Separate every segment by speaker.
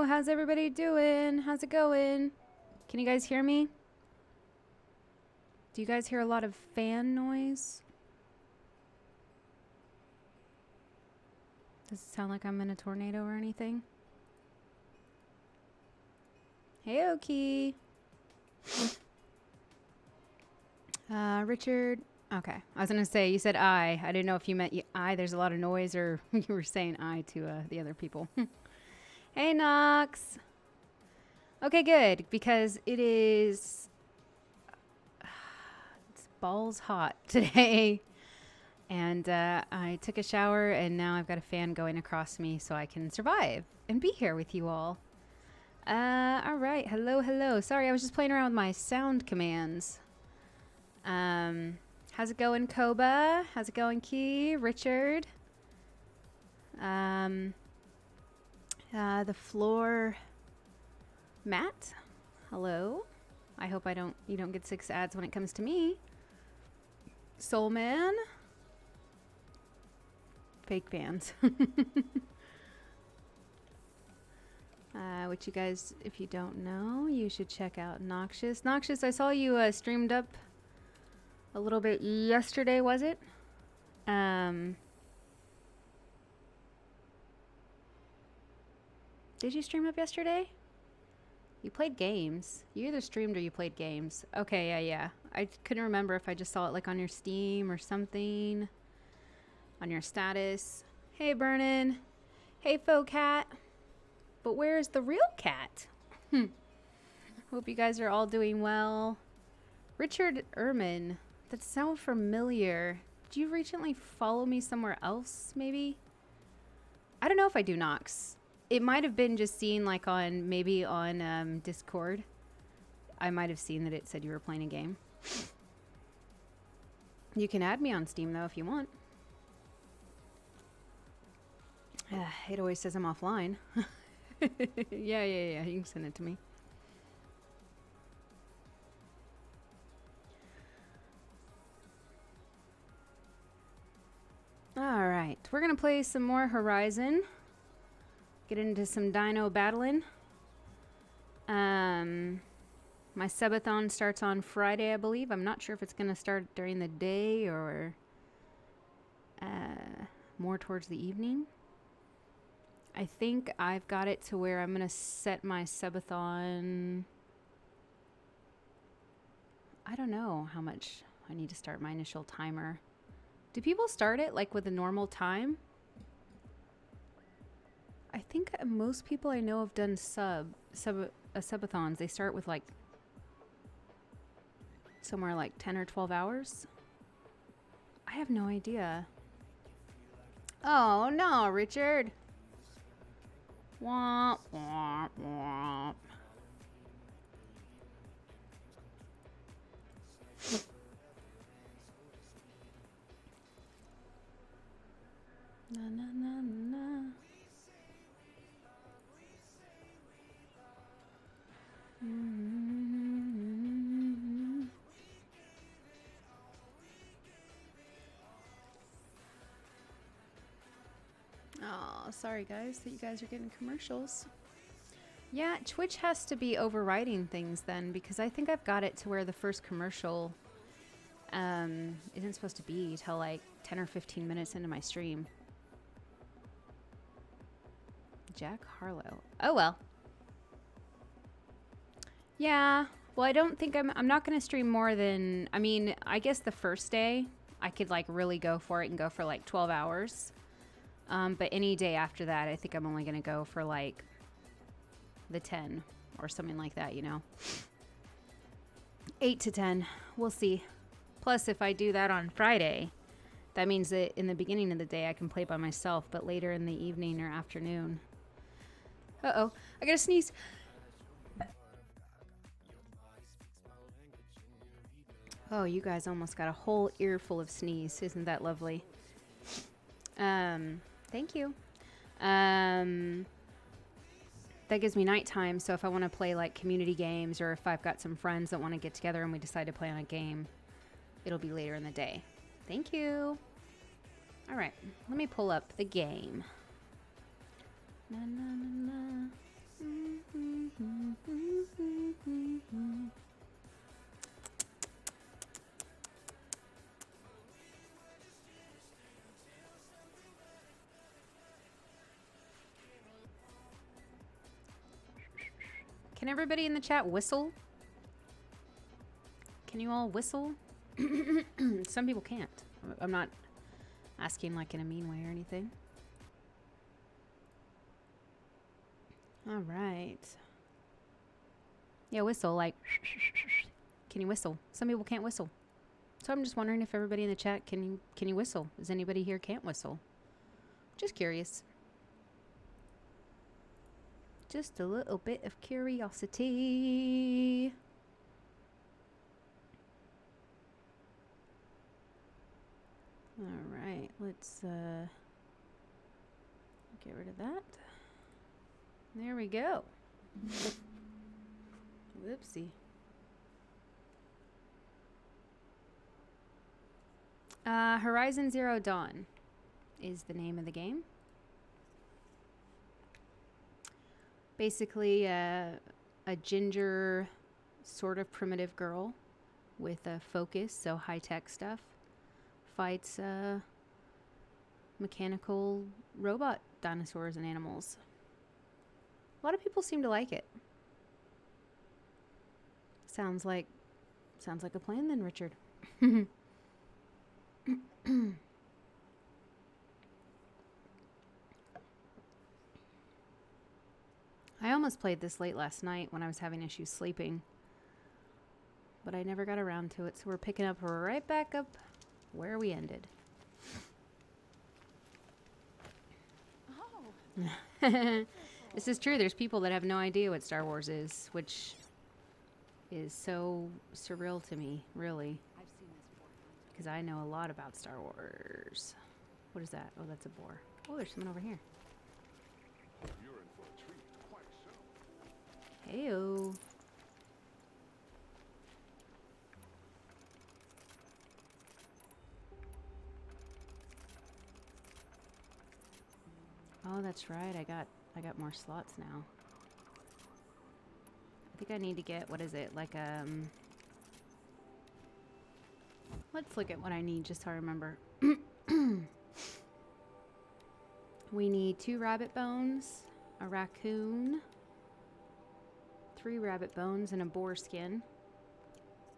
Speaker 1: how's everybody doing? How's it going? Can you guys hear me? Do you guys hear a lot of fan noise? Does it sound like I'm in a tornado or anything? Hey, Oki. Richard. Okay. I was going to say, you said I. I didn't know if you meant I. There's a lot of noise, or you were saying I to the other people. Hey, Nox. Okay, good. Because it's balls hot today. And I took a shower, and now I've got a fan going across me so I can survive and be here with you all. All right. Hello, hello. Sorry, I was just playing around with my sound commands. How's it going, Koba? How's it going, Key? Richard? The floor... Matt? Hello? I hope you don't get 6 ads when it comes to me. Soul Man? Fake fans. Which you guys, if you don't know, you should check out Noxious. Noxious, I saw you streamed up a little bit yesterday, was it? Did you stream up yesterday? You played games. You either streamed or you played games. Okay, yeah. I couldn't remember if I just saw it like on your Steam or something. On your status. Hey, Vernon. Hey, faux cat. But where's the real cat? Hope you guys are all doing well. Richard Ehrman. That sounds familiar. Did you recently follow me somewhere else, maybe? I don't know if I do, Nox. It might have been just seen like maybe on Discord. I might have seen that it said you were playing a game. You can add me on Steam, though, if you want. It always says I'm offline. Yeah. You can send it to me. All right. We're going to play some more Horizon. Get into some Dino battling. My subathon starts on Friday, I believe. I'm not sure if it's going to start during the day or more towards the evening. I think I've got it to where I'm going to set my subathon. I don't know how much I need to start my initial timer. Do people start it like with a normal time? I think most people I know have done subathons. They start with like somewhere like 10 or 12 hours. I have no idea. Oh no, Richard. Womp, womp, womp. Na na na na. Oh, sorry guys that you guys are getting commercials. Yeah, Twitch has to be overriding things then, because I think I've got it to where the first commercial isn't supposed to be till like 10 or 15 minutes into my stream. Jack Harlow. Oh well. Yeah, well I don't think I'm not gonna stream more than, I mean, I guess the first day I could like really go for it and go for like 12 hours. But any day after that, I think I'm only gonna go for like the 10 or something like that, you know. 8 to 10, we'll see. Plus, if I do that on Friday, that means that in the beginning of the day I can play by myself, but later in the evening or afternoon. Uh-oh, I gotta sneeze. Oh, you guys almost got a whole earful of sneeze. Isn't that lovely? Thank you. That gives me nighttime, so if I want to play like community games, or if I've got some friends that want to get together and we decide to play on a game, it'll be later in the day. Thank you. All right, let me pull up the game. Na, na, na, na. Can everybody in the chat whistle? Can you all whistle? Some people can't. I'm not asking like in a mean way or anything. All right. Yeah, whistle like. Can you whistle? Some people can't whistle. So I'm just wondering if everybody in the chat can you whistle? Is anybody here can't whistle? Just curious. Just a little bit of curiosity. All right, let's get rid of that. There we go. Whoopsie. Horizon Zero Dawn is the name of the game. Basically, a ginger, sort of primitive girl with a focus, so high-tech stuff, fights mechanical robot dinosaurs and animals. A lot of people seem to like it. Sounds like a plan then, Richard. I almost played this late last night when I was having issues sleeping, but I never got around to it, so we're picking up right back up where we ended. Oh. This is true. There's people that have no idea what Star Wars is, which is so surreal to me, really. I've seen this because I know a lot about Star Wars. What is that? Oh, that's a boar. Oh, there's someone over here. You're in for a treat, quite so. Heyo. Oh, that's right. I got more slots now. I think I need to get, what is it? Like let's look at what I need just so I remember. We need 2 rabbit bones, a raccoon, 3 rabbit bones, and a boar skin,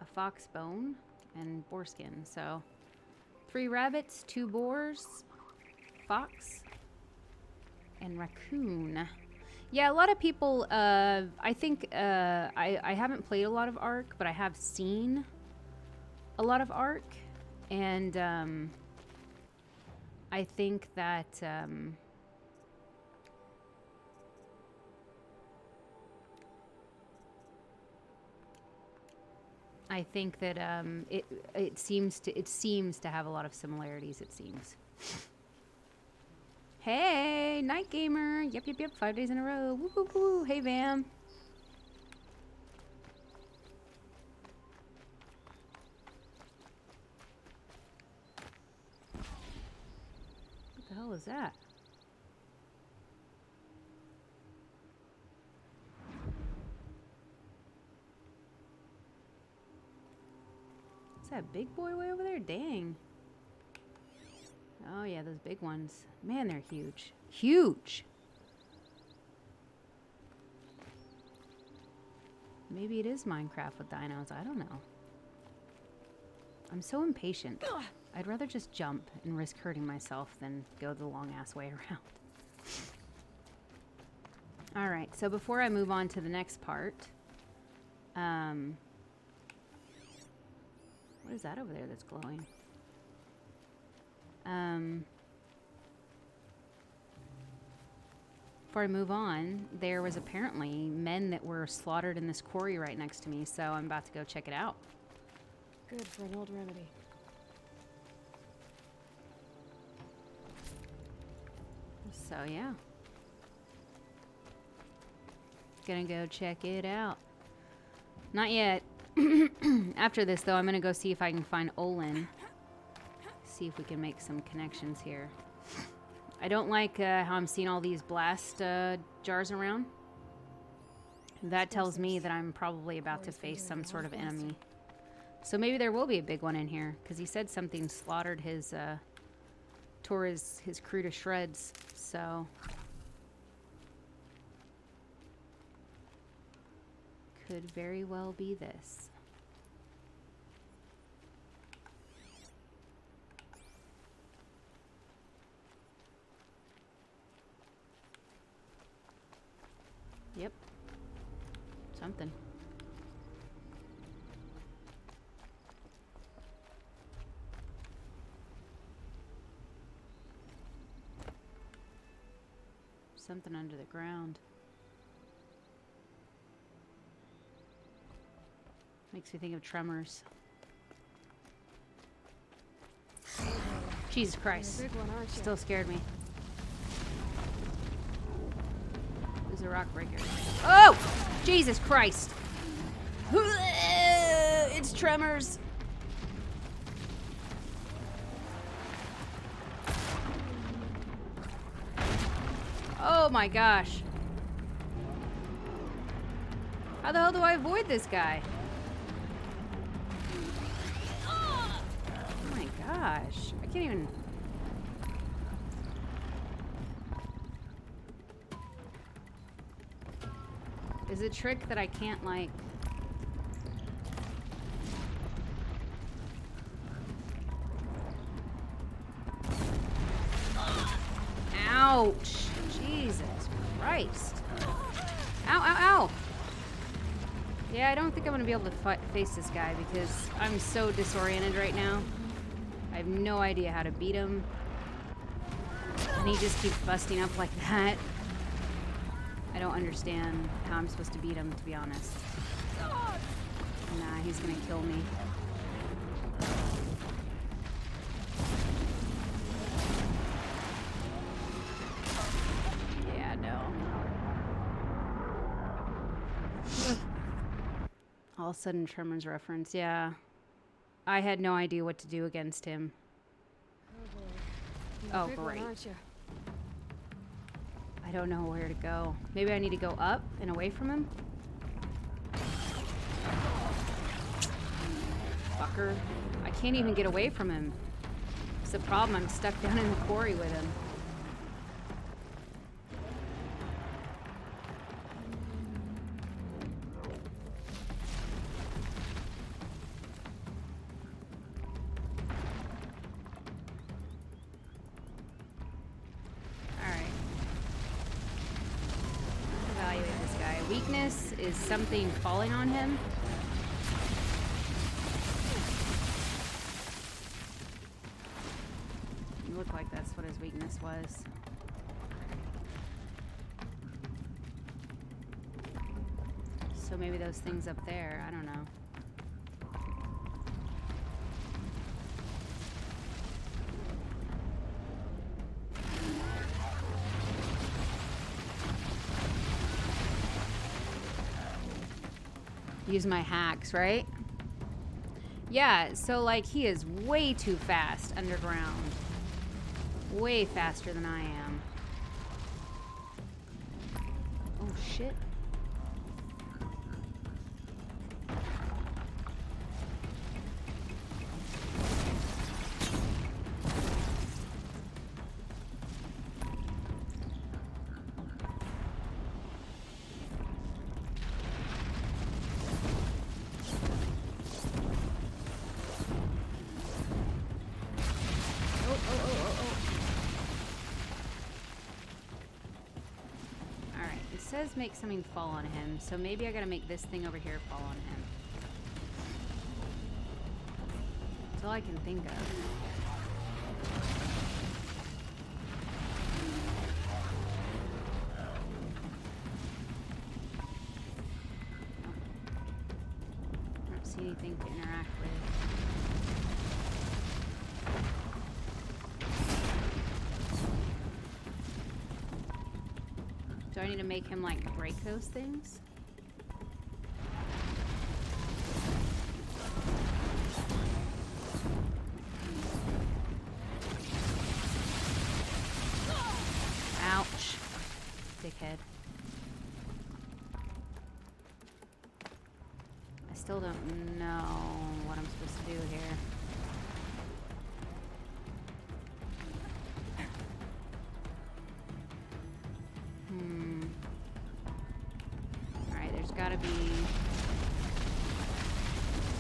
Speaker 1: a fox bone, and boar skin. So 3 rabbits, 2 boars, fox, and raccoon. Yeah, a lot of people, I think, I haven't played a lot of Ark, but I have seen a lot of Ark, and I think that it seems to have a lot of similarities, it seems. Hey, Night Gamer. Yep, 5 days in a row. Woo, woo, woo. Hey, Vam. What the hell is that? Is that big boy way over there? Dang. Oh, yeah, those big ones. Man, they're huge. Huge! Maybe it is Minecraft with dinos. I don't know. I'm so impatient. I'd rather just jump and risk hurting myself than go the long-ass way around. Alright, so before I move on to the next part... what is that over there that's glowing? Before I move on, there was apparently men that were slaughtered in this quarry right next to me, so I'm about to go check it out.
Speaker 2: Good for an old remedy.
Speaker 1: So, yeah. Gonna go check it out. Not yet. After this, though, I'm gonna go see if I can find Olin. See if we can make some connections here. I don't like how I'm seeing all these blast jars around. That tells me that I'm probably about to face some sort of enemy. So maybe there will be a big one in here, because he said something slaughtered his, tore his crew to shreds, so... Could very well be this. Yep. Something. Something under the ground. Makes me think of Tremors. Jesus Christ. Still scared me. There's a rock breaker. Oh! Jesus Christ! It's Tremors! Oh my gosh. How the hell do I avoid this guy? Oh my gosh. I can't even... Is it a trick that I can't, like... Ouch! Jesus Christ. Ow, ow, ow! Yeah, I don't think I'm gonna be able to face this guy because I'm so disoriented right now. I have no idea how to beat him. And he just keeps busting up like that. I don't understand how I'm supposed to beat him, to be honest. Nah, he's gonna kill me. Yeah, no. All of a sudden, Tremors reference. Yeah. I had no idea what to do against him. Oh, great. I don't know where to go. Maybe I need to go up and away from him? Fucker. I can't even get away from him. It's the problem. I'm stuck down in the quarry with him. Is something falling on him? It looked like that's what his weakness was. So maybe those things up there, I don't know. Use my hacks, right? Yeah, so like he is way too fast underground. Way faster than I am. Oh shit. Says make something fall on him, so maybe I gotta make this thing over here fall on him. That's all I can think of. I don't see anything to interact with. Do I need to make him, like, break those things? Ouch. Dickhead. still don't know what I'm supposed to do here. Alright, there's gotta be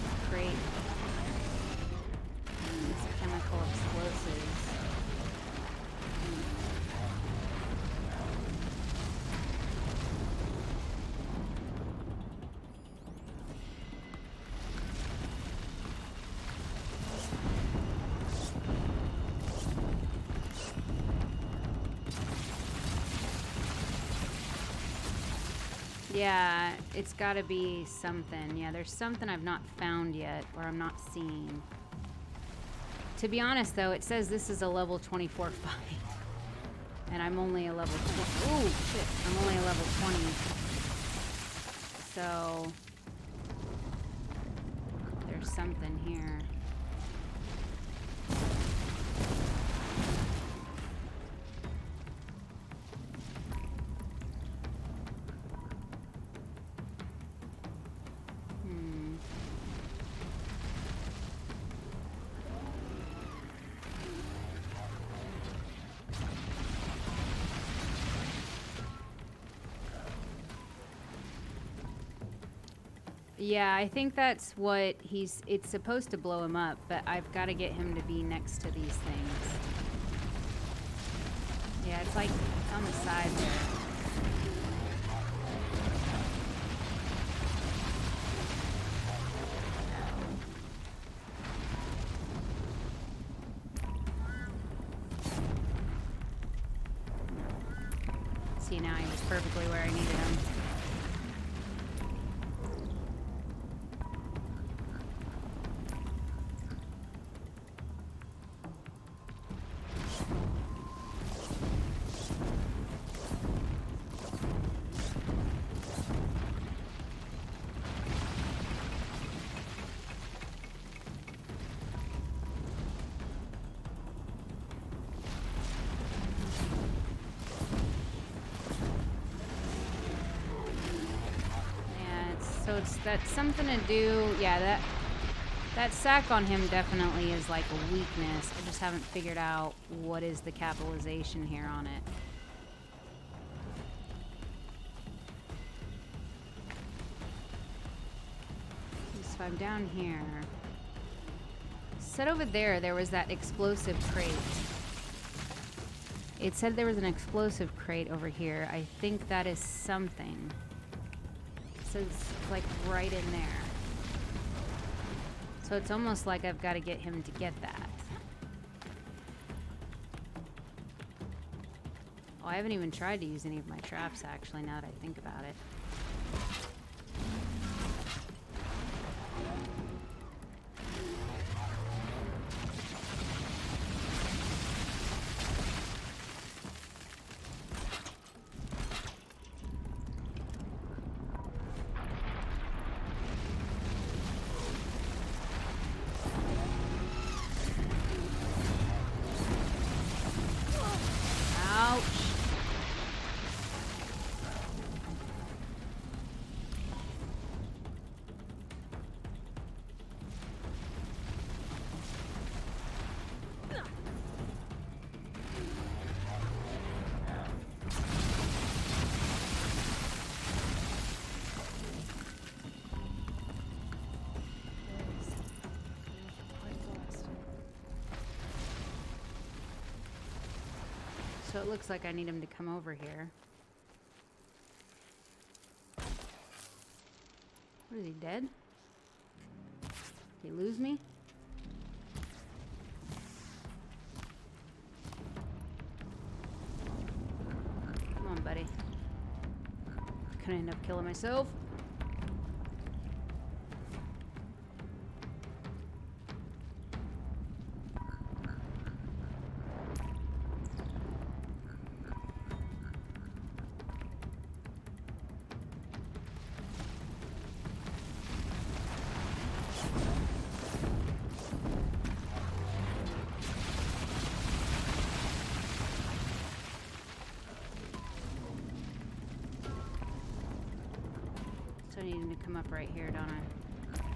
Speaker 1: a crate. These chemical explosives. Yeah, it's gotta be something. Yeah, there's something I've not found yet, or I'm not seeing. To be honest, though, it says this is a level 24 fight. And I'm only a level 20. Oh, shit. I'm only a level 20. So, there's something here. Yeah, I think that's what it's supposed to blow him up, but I've got to get him to be next to these things. Yeah, it's like it's on the side there. See, now he was perfectly where I needed him. That's something to do. Yeah, that sack on him definitely is like a weakness. I just haven't figured out what is the capitalization here on it. So I'm down here. Said over there was that explosive crate. It said there was an explosive crate over here. I think that is something. So it's like right in there. So it's almost like I've got to get him to get that. Oh, I haven't even tried to use any of my traps actually, now that I think about it. So it looks like I need him to come over here. What is he, dead? Did he lose me? Come on, buddy. Gonna end up killing myself. So I need him to come up right here, don't I?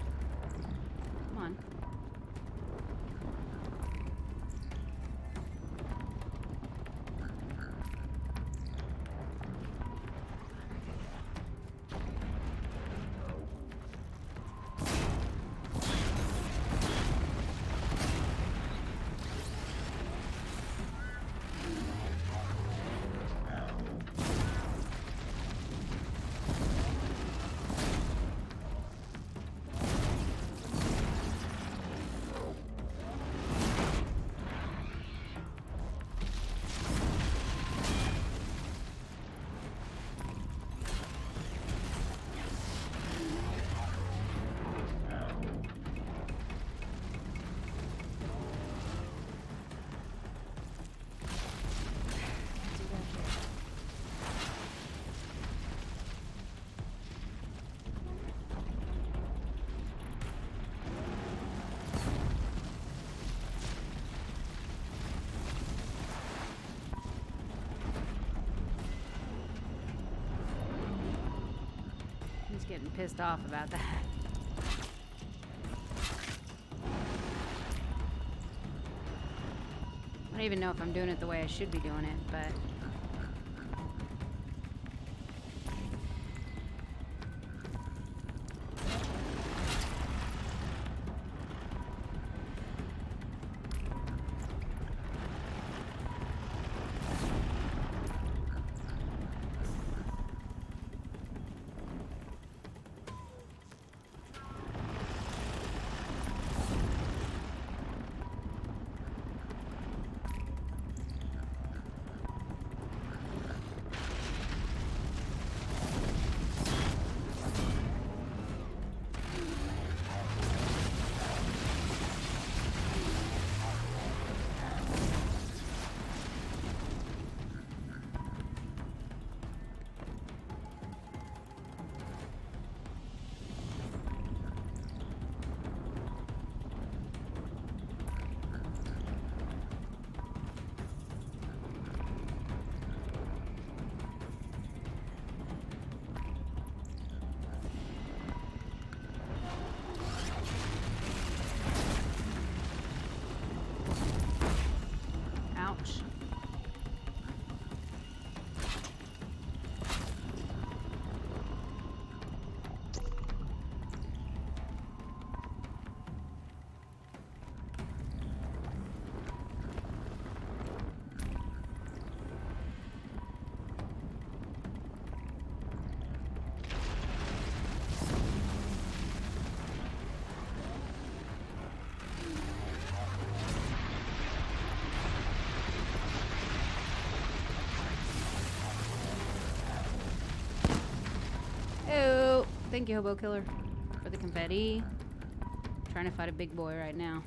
Speaker 1: getting pissed off about that. I don't even know if I'm doing it the way I should be doing it, but... Ouch. Oh, thank you, Hobo Killer, for the confetti. Trying to fight a big boy right now.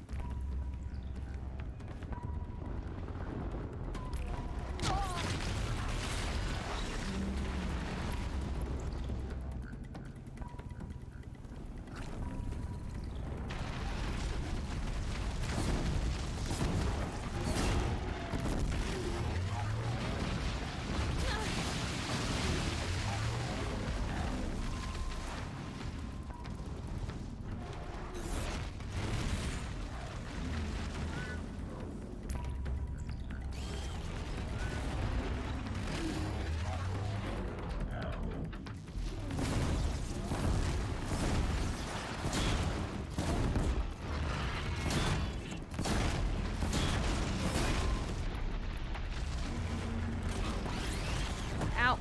Speaker 1: Ow.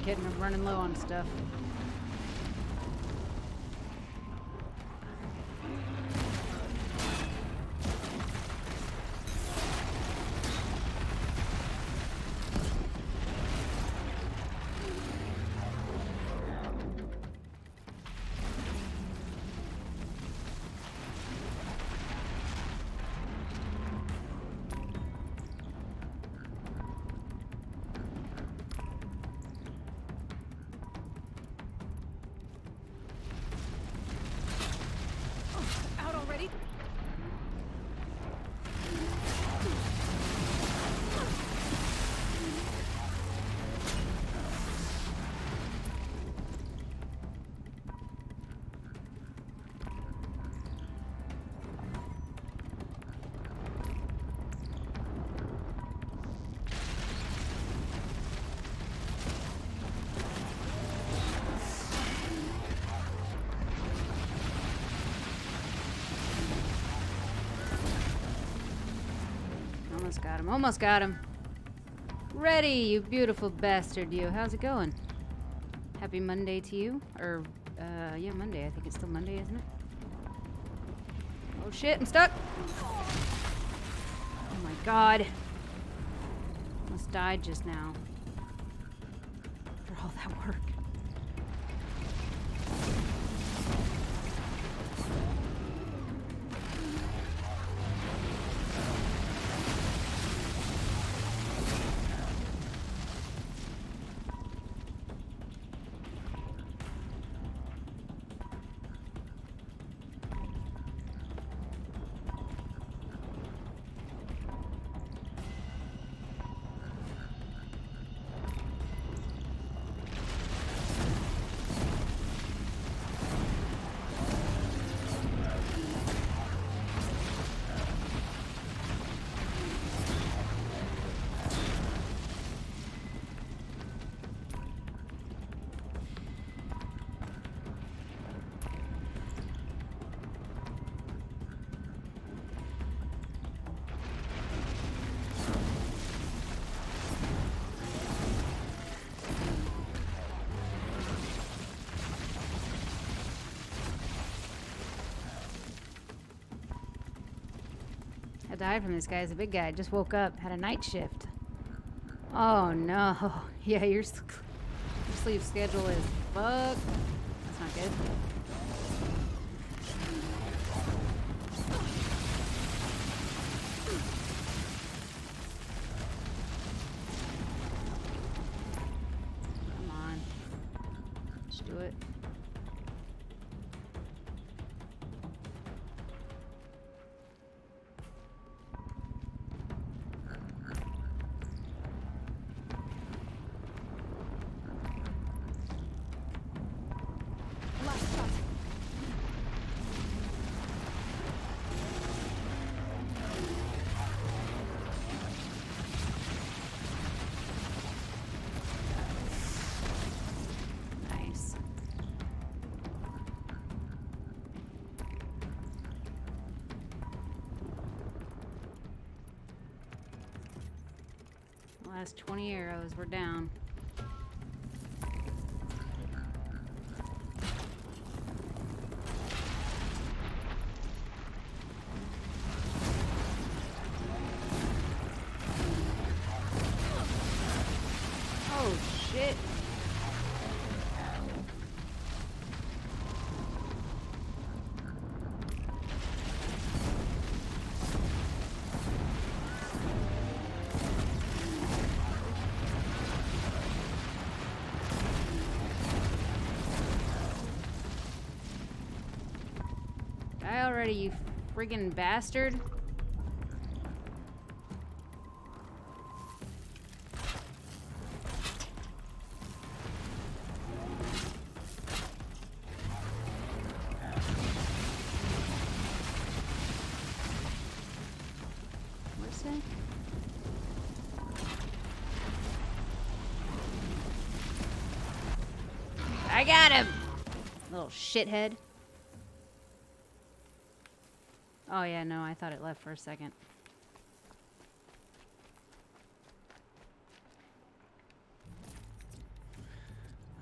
Speaker 1: I'm running low on stuff. Almost got him. Almost got him. Ready, you beautiful bastard, you. How's it going? Happy Monday to you. Or, yeah, Monday. I think it's still Monday, isn't it? Oh shit, I'm stuck. Oh my god. Almost died just now. For all that work. I died from this guy. He's a big guy. Just woke up. Had a night shift. Oh no. Yeah, your sleep schedule is fucked. That's not good. Come on. Let's do it. Last 20 arrows, we're down. Oh shit. Die already, you friggin' bastard. What's that? I got him! Little shithead. Oh yeah, no, I thought it left for a second.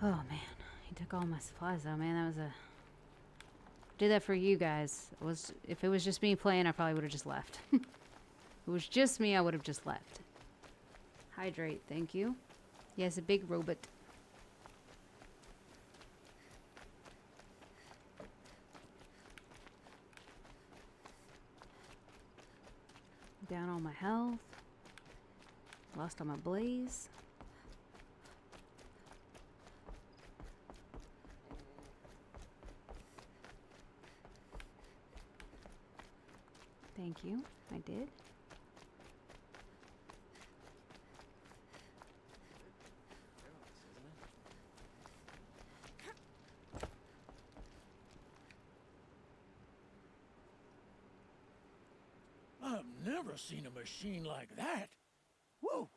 Speaker 1: Oh man, he took all my supplies though, man. That was a... Did that for you guys. If it was just me playing, I probably would have just left. If it was just me, I would have just left. Hydrate, thank you. Yes, a big robot. Down all my health. Lost all my blaze. Thank you. I did.
Speaker 3: I've never seen a machine like that. Whoa!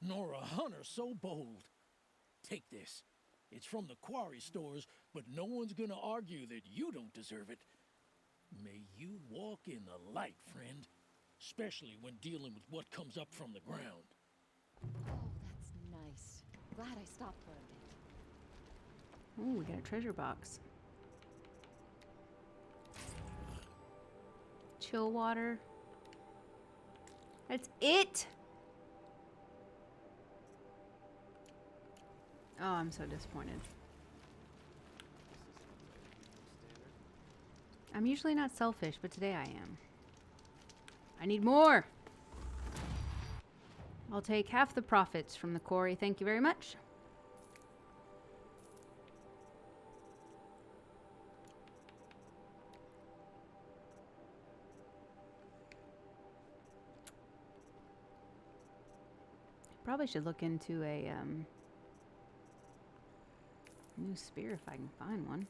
Speaker 3: Nor a hunter so bold. Take this. It's from the quarry stores, but no one's gonna argue that you don't deserve it. May you walk in the light, friend. especially when dealing with what comes up from the ground.
Speaker 2: Oh, that's nice. Glad I stopped for a bit.
Speaker 1: Ooh, we got a treasure box. Chill water. That's it! Oh, I'm so disappointed. I'm usually not selfish, but today I am. I need more! I'll take half the profits from the quarry, thank you very much. Probably should look into a new spear if I can find one.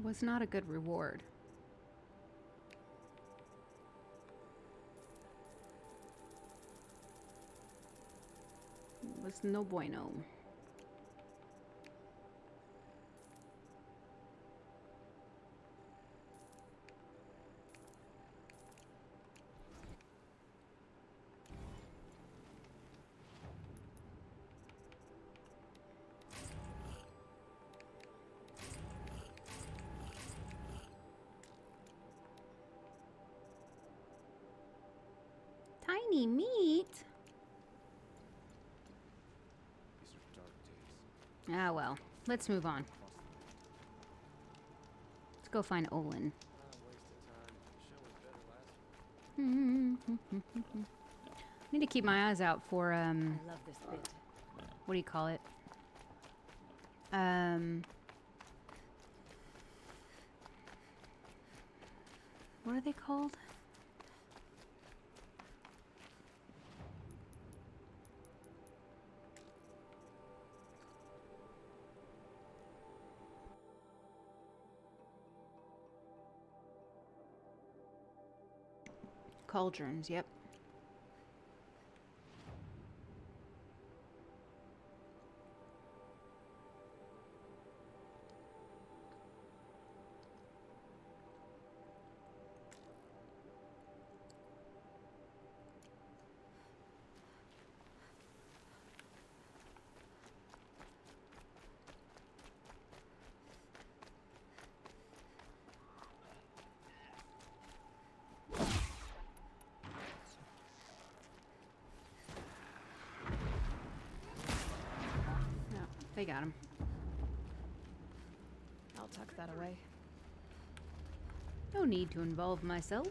Speaker 1: Was not a good reward. Was no bueno. Tiny meat? Ah, well. Let's move on. Let's go find Olin. Need to keep my eyes out for,
Speaker 2: I love this bit.
Speaker 1: what do you call it? What are they called? Cauldrons, yep. They got him.
Speaker 2: I'll tuck that away.
Speaker 1: No need to involve myself.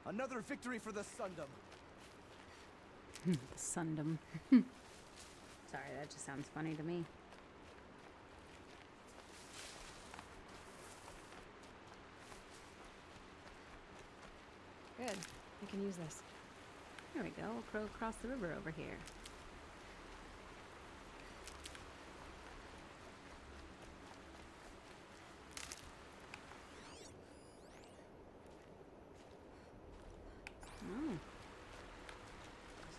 Speaker 4: Another victory for the Sundom.
Speaker 1: The Sundom. Sorry, that just sounds funny to me.
Speaker 2: Good. I can use this.
Speaker 1: There we go. We'll crow across the river over here. Oh.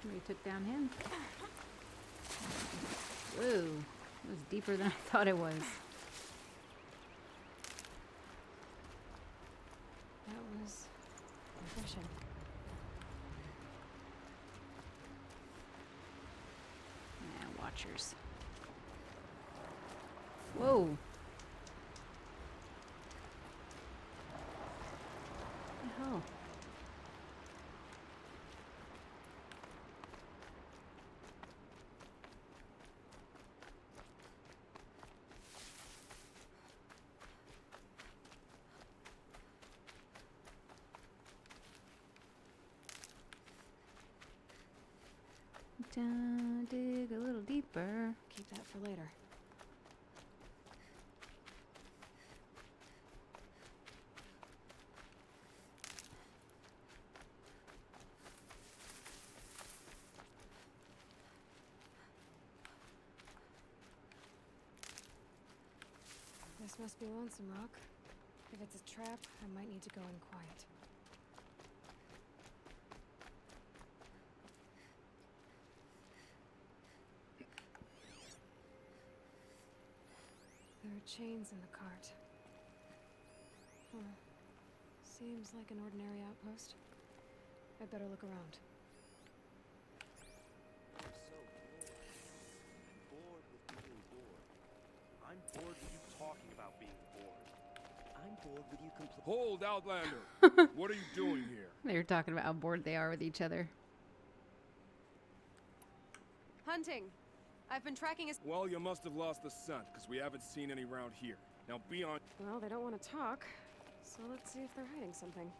Speaker 1: Somebody took down him. Whoa. It was deeper than I thought it was.
Speaker 2: That was refreshing.
Speaker 1: Yeah, watchers. Whoa. What the hell? Down, dig a little deeper.
Speaker 2: Keep that for later.
Speaker 5: This must be Lonesome Rock. If it's a trap, I might need to go in quiet. There are chains in the cart. Huh. Seems like an ordinary outpost. I'd better look around.
Speaker 4: I'm so bored. I'm bored with being bored. I'm bored with you talking about being bored. I'm bored with you
Speaker 6: Hold, Outlander! What are you doing here?
Speaker 1: They were talking about how bored they are with each other.
Speaker 5: Hunting! I've been tracking his...
Speaker 6: Well, you must have lost the scent, because we haven't seen any around here. Now be on...
Speaker 5: Well, they don't want to talk, so let's see if they're hiding something.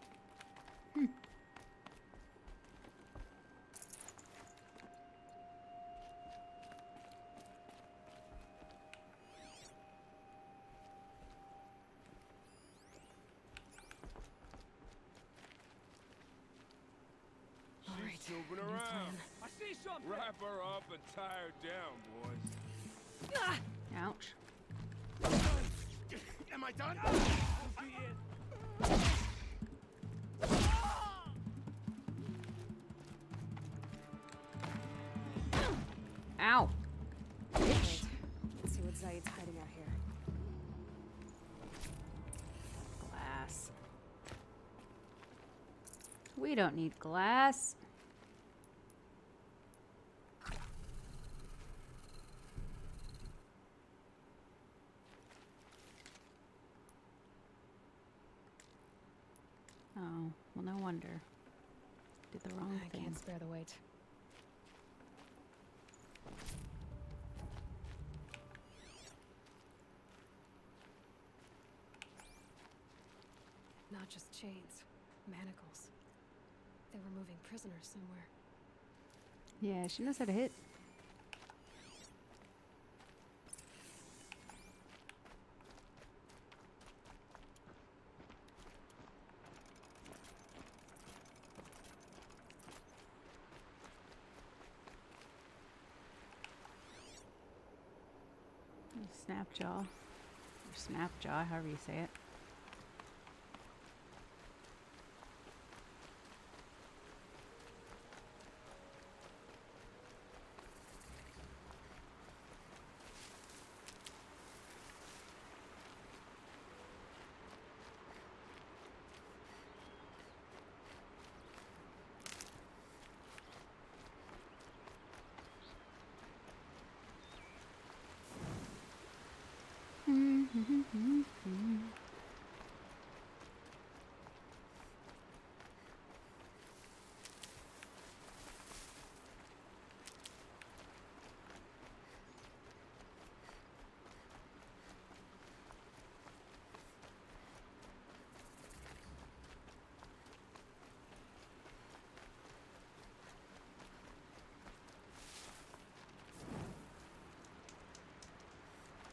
Speaker 6: She's moving around.
Speaker 4: I see something!
Speaker 6: Wrap her up and tie her down, boys.
Speaker 1: Ouch.
Speaker 4: Am I done?
Speaker 1: Ow.
Speaker 5: Wait, let's see what Zaid's hiding out here.
Speaker 1: Glass. We don't need glass. Oh, well, no wonder. Did the wrong
Speaker 5: I
Speaker 1: thing.
Speaker 5: can't spare the weight. Not just chains, manacles. They were moving prisoners somewhere.
Speaker 1: Yeah, she knows how to hit. Snapjaw. Or Snapjaw, however you say it.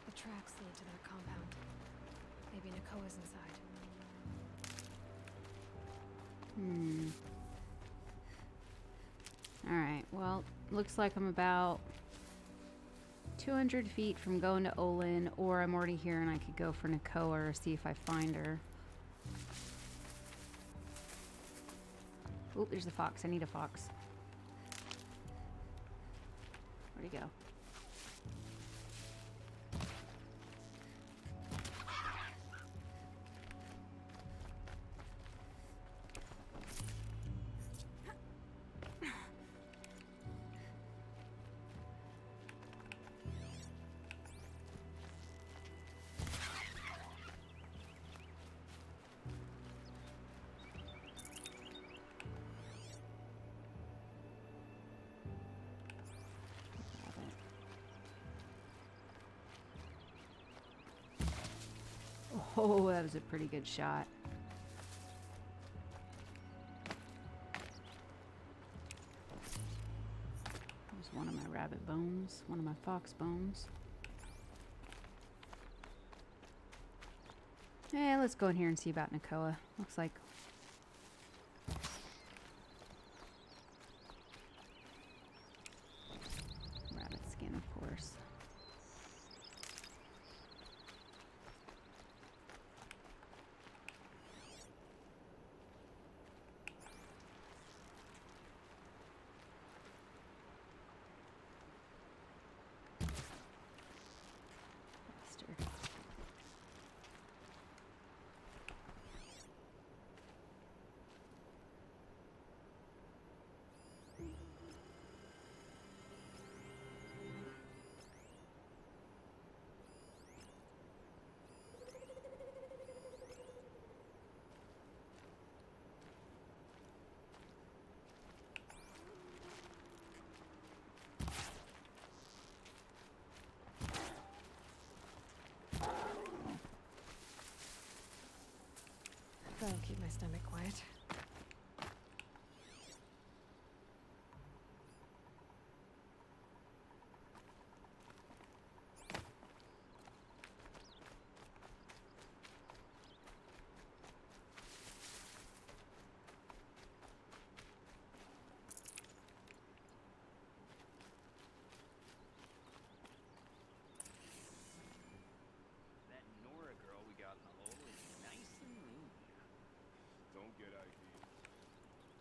Speaker 5: The tracks lead to their compound. Maybe Nakoa's inside.
Speaker 1: Alright, well, looks like I'm about 200 feet from going to Olin, or I'm already here and I could go for Nakoa or see if I find her. Oop, there's a fox. I need a fox. Where'd he go? Oh, that was a pretty good shot. There's one of my rabbit bones, one of my fox bones. Yeah, let's go in here and see about Nakoa. Looks like rabbit skin, of course.
Speaker 5: stomach quiet.
Speaker 4: That Nora girl we got in the hole is nice and lean.
Speaker 6: Don't get ID'd.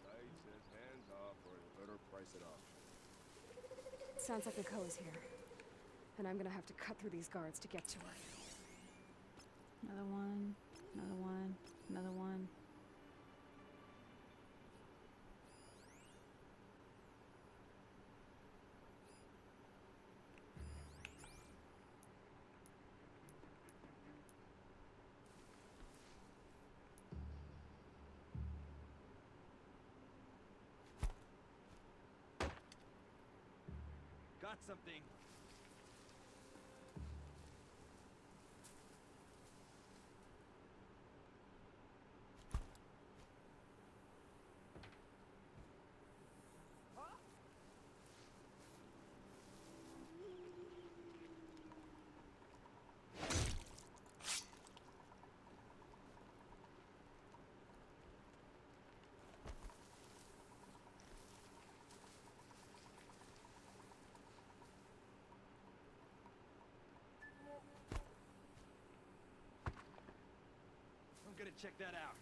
Speaker 6: Light says hands off or let her price it off.
Speaker 5: Sounds like Nicole's here. And I'm gonna have to cut through these guards to get to her.
Speaker 1: Another one. Another one. Another one.
Speaker 4: Got something. I'm gonna check that out.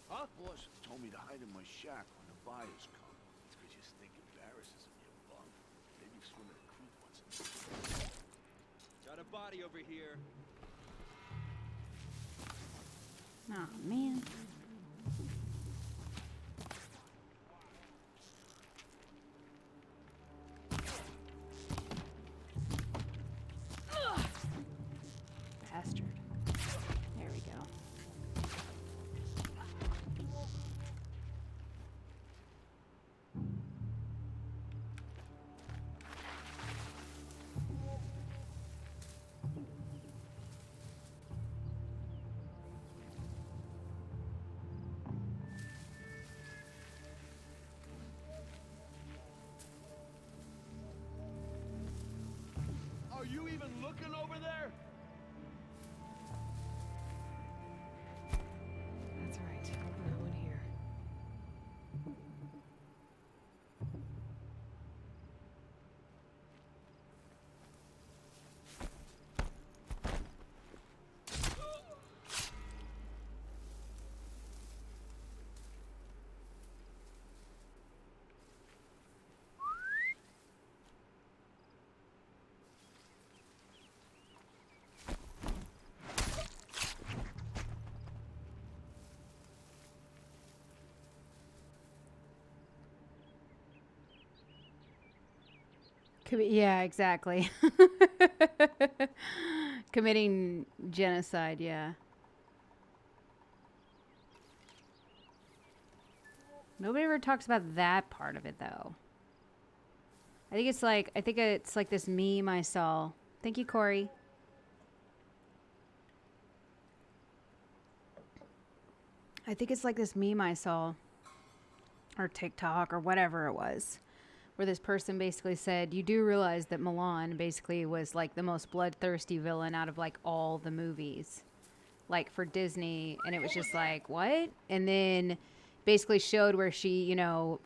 Speaker 7: Huh? Boss told me to hide in my shack when the buyers come. It's 'cause you stink embarrasses in your bunk. Maybe swim in a creek once in a while.
Speaker 4: Got a body over here.
Speaker 1: Oh, man. Bastard. There we go.
Speaker 7: Are you even looking over there?
Speaker 5: That's right. No one here.
Speaker 1: Yeah, exactly. Committing genocide, yeah. Nobody ever talks about that part of it, though. I think it's like this meme I saw. Thank you, Corey. I think it's like this meme I saw, or TikTok, or whatever it was, where this person basically said, you do realize that Milan basically was like the most bloodthirsty villain out of like all the movies, like for Disney. And it was just like, what? And then basically showed where she, you know,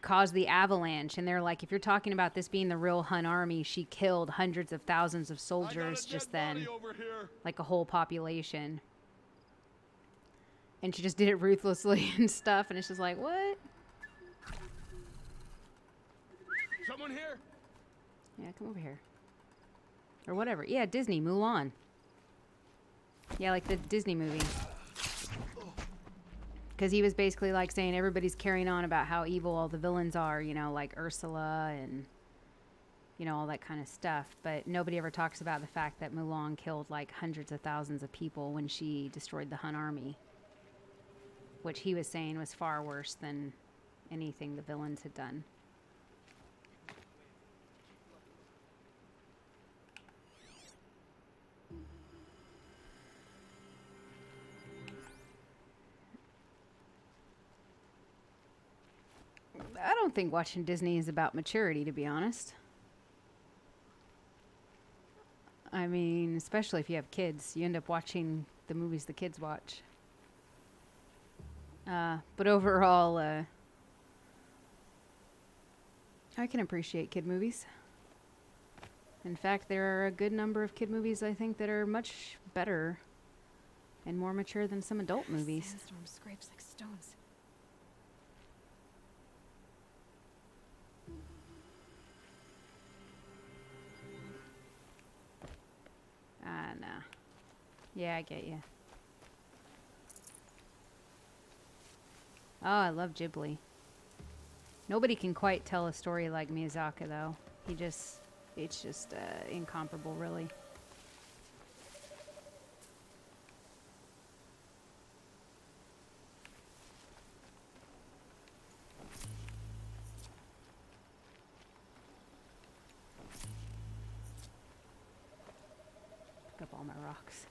Speaker 1: caused the avalanche. And they're like, if you're talking about this being the real Hun army, she killed hundreds of thousands of soldiers just then, like a whole population. And she just did it ruthlessly and stuff. And it's just like, what?
Speaker 7: Someone here?
Speaker 1: Yeah, come over here. Or whatever. Yeah, Disney, Mulan. Yeah, like the Disney movie. Because he was basically like saying everybody's carrying on about how evil all the villains are, you know, like Ursula and, you know, all that kind of stuff. But nobody ever talks about the fact that Mulan killed like hundreds of thousands of people when she destroyed the Hun army. Which he was saying was far worse than anything the villains had done. don't think watching Disney is about maturity, to be honest. I mean, especially if you have kids, you end up watching the movies the kids watch. But overall, I can appreciate kid movies. In fact, there are a good number of kid movies I think that are much better and more mature than some adult movies.
Speaker 5: Sandstorm scrapes like stones.
Speaker 1: No. Yeah, I get you. Oh, I love Ghibli. Nobody can quite tell a story like Miyazaki, though. It's just incomparable, really. Pick up all my rocks.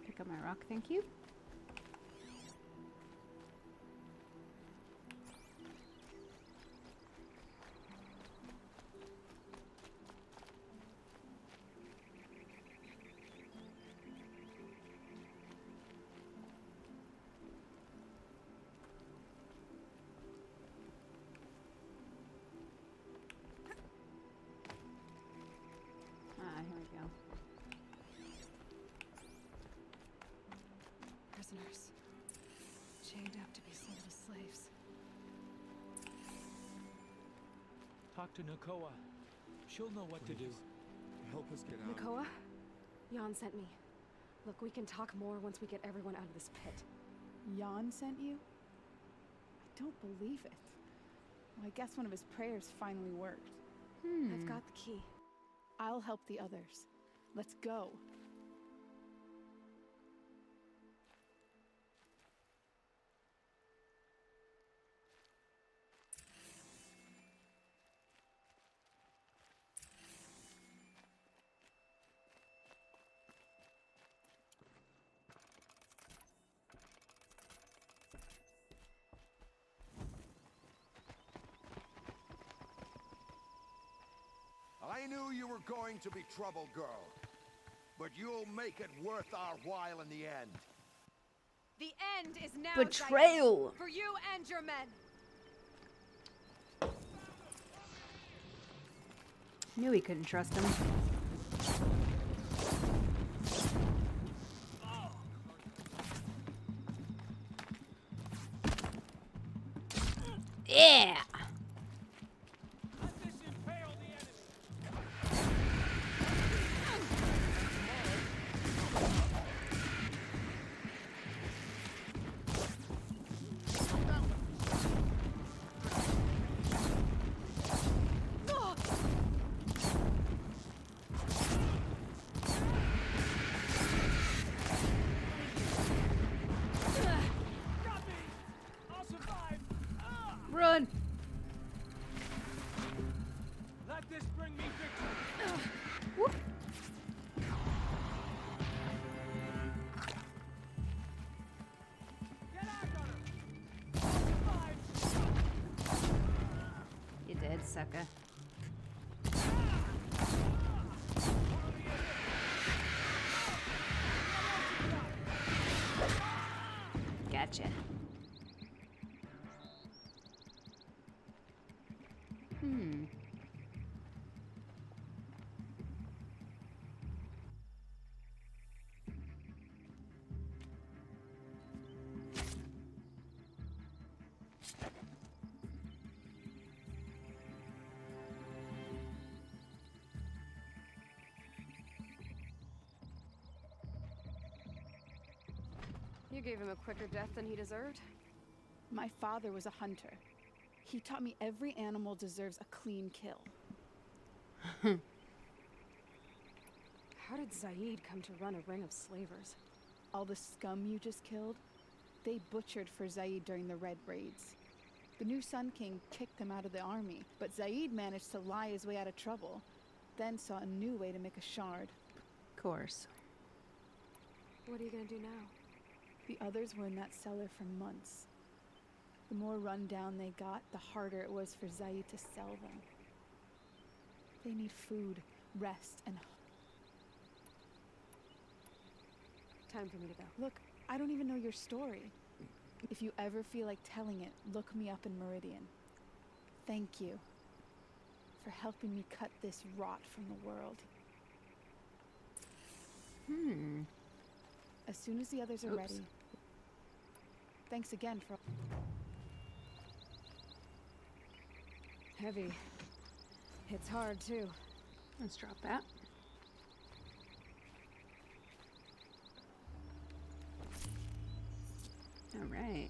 Speaker 1: Pick up my rock, thank you. Here we go.
Speaker 5: Prisoners. Chained up to be sold as slaves.
Speaker 8: Talk to Nakoa. She'll know what to do.
Speaker 9: Help us get out.
Speaker 5: Nakoa? Jan sent me. Look, we can talk more once we get everyone out of this pit.
Speaker 10: Jan sent you? I don't believe it. Well, I guess one of his prayers finally worked.
Speaker 5: I've got the key.
Speaker 10: I'll help the others. Let's go.
Speaker 7: I knew you were going to be trouble, girl. But you'll make it worth our while in the end.
Speaker 2: The end is now.
Speaker 1: Betrayal!
Speaker 2: For you and your men.
Speaker 1: Knew he couldn't trust him. Yeah! sucker. Gotcha.
Speaker 5: You gave him a quicker death than he deserved.
Speaker 10: My father was a hunter. He taught me every animal deserves a clean kill.
Speaker 5: How did Zaid come to run a ring of slavers?
Speaker 10: All the scum you just killed, they butchered for Zaid during the Red Raids. The new Sun King kicked him out of the army, but Zaid managed to lie his way out of trouble, then saw a new way to make a shard.
Speaker 1: Of course.
Speaker 5: What are you gonna do now?
Speaker 10: The others were in that cellar for months. The more run down they got, the harder it was for Zaid to sell them. They need food, rest, and
Speaker 5: Time for me to go.
Speaker 10: look, I don't even know your story. If you ever feel like telling it, look me up in Meridian. Thank you for helping me cut this rot from the world. As soon as the others are ready. Thanks again for...
Speaker 5: Heavy. It's hard, too.
Speaker 1: Let's drop that. All right.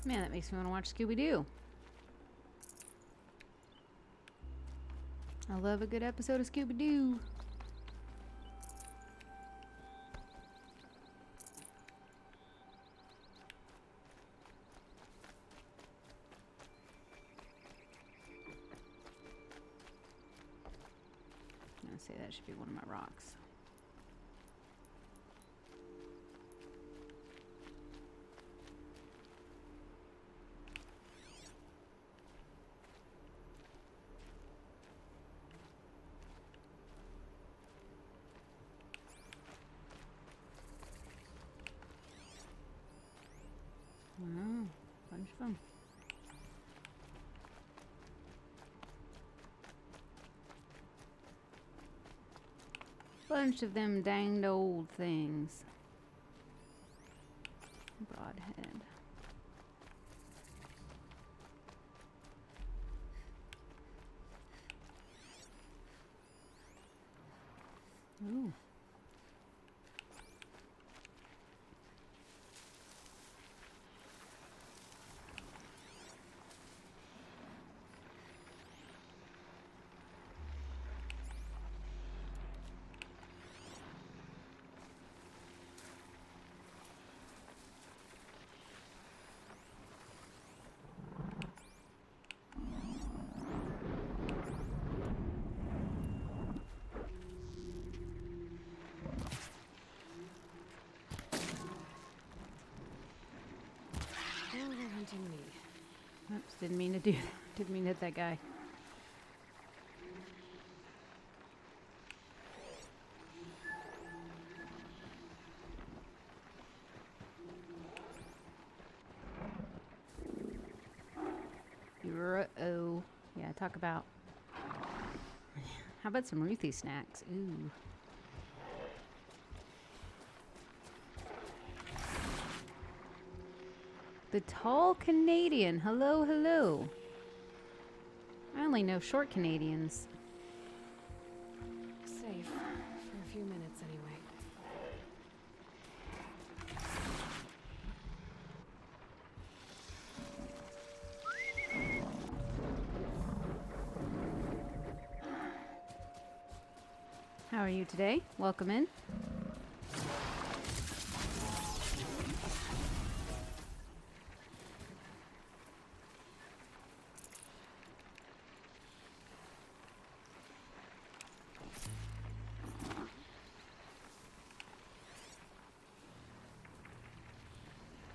Speaker 1: Man, that makes me want to watch Scooby-Doo. I love a good episode of Scooby-Doo. I'm gonna say that should be one of my rocks. Wow, bunch of them. Bunch of them danged old things. Broadhead. Ooh.
Speaker 5: Now they're hunting me.
Speaker 1: Oops, didn't mean to do that. Didn't mean to hit that guy. Uh-oh. Yeah, talk about... How about some Ruthie snacks? Ooh. The tall Canadian. Hello, hello. I only know short Canadians.
Speaker 5: Safe. For a few minutes, anyway.
Speaker 1: How are you today? Welcome in.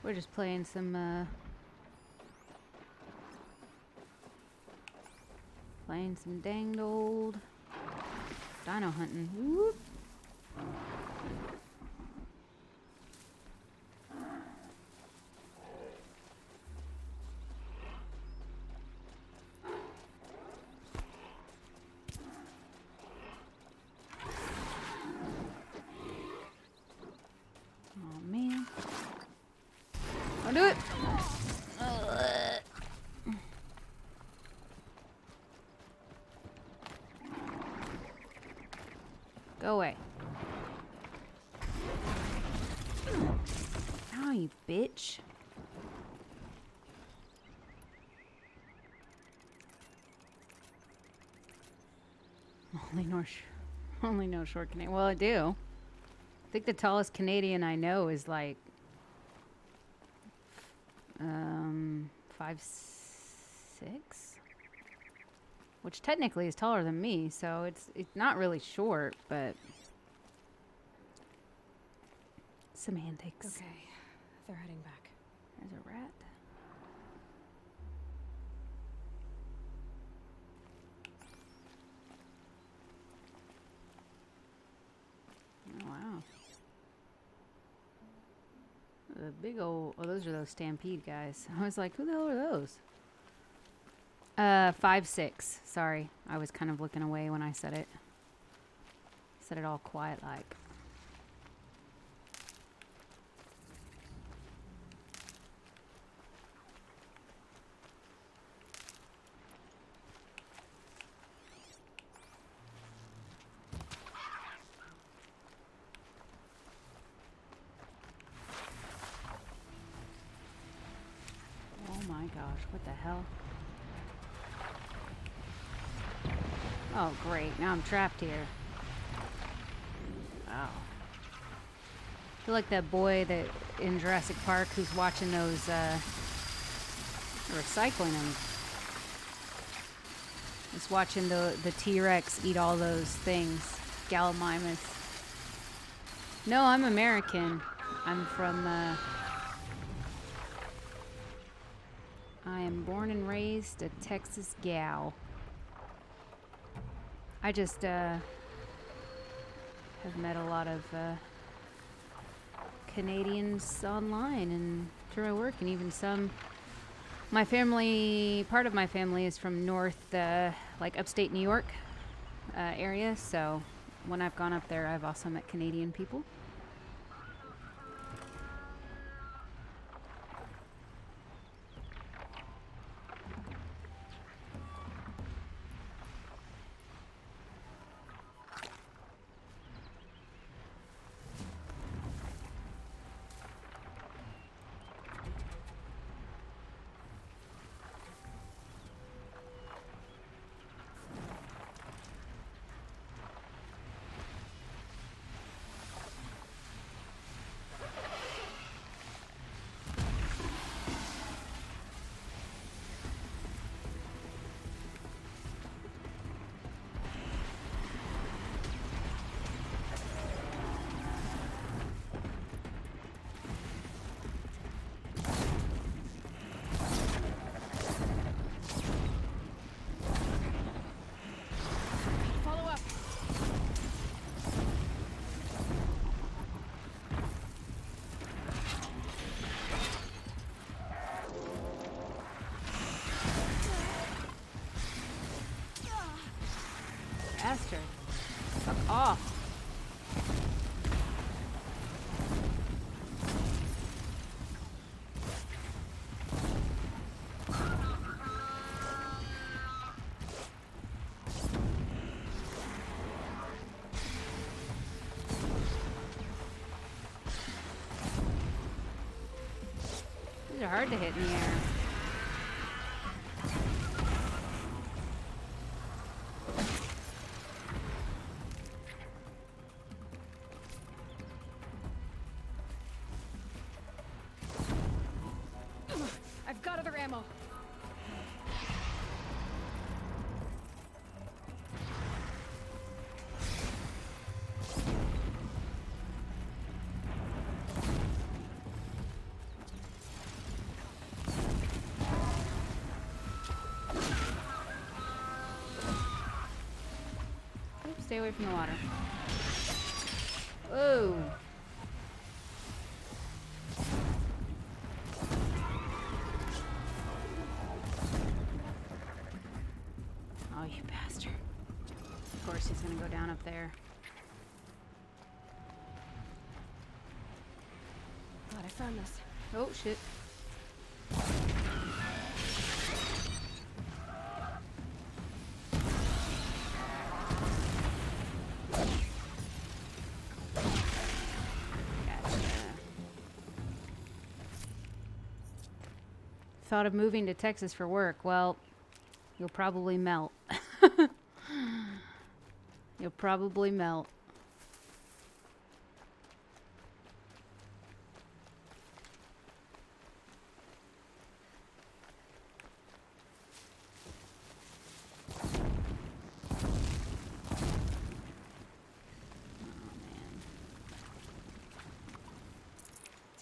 Speaker 1: We're just playing some danged old dino hunting. Whoop. Oh man. Don't do it. Go away. Ow, you bitch. Only know short Canadian. Well, I do. I think the tallest Canadian I know is like 5'6", which technically is taller than me, so it's not really short, but semantics.
Speaker 5: Okay, they're heading back.
Speaker 1: There's a rat. Oh, wow. The big old... Oh, those are those stampede guys. I was like, who the hell are those? 5'6". Sorry. I was kind of looking away when I said it. Said it all quiet like. Oh my gosh, what the hell? Oh great, now I'm trapped here. Wow. I feel like that boy that in Jurassic Park who's watching those recycling them. Just watching the T-Rex eat all those things. Gallimimus. No, I'm American. I'm from I am born and raised a Texas gal. I just have met a lot of Canadians online and through my work, and even some. My family, part of my family is from north, like upstate New York area. So when I've gone up there, I've also met Canadian people. Bastard. Fuck off. These are hard to hit in the air. Stay away from the water. Oh. Oh, you bastard. Of course he's gonna go down up there.
Speaker 5: Glad I found this.
Speaker 1: Oh, shit. Thought of moving to Texas for work. Well, you'll probably melt. You'll probably melt.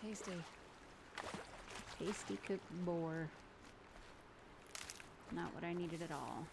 Speaker 5: Tasty.
Speaker 1: Tasty cooked boar. Not what I needed at all.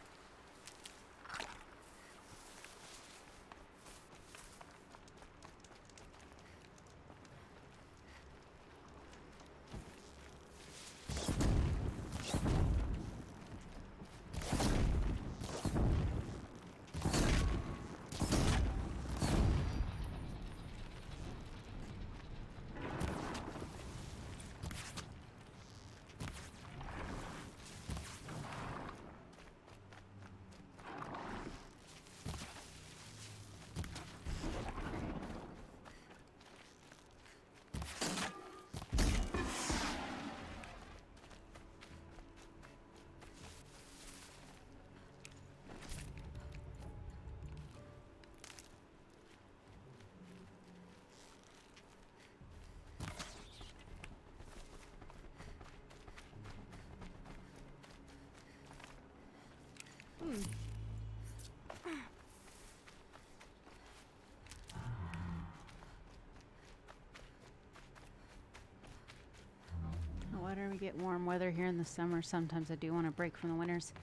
Speaker 1: Whenever we get warm weather here in the summer, sometimes I do want to break from the winters.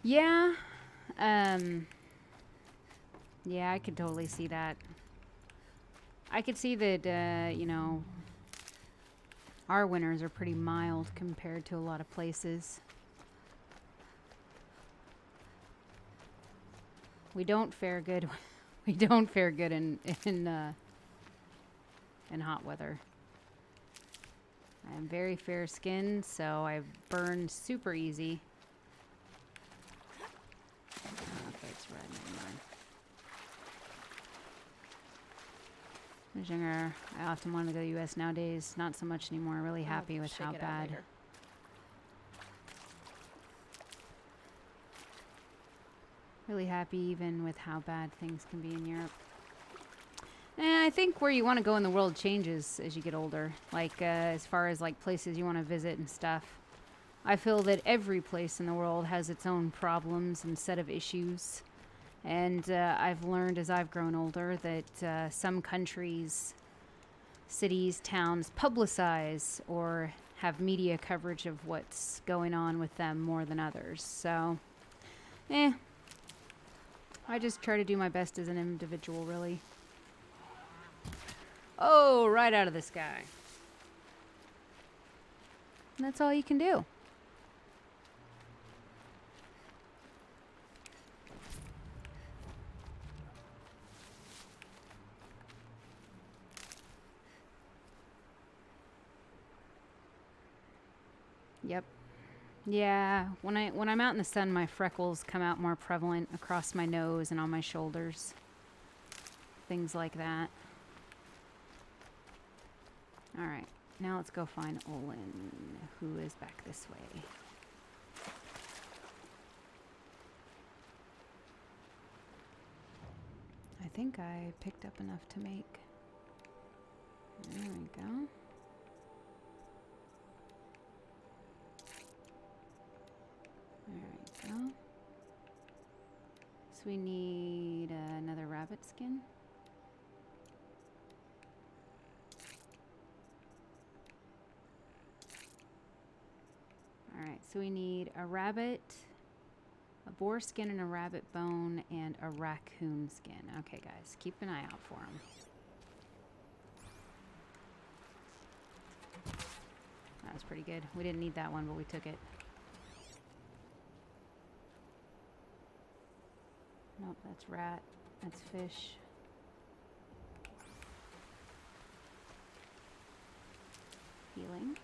Speaker 1: Yeah. Yeah, I could totally see that. I could see that, you know, our winters are pretty mild compared to a lot of places. We don't fare good. We don't fare good in hot weather. I'm very fair skinned, so I burn super easy. Okay, it's red. Never mind. When I was younger, I often wanted to go to the U.S. Nowadays, not so much anymore. Really happy with how bad. Really happy even with how bad things can be in Europe. I think where you want to go in the world changes as you get older. Like, as far as, like, places you want to visit and stuff. I feel that every place in the world has its own problems and set of issues. And I've learned as I've grown older that some countries, cities, towns publicize or have media coverage of what's going on with them more than others. So, I just try to do my best as an individual, really. Oh, right out of the sky. And that's all you can do. Yep. Yeah, when I'm out in the sun, my freckles come out more prevalent across my nose and on my shoulders. Things like that. All right, now let's go find Olin, who is back this way. I think I picked up enough to make. There we go. There we go. So we need another rabbit skin. Alright, so we need a rabbit, A boar skin and a rabbit bone and a raccoon skin. Okay, guys, keep an eye out for them. That was pretty good. We didn't need that one, but we took it. Nope, that's rat. That's fish. Healing.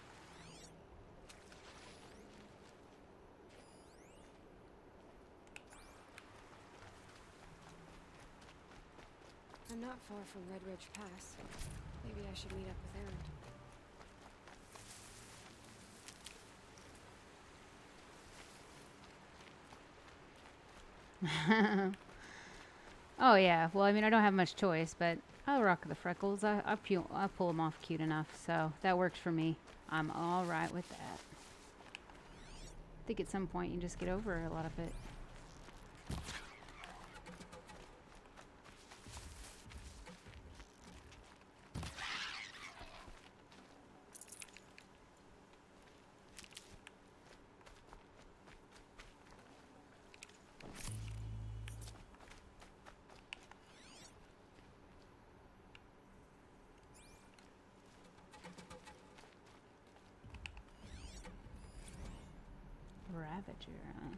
Speaker 5: I'm not far from Red Ridge Pass. Maybe I should meet up with Aaron.
Speaker 1: Oh yeah, well I mean I don't have much choice, but I'll rock the freckles. I pull them off cute enough, so that works for me. I'm all right with that. I think at some point you just get over a lot of it. Ravager, huh?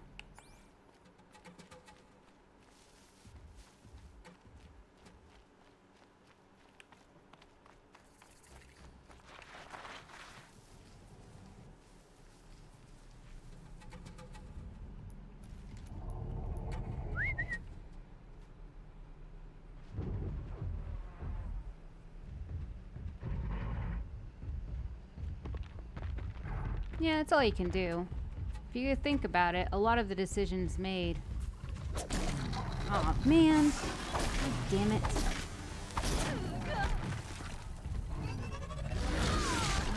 Speaker 1: Yeah, that's all you can do. If you think about it, a lot of the decisions made. Oh man. God damn it.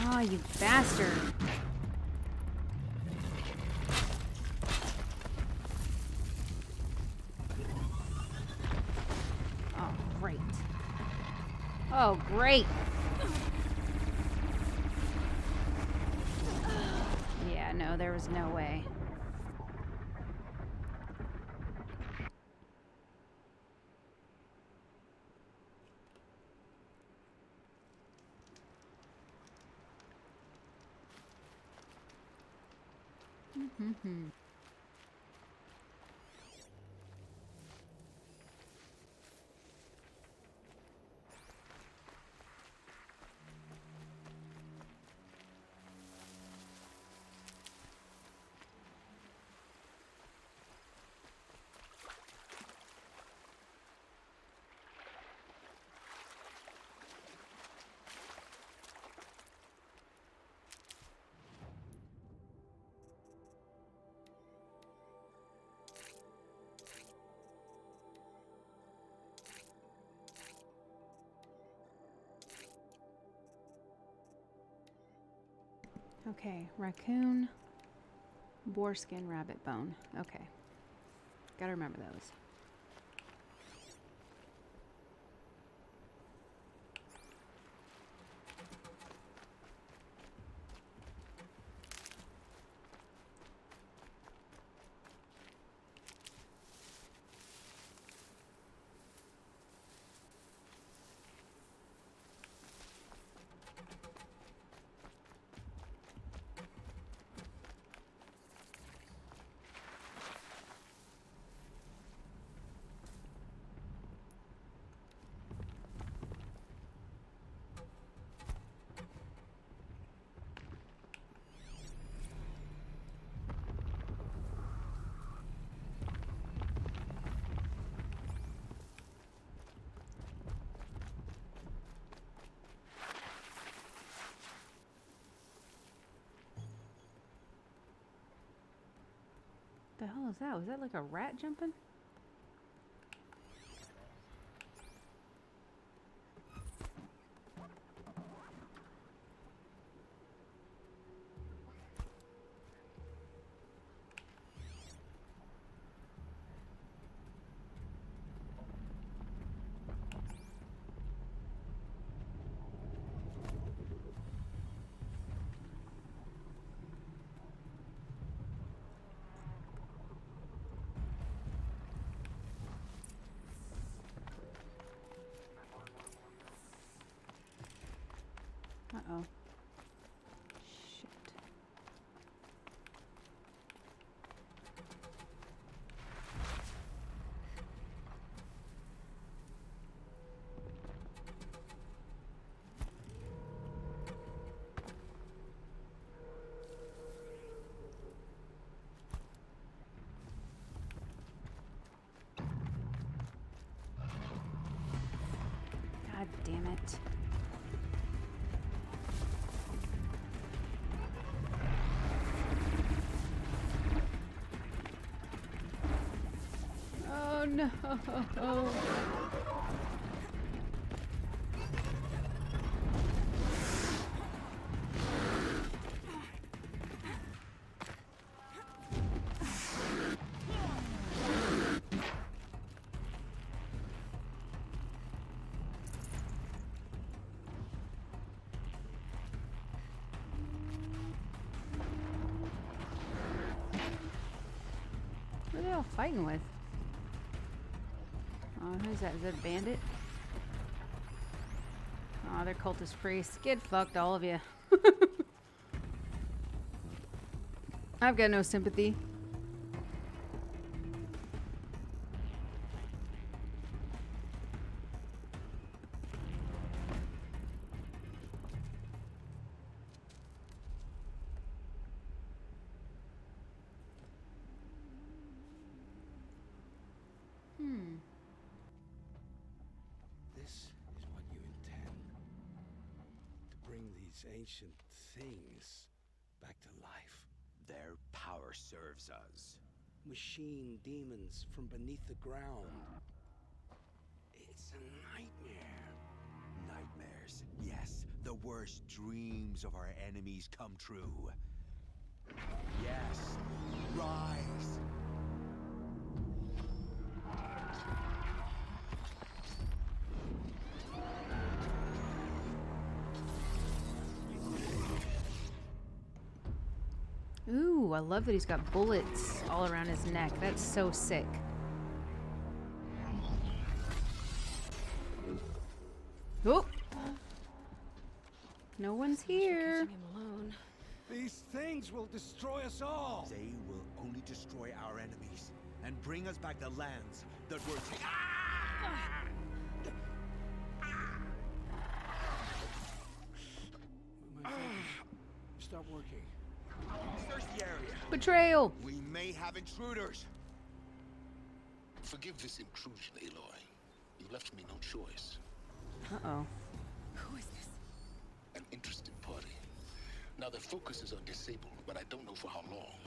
Speaker 1: Oh, you bastard. Oh, great. Oh, great. Yeah, no, there was no way. Mm-hmm. Okay, raccoon, boar skin, rabbit bone. Okay. Gotta remember those. The hell is that? Was that like a rat jumping? Oh no. What are they all fighting with? Oh, who's that? Is that a bandit? Oh, they're cultist priests. Get fucked, all of you. I've got no sympathy.
Speaker 7: This is what you intend. To bring these ancient things back to life.
Speaker 9: Their power serves us.
Speaker 7: Machine demons from beneath the ground. It's a nightmare.
Speaker 9: Nightmares, yes. The worst dreams of our enemies come true. Yes, rise!
Speaker 1: Ooh, I love that he's got bullets all around his neck. That's so sick. Oh! No one's here.
Speaker 5: Catching him alone.
Speaker 7: These things will destroy us all.
Speaker 9: They will only destroy our enemies and bring us back the lands that were taken.
Speaker 7: My fingers stop working.
Speaker 9: Search the area.
Speaker 1: Betrayal!
Speaker 9: We may have intruders.
Speaker 11: Forgive this intrusion, Aloy. You left me no choice.
Speaker 1: Uh-oh.
Speaker 5: Who is this?
Speaker 11: An interested party. Now their focuses are disabled, but I don't know for how long.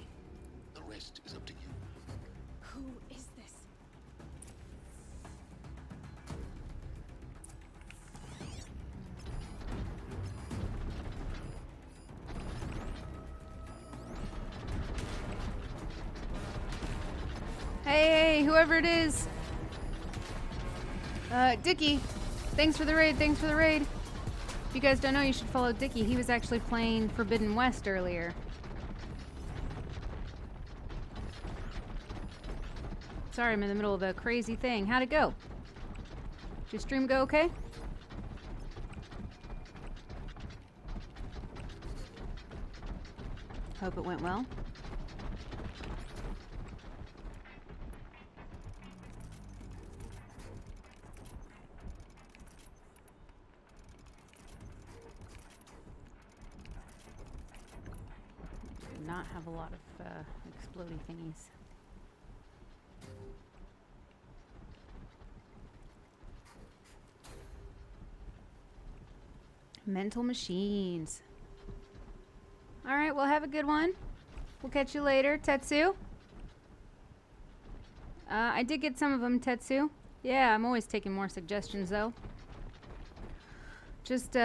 Speaker 11: The rest is up to you.
Speaker 5: Who is this?
Speaker 1: Hey, whoever it is. Dickie. Thanks for the raid, thanks for the raid. If you guys don't know, you should follow Dickie. He was actually playing Forbidden West earlier. Sorry, I'm in the middle of a crazy thing. How'd it go? Did your stream go okay? Hope it went well. Do not have a lot of exploding thingies. Mental machines. All right, well, have a good one. We'll catch you later, Tetsu. I did get some of them, Tetsu. Yeah, I'm always taking more suggestions, though. Just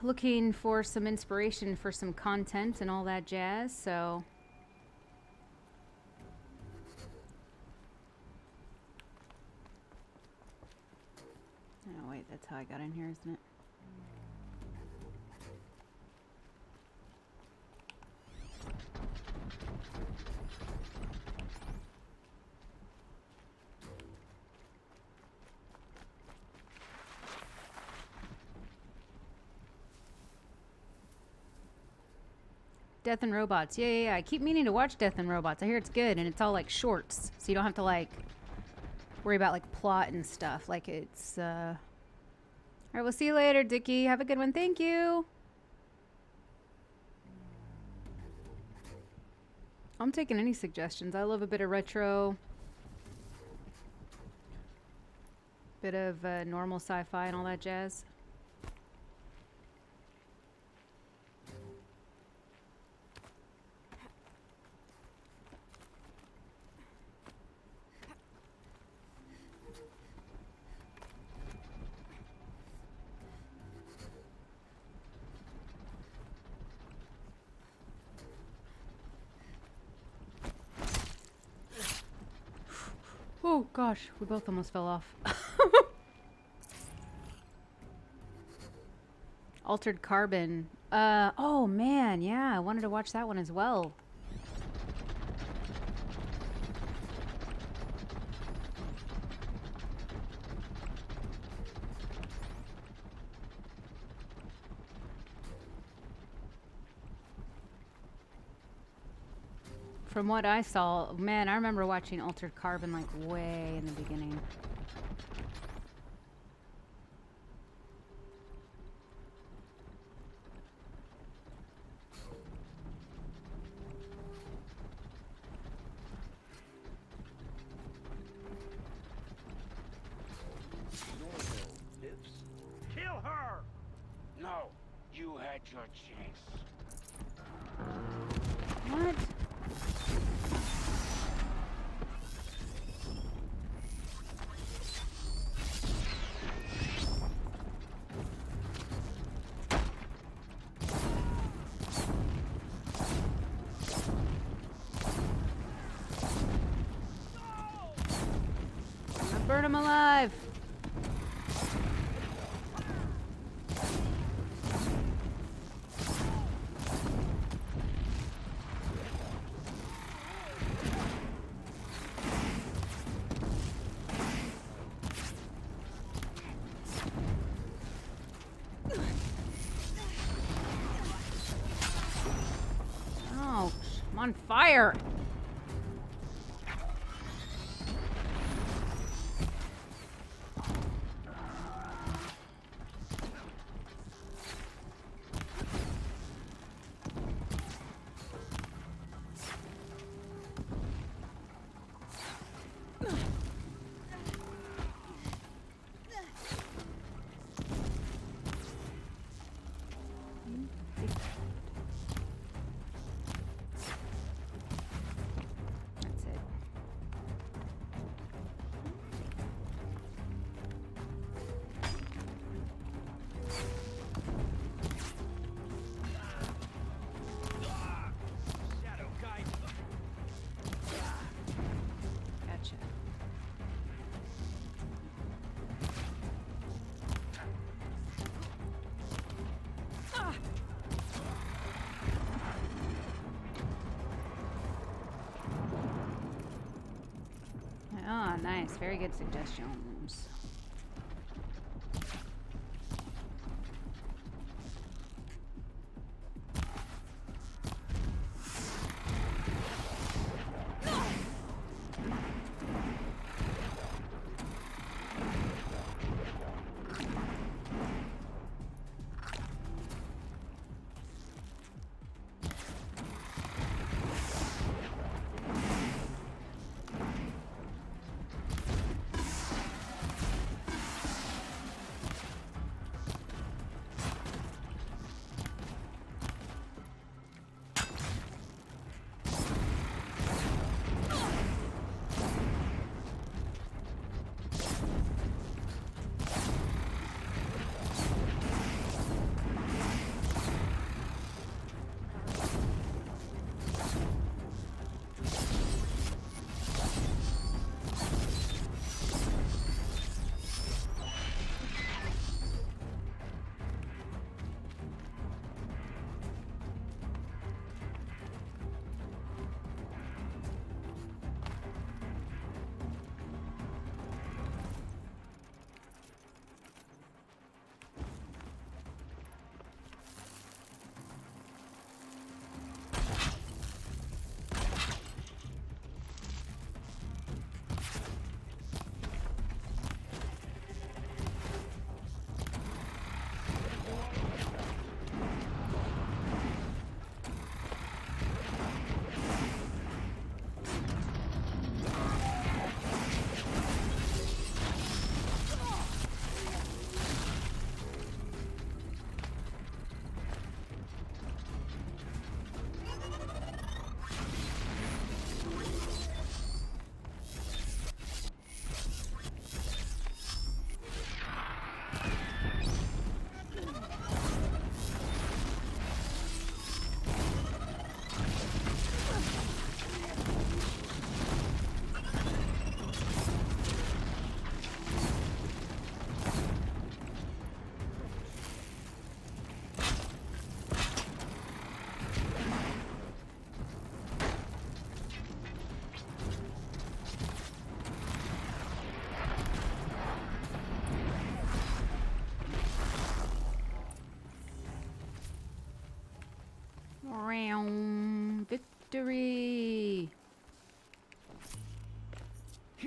Speaker 1: looking for some inspiration for some content and all that jazz, so... Oh, wait, that's how I got in here, isn't it? Death and Robots. Yeah. I keep meaning to watch Death and Robots. I hear it's good, and it's all like shorts, so you don't have to like worry about like plot and stuff. Like it's. All right, we'll see you later, Dickie. Have a good one. Thank you. I'm taking any suggestions. I love a bit of retro, bit of normal sci-fi and all that jazz. Oh gosh, we both almost fell off. Altered Carbon. Oh man, yeah, I wanted to watch that one as well. From what I saw, man, I remember watching Altered Carbon like way in the beginning.
Speaker 7: Kill her! No, you had your chance.
Speaker 1: What? Burn him alive. Ouch, I'm on fire. That's it.
Speaker 7: Shadow guide.
Speaker 1: Gotcha. Ah, nice. Very good suggestions.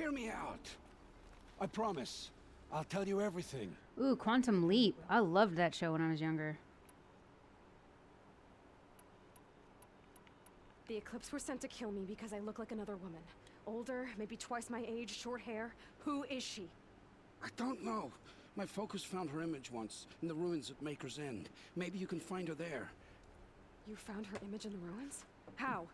Speaker 12: Hear me out. I promise. I'll tell you everything.
Speaker 1: Ooh, Quantum Leap. I loved that show when I was younger.
Speaker 5: The Eclipse were sent to kill me because I look like another woman. Older, maybe twice my age, short hair. Who is she?
Speaker 12: I don't know. My focus found her image once in the ruins at Maker's End. Maybe you can find her there.
Speaker 5: You found her image in the ruins? How?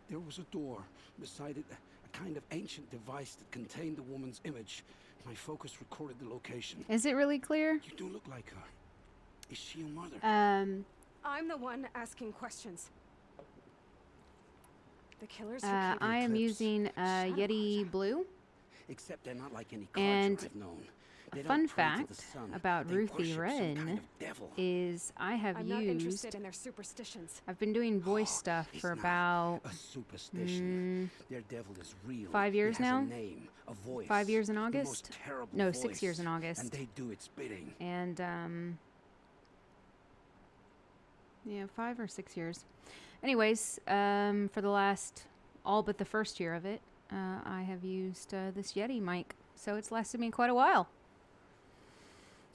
Speaker 12: There was a door. Beside it, a kind of ancient device that contained the woman's image. My focus recorded the location.
Speaker 1: Is it really clear?
Speaker 12: You do look like her. Is she your mother?
Speaker 5: I'm the one asking questions. The killers who
Speaker 1: I am using Yeti Blue.
Speaker 12: Except they're not like any
Speaker 1: And
Speaker 12: I've known.
Speaker 1: a fun fact about Ruthie Wren is I have
Speaker 5: I'm not interested in their superstitions.
Speaker 1: I've been doing voice stuff for about
Speaker 12: a superstition. Their devil is real.
Speaker 1: 5 years
Speaker 12: It has
Speaker 1: now.
Speaker 12: A name, a voice,
Speaker 1: 5 years in
Speaker 12: the
Speaker 1: August.
Speaker 12: most terrible
Speaker 1: No,
Speaker 12: voice,
Speaker 1: 6 years in August.
Speaker 12: And they do its bidding.
Speaker 1: And yeah, 5 or 6 years. Anyways, for the last, all but the first year of it, I have used this Yeti mic, so it's lasted me quite a while.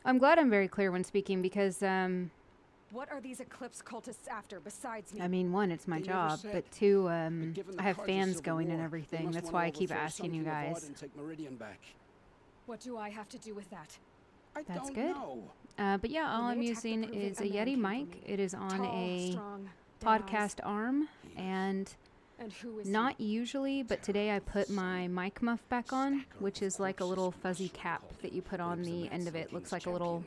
Speaker 1: I'm glad I'm very clear when speaking because,
Speaker 5: What are these Eclipse cultists after besides me?
Speaker 1: I mean, one, it's my job, but two, I have fans going and everything. That's why I keep asking you guys.
Speaker 5: What do I have to do with that?
Speaker 1: That's good. But yeah, all I'm using is a Yeti mic. It is on a podcast arm, and not usually, but today I put my mic muff back on, which is like a little fuzzy cap that you put on the end of it. Looks like a little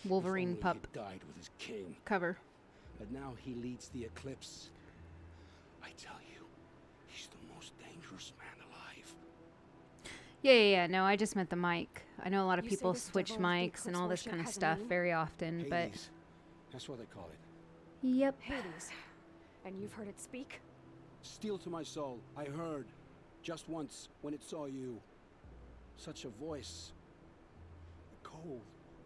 Speaker 1: Wolverine pup
Speaker 12: died with his king.
Speaker 1: cover.
Speaker 12: But now he leads the Eclipse. I tell you, he's the most dangerous man alive.
Speaker 1: Yeah. No, I just meant the mic. I know a lot of people switch mics and all this kind of stuff very often, but
Speaker 12: Hades. That's what they call it.
Speaker 1: Yep.
Speaker 5: Hades. And you've heard it speak?
Speaker 12: Steel to my soul, I heard. Just once, when it saw you. Such a voice. A cold,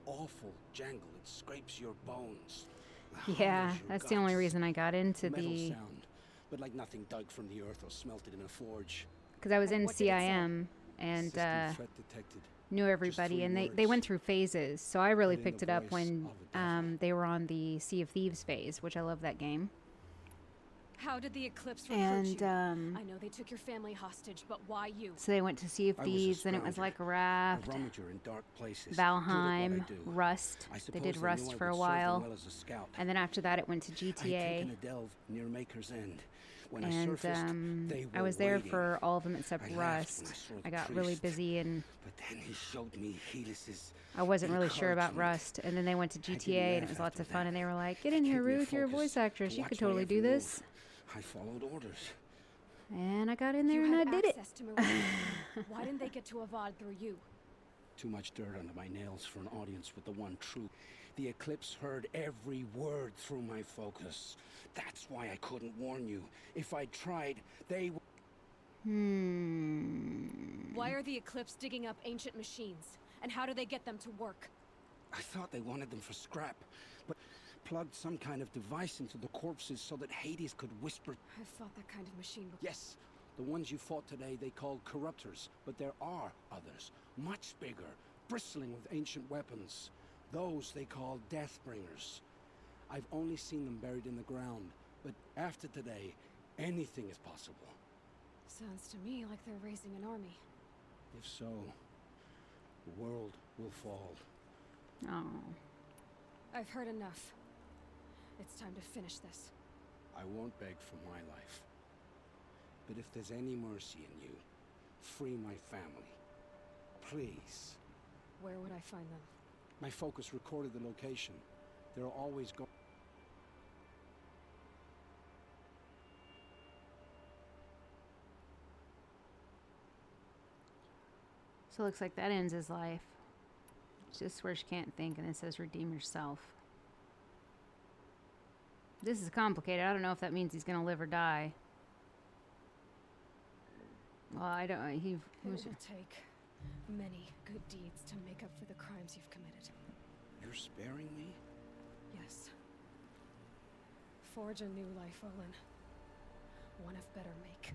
Speaker 12: awful jangle. It scrapes your bones.
Speaker 1: Yeah, that's the only reason I got into
Speaker 12: Metal
Speaker 1: the...
Speaker 12: sound, but like nothing dug from the earth or smelted in a forge.
Speaker 1: Because I was in CIM and
Speaker 12: Threat detected.
Speaker 1: knew everybody, and they went through phases. So I really picked it up when they were on the Sea of Thieves phase, which I love that game.
Speaker 5: How did the Eclipse recruit
Speaker 1: And
Speaker 5: you? I know they took your family hostage, but why you?
Speaker 1: so they went to Sea of Thieves, and it was like Raft,
Speaker 12: in dark places.
Speaker 1: Valheim, Rust. They did Rust for a while, and then after that it went to GTA.
Speaker 12: Near Maker's End. When
Speaker 1: And I was there for all of them except Rust. I got really busy and
Speaker 12: But then he showed me Helis's
Speaker 1: I wasn't really sure about Rust. And then they went to GTA and it was lots of fun. And they were like, "Get in here, Ruth. You're a voice actress. You could totally do this."
Speaker 12: I followed orders.
Speaker 1: And I got in there and I did it.
Speaker 5: Why didn't they get to Avad through you?
Speaker 12: Too much dirt under my nails for an audience with the one truth. The Eclipse heard every word through my focus. That's why I couldn't warn you. If I tried, they would.
Speaker 5: Why are the Eclipse digging up ancient machines? And how do they get them to work?
Speaker 12: I thought they wanted them for scrap, but plugged some kind of device into the corpses so that Hades could whisper.
Speaker 5: I've fought that kind of machine before.
Speaker 12: Yes, the ones you fought today they called corruptors, but there are others, much bigger, bristling with ancient weapons. Those they call Deathbringers. I've only seen them buried in the ground, but after today, anything is possible.
Speaker 5: Sounds to me like they're raising an army.
Speaker 12: If so, the world will fall.
Speaker 1: Oh.
Speaker 5: I've heard enough. It's time to finish this.
Speaker 12: I won't beg for my life. But if there's any mercy in you, free my family. Please.
Speaker 5: Where would I find them?
Speaker 12: My focus recorded the location. There are always
Speaker 1: So it looks like that ends his life. It's just where she can't think, and it says redeem yourself. This is complicated. I don't know if that means he's gonna live or die. Well, I don't. It will
Speaker 5: take many good deeds to make up for the crimes you've committed.
Speaker 12: You're sparing me?
Speaker 5: Yes. Forge a new life, Olin. One of better make.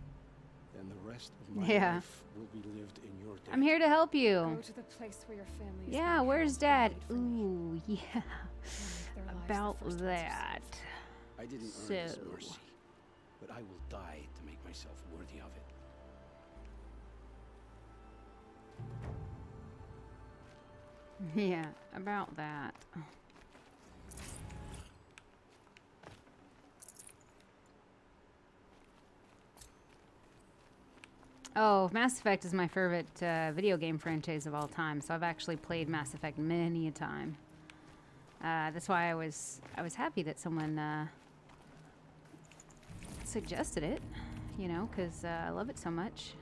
Speaker 12: then the rest of my
Speaker 1: Yeah.
Speaker 12: life will be lived in your debt.
Speaker 1: I'm here to help you.
Speaker 5: Go to the place where your family is.
Speaker 1: Yeah,
Speaker 5: being
Speaker 1: where's
Speaker 5: held
Speaker 1: Dad?
Speaker 5: and wait for me.
Speaker 1: Ooh, yeah.
Speaker 5: I'll make their lives the
Speaker 1: About
Speaker 5: first ones who
Speaker 1: that.
Speaker 12: I didn't earn this
Speaker 1: So-
Speaker 12: mercy, but I will die to make myself worthy of it.
Speaker 1: Yeah, about that. Oh, Mass Effect is my favorite video game franchise of all time, so I've actually played Mass Effect many a time. That's why I was happy that someone suggested it, you know, because I love it so much.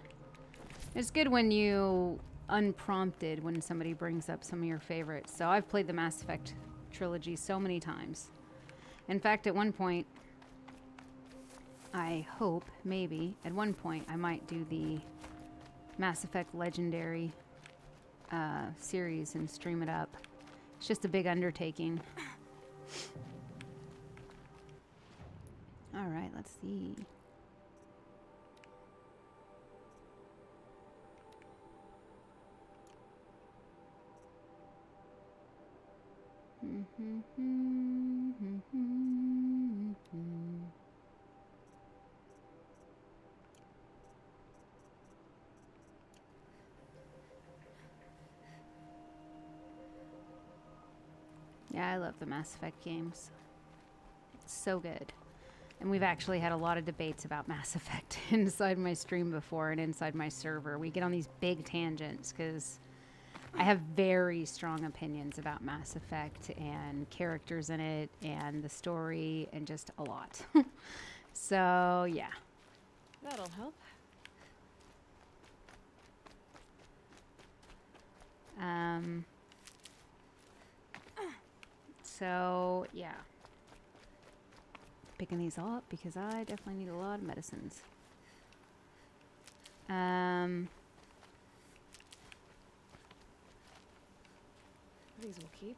Speaker 1: It's good when you unprompted when somebody brings up some of your favorites. So I've played the Mass Effect trilogy so many times. In fact, at one point, I hope, maybe, at one point I might do the Mass Effect Legendary series and stream it up. It's just a big undertaking. All right, let's see. Yeah, I love the Mass Effect games. It's so good. And we've actually had a lot of debates about Mass Effect inside my stream before and inside my server. We get on these big tangents because I have very strong opinions about Mass Effect and characters in it and the story and just a lot. So, yeah.
Speaker 5: That'll help.
Speaker 1: So, yeah. Picking these all up because I definitely need a lot of medicines.
Speaker 5: These will keep.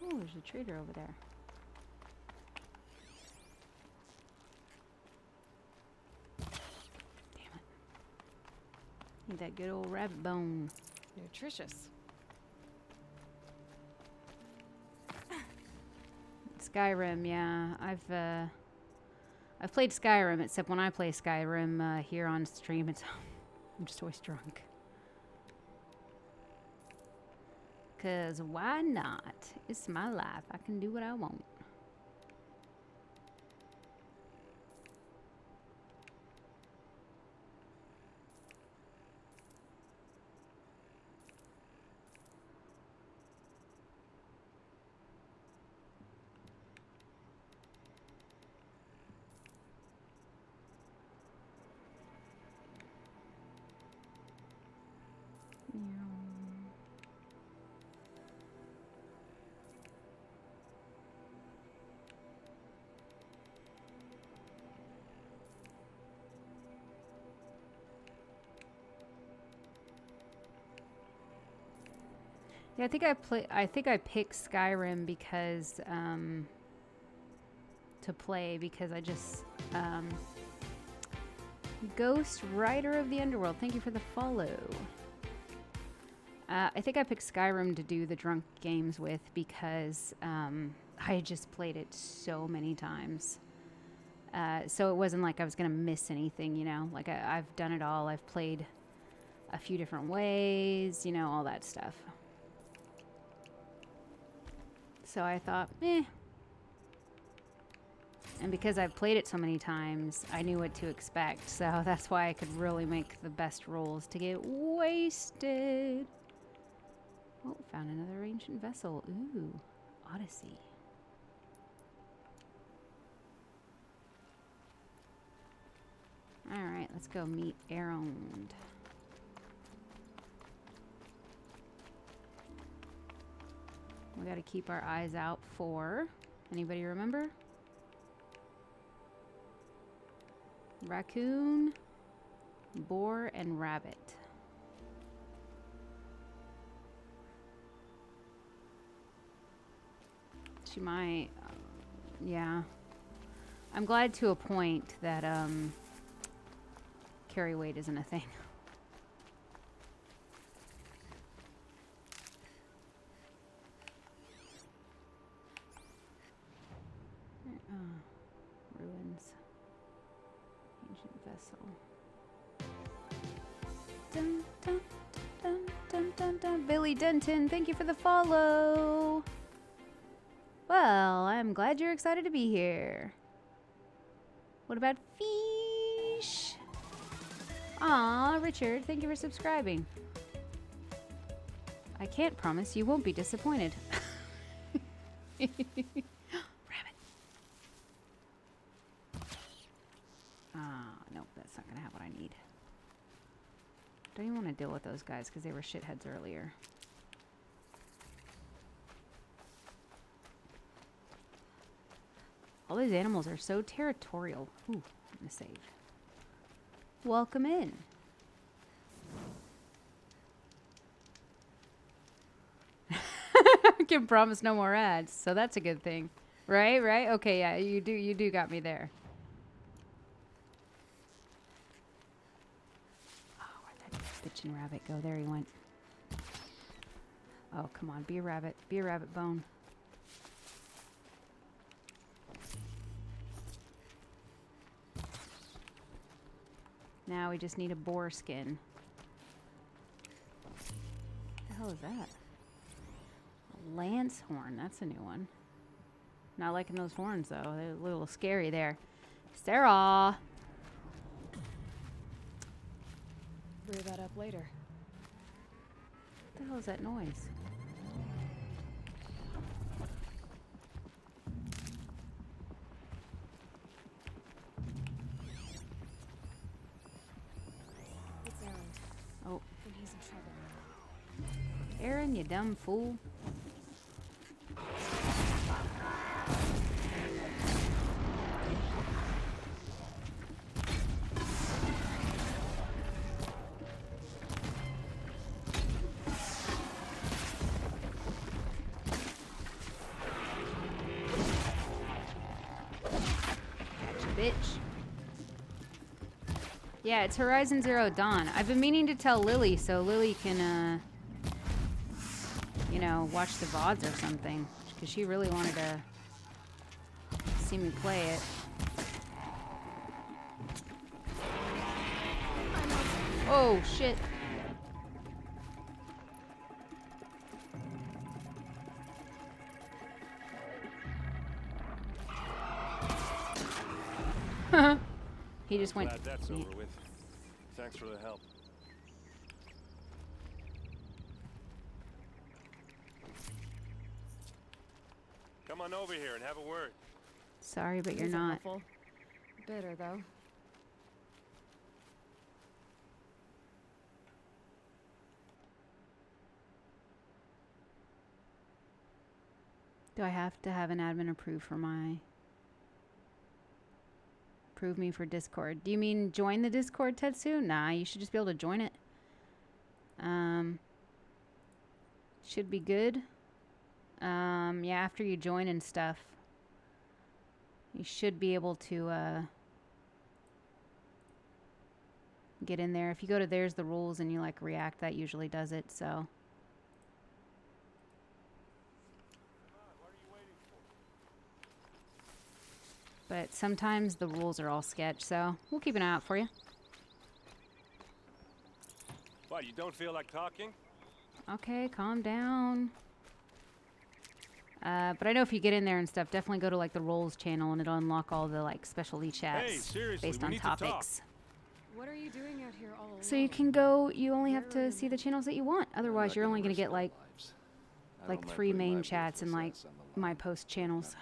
Speaker 1: Oh, there's a trader over there. Damn it. Need that good old rabbit bone.
Speaker 5: Nutritious.
Speaker 1: Skyrim, yeah. I've played Skyrim, except when I play Skyrim here on stream, I'm just always drunk. 'Cause why not? It's my life. I can do what I want. Yeah, I think I picked Skyrim because to play because I just Ghost Rider of the Underworld. Thank you for the follow. I think I picked Skyrim to do the drunk games with because I just played it so many times. So it wasn't like I was gonna miss anything, you know. Like I've done it all. I've played a few different ways, you know, all that stuff. So I thought, eh. And because I've played it so many times, I knew what to expect. So that's why I could really make the best rolls to get wasted. Oh, found another ancient vessel. Ooh, Odyssey. All right, let's go meet Erond. We got to keep our eyes out for, anybody remember? Raccoon, boar, and rabbit. She might. Yeah. I'm glad to a point that carry weight isn't a thing. Ruins. Ancient vessel. Dun, dun, dun, dun, dun, dun. Billy Denton, thank you for the follow. Well, I'm glad you're excited to be here. What about fish? Aw, Richard, thank you for subscribing. I can't promise you won't be disappointed. Rabbit. Nope, that's not gonna have what I need. Don't even want to deal with those guys because they were shitheads earlier. All these animals are so territorial. Ooh, I'm gonna save. Welcome in. I can promise no more ads, so that's a good thing. Right, right? Okay, yeah, you do got me there. Oh, where'd that bitchin' rabbit go? There he went. Oh, come on, be a rabbit. Be a rabbit bone. Now we just need a boar skin. What the hell is that? A lance horn. That's a new one. Not liking those horns, though. They're a little scary there. Sarah!
Speaker 5: Brew that up later.
Speaker 1: What the hell is that noise?
Speaker 5: It's Aaron.
Speaker 1: Oh.
Speaker 5: And he's in trouble.
Speaker 1: Aaron, you dumb fool. Bitch. Yeah, it's Horizon Zero Dawn. I've been meaning to tell Lily so Lily can, you know, watch the VODs or something. Because she really wanted to see me play it. Oh, shit. He just went.
Speaker 6: Glad that's over with. Thanks for the help. Come on over here and have a word.
Speaker 1: Sorry, but you're
Speaker 5: Isn't
Speaker 1: not.
Speaker 5: helpful. Bitter, though.
Speaker 1: Do I have to have an admin approve for my... Approve me for Discord? Do you mean join the Discord, Tetsu? Nah, you should just be able to join it. Should be good. Yeah, after you join and stuff, you should be able to get in there. If you go to there's the rules and you like react, that usually does it, so. But sometimes the rules are all sketch, so we'll keep an eye out for you.
Speaker 6: What, you don't feel like talking?
Speaker 1: Okay, calm down. But I know if you get in there and stuff, definitely go to like the roles channel and it'll unlock all the like specialty chats based on topics.
Speaker 5: What are you doing out here all alone?
Speaker 1: So you can go, you only have to see the channels that you want. Otherwise, you're only going to get like 3 main chats and like my post channels.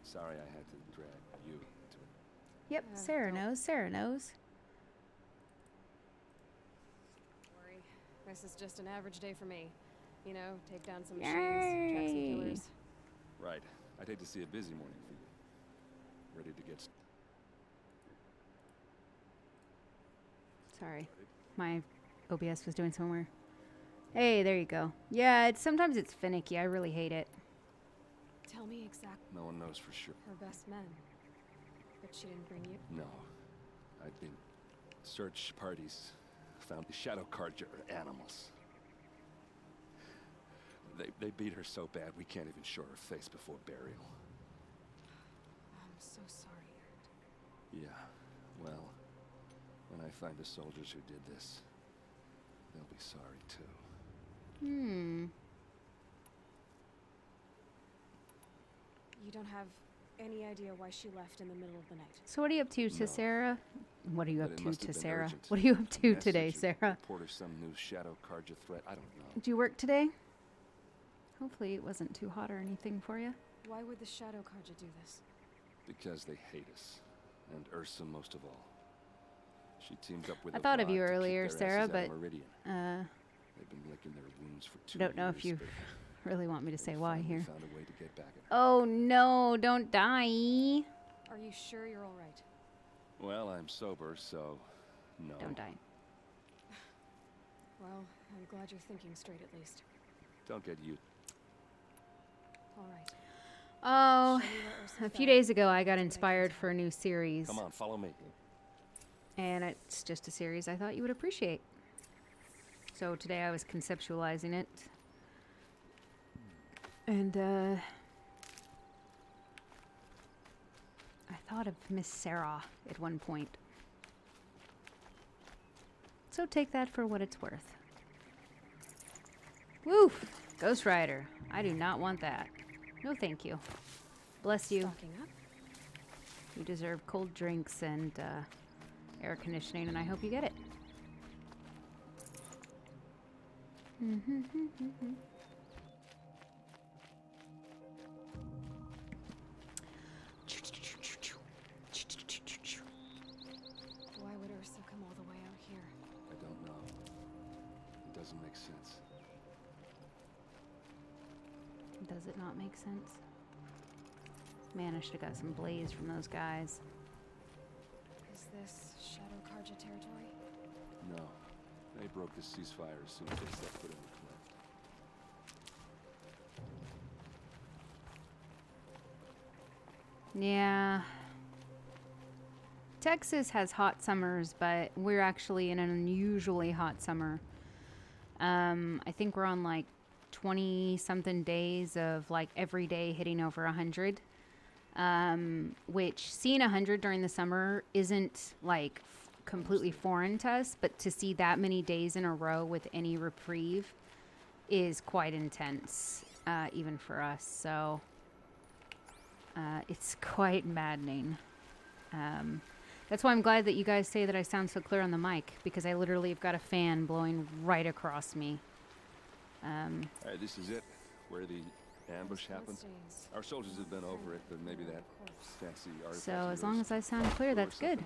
Speaker 7: Sorry I had to drag you into it.
Speaker 1: Yep, Sarah knows. Sarah knows.
Speaker 5: Don't worry. This is just an average day for me. You know, take down some machines, track some killers.
Speaker 7: Right. I'd hate to see a busy morning for you. Ready to get...
Speaker 1: Sorry. My OBS was doing somewhere. Hey, there you go. Yeah, sometimes it's finicky. I really hate it.
Speaker 5: Tell me exact.
Speaker 13: No one knows for sure.
Speaker 5: Her best men. But she didn't bring you.
Speaker 13: No. I've been... Search parties found the Shadow Carja are animals. They beat her so bad we can't even show her face before burial.
Speaker 5: I'm so sorry, Aaron.
Speaker 13: Yeah, well, when I find the soldiers who did this, they'll be sorry too.
Speaker 5: You don't have any idea why she left in the middle of the night.
Speaker 1: So what are you up to,
Speaker 13: No.
Speaker 1: Sarah? What are you
Speaker 13: But
Speaker 1: up
Speaker 13: it
Speaker 1: to,
Speaker 13: must have been
Speaker 1: Sarah?
Speaker 13: urgent.
Speaker 1: What are you up to
Speaker 13: Message
Speaker 1: today,
Speaker 13: or
Speaker 1: Sarah?
Speaker 13: Report of some new Shadow Carja threat. I don't know.
Speaker 1: Do you work today? Hopefully it wasn't too hot or anything for you.
Speaker 5: Why would the Shadow Carja do this?
Speaker 13: Because they hate us, and Ursa most of all. She teamed up with
Speaker 1: I thought of
Speaker 13: Avad
Speaker 1: you
Speaker 13: to keep
Speaker 1: earlier,
Speaker 13: their
Speaker 1: Sarah,
Speaker 13: asses out of
Speaker 1: but
Speaker 13: Meridian. They've been licking their wounds for 2
Speaker 1: don't know
Speaker 13: years,
Speaker 1: if you
Speaker 13: but
Speaker 1: really want me to
Speaker 13: they
Speaker 1: say why
Speaker 13: finally
Speaker 1: here.
Speaker 13: found a way to get back at her.
Speaker 1: Oh no, don't die.
Speaker 5: Are you sure you're all right?
Speaker 13: Well, I'm sober, so no.
Speaker 1: Don't die.
Speaker 5: Well, I'm glad you're thinking straight at least.
Speaker 13: Don't get you.
Speaker 5: All right.
Speaker 1: Oh,
Speaker 5: Show me where Ursa
Speaker 1: a few
Speaker 5: fell.
Speaker 1: days ago I got
Speaker 5: That's what I can
Speaker 1: inspired
Speaker 5: tell.
Speaker 1: for a new series.
Speaker 13: Come on, follow me.
Speaker 1: And it's just a series I thought you would appreciate. So today I was conceptualizing it. And I thought of Miss Sarah at one point. So take that for what it's worth. Woof! Ghost Rider. I do not want that. No thank you. Bless you.
Speaker 5: Stocking up.
Speaker 1: You deserve cold drinks and air conditioning, and I hope you get it.
Speaker 5: Why would Ursa come all the way out here?
Speaker 13: I don't know. It doesn't make sense.
Speaker 1: Does it not make sense? Man, I should have got some blaze from those guys.
Speaker 5: Is this Shadow Carja territory?
Speaker 13: No. They broke the ceasefire as soon as they set foot in the cleft.
Speaker 1: Yeah. Texas has hot summers, but we're actually in an unusually hot summer. I think we're on like 20-something days of like every day hitting over 100. Which seeing 100 during the summer isn't like completely foreign to us, but to see that many days in a row with any reprieve is quite intense, even for us. So it's quite maddening. That's why I'm glad that you guys say that I sound so clear on the mic, because I literally have got a fan blowing right across me.
Speaker 13: Alright, this is it. Where the ambush happened.
Speaker 5: Bloodstains.
Speaker 13: Our soldiers have been over it, but maybe that fancy artifact.
Speaker 1: So as long as I sound clear, that's good.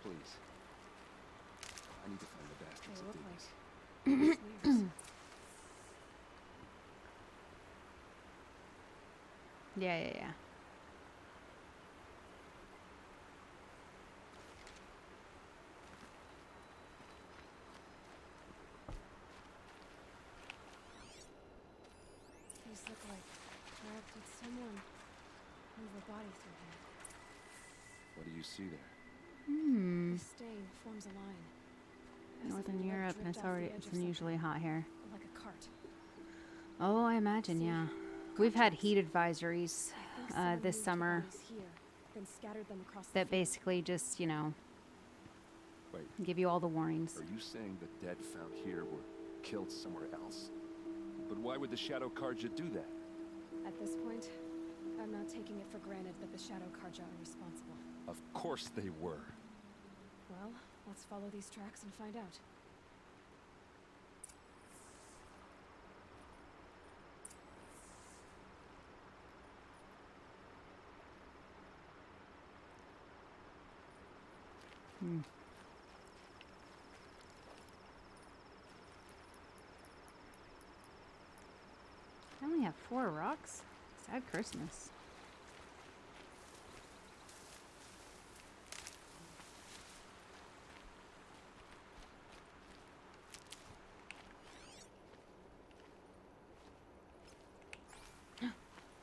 Speaker 13: Please. I need to find the bastards
Speaker 5: They
Speaker 13: that
Speaker 5: look
Speaker 13: did
Speaker 5: like
Speaker 13: this.
Speaker 5: sleeves.
Speaker 1: Yeah.
Speaker 5: These look like, well, did someone move a body through here?
Speaker 13: What do you see there?
Speaker 5: This stain forms a line. As if
Speaker 1: Northern
Speaker 5: blood
Speaker 1: Europe, and
Speaker 5: dripped
Speaker 1: it's
Speaker 5: off the
Speaker 1: already
Speaker 5: edge
Speaker 1: it's
Speaker 5: of something,
Speaker 1: unusually hot here.
Speaker 5: like a cart.
Speaker 1: Oh, I imagine,
Speaker 5: See,
Speaker 1: yeah. We've had
Speaker 5: cartridges.
Speaker 1: heat advisories
Speaker 5: I think someone
Speaker 1: this
Speaker 5: moved
Speaker 1: summer
Speaker 5: bodies here, then scattered them across the
Speaker 1: that
Speaker 5: field.
Speaker 1: basically just, you know,
Speaker 13: Wait,
Speaker 1: give you all the warnings.
Speaker 13: are you saying the dead found here were killed somewhere else? But why would the Shadow Carja do that?
Speaker 5: At this point, I'm not taking it for granted that the Shadow Carja are responsible.
Speaker 13: Of course they were.
Speaker 5: Well, let's follow these tracks and find out.
Speaker 1: I only have 4 rocks. Sad Christmas.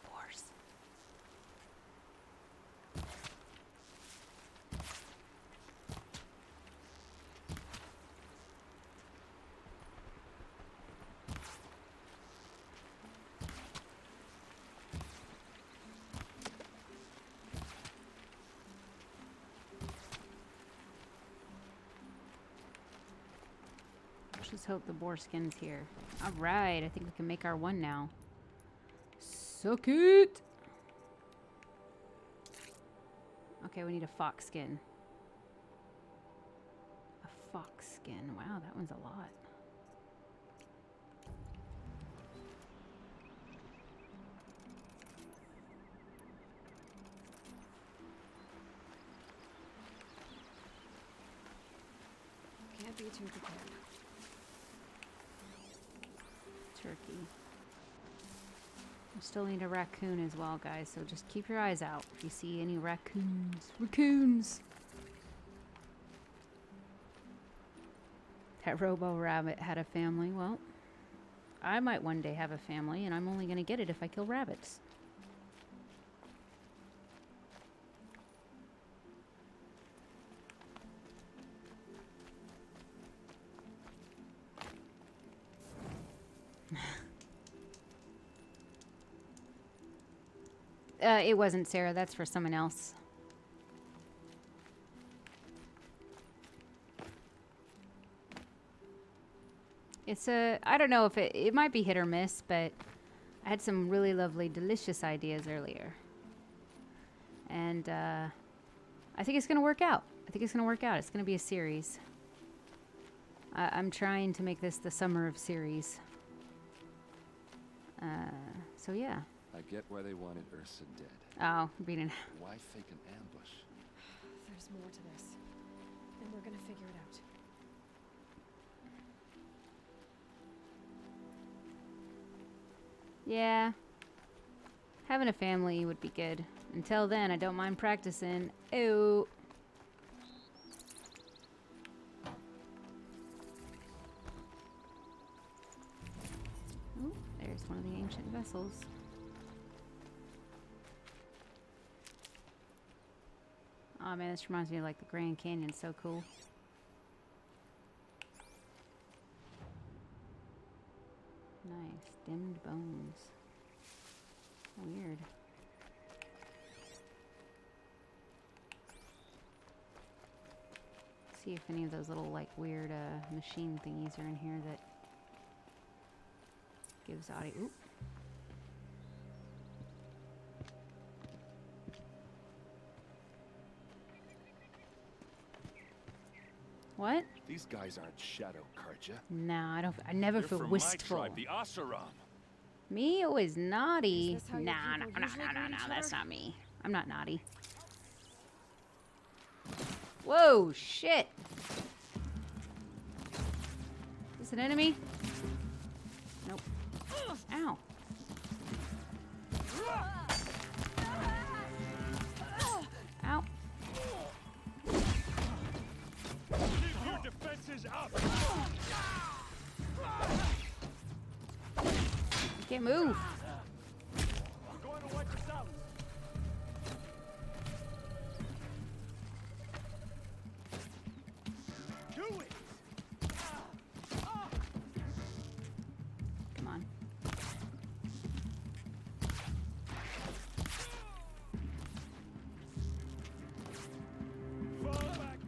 Speaker 1: Force. Let's just hope the boar skin's here. Alright, I think we can make our one now. Suck it! Okay, we need a fox skin. A fox skin. Wow, that one's a lot.
Speaker 5: Can't be too prepared.
Speaker 1: Turkey. We still need a raccoon as well, guys, so just keep your eyes out if you see any raccoons. Raccoons! That robo-rabbit had a family. Well, I might one day have a family, and I'm only going to get it if I kill rabbits. It wasn't Sarah. That's for someone else. It's I don't know if it might be hit or miss, but I had some really lovely, delicious ideas earlier. And I think it's going to work out. I think it's going to work out. It's going to be a series. I'm trying to make this the summer of series. So yeah.
Speaker 13: I get why they wanted Ursa dead.
Speaker 1: Oh, beating.
Speaker 13: Why fake an ambush?
Speaker 5: There's more to this. And we're gonna figure it out.
Speaker 1: Yeah. Having a family would be good. Until then, I don't mind practicing. Ew. Ooh, there's one of the ancient vessels. Oh man, this reminds me of like the Grand Canyon. So cool. Nice. Dimmed bones. Weird. See if any of those little like weird machine thingies are in here that gives audio. Oop. What?
Speaker 13: These guys aren't shadow Karja.
Speaker 1: No, I don't. I never feel wistful.
Speaker 6: My tribe, the Asaram.
Speaker 1: Me always naughty.
Speaker 5: Is this how your
Speaker 1: Nah, no,
Speaker 5: people
Speaker 1: no,
Speaker 5: usually
Speaker 1: no, no,
Speaker 5: greet
Speaker 1: no.
Speaker 5: each
Speaker 1: That's
Speaker 5: other?
Speaker 1: not me. I'm not naughty. Whoa, shit. Is this an enemy? Nope. Ow. Ow.
Speaker 6: Keep your defenses up.
Speaker 1: You can't move.
Speaker 6: I'm going to wipe this out. Do it.
Speaker 1: Come on.
Speaker 6: Fall back.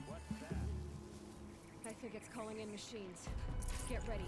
Speaker 6: What's that?
Speaker 5: I think it's calling in machines. Get ready.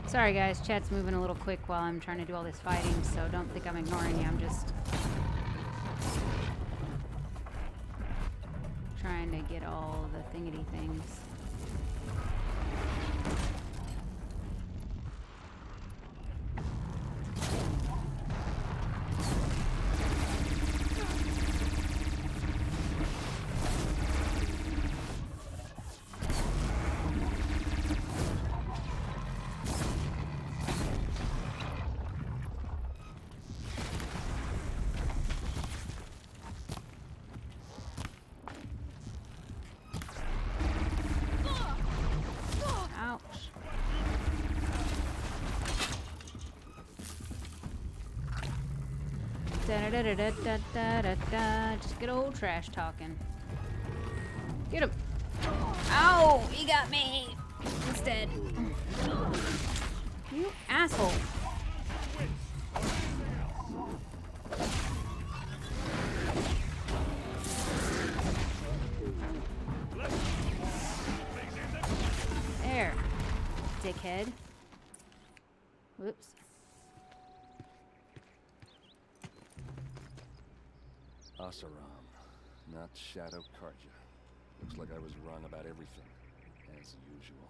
Speaker 1: Sorry guys, chat's moving a little quick while I'm trying to do all this fighting, so don't think I'm ignoring you. I'm just trying to get all the thingity things. Da-da-da-da-da-da-da-da. Just good old trash talking. Get him. Ow! He got me instead. You asshole. There. Dickhead. Whoops.
Speaker 13: Asaram, not Shadow Karja. Looks like I was wrong about everything, as usual.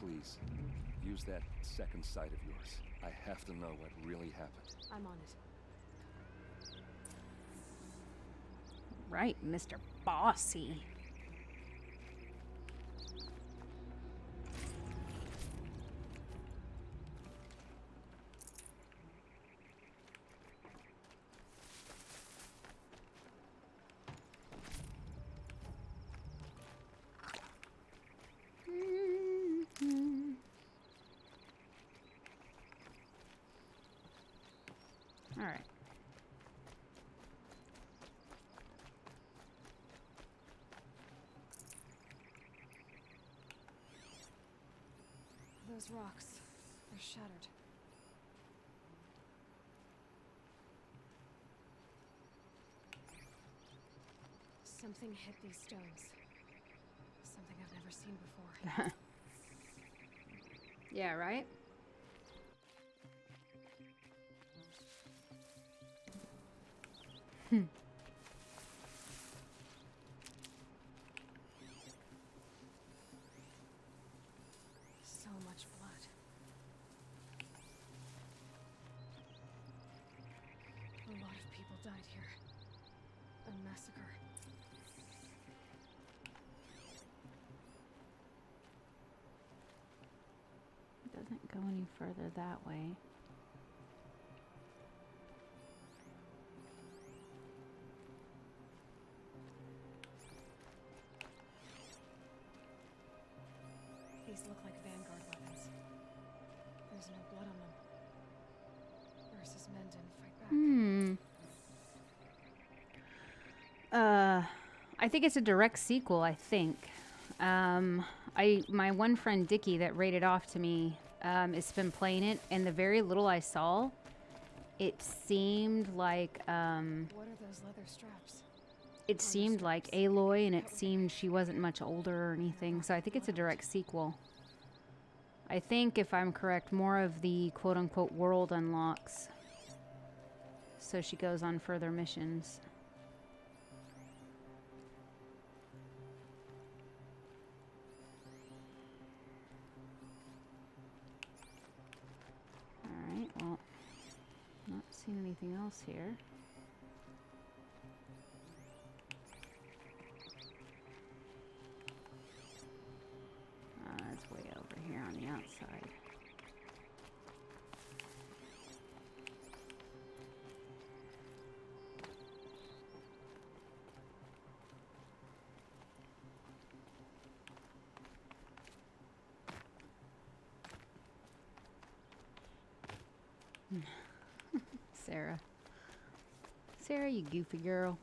Speaker 13: Please, use that second sight of yours. I have to know what really happened.
Speaker 5: I'm on it.
Speaker 1: Right, Mr. Bossy. All right.
Speaker 5: Those rocks, they're shattered. Something hit these stones. Something I've never seen before.
Speaker 1: Yeah, right?
Speaker 5: So much blood. A lot of people died here. A massacre.
Speaker 1: It doesn't go any further that way.
Speaker 5: These look like Vanguard weapons. There's no blood on them. Ursa's men didn't fight back.
Speaker 1: I think it's a direct sequel, I think. My one friend Dickie that rated off to me has been playing it, and the very little I saw, it seemed like
Speaker 5: What are those leather straps?
Speaker 1: it seemed like Aloy, and it seemed she wasn't much older or anything, so I think it's a direct sequel. I think, if I'm correct, more of the quote-unquote world unlocks, so she goes on further missions. Alright, well, not seeing anything else here. It's way over here on the outside. Sarah. Sarah, you goofy girl.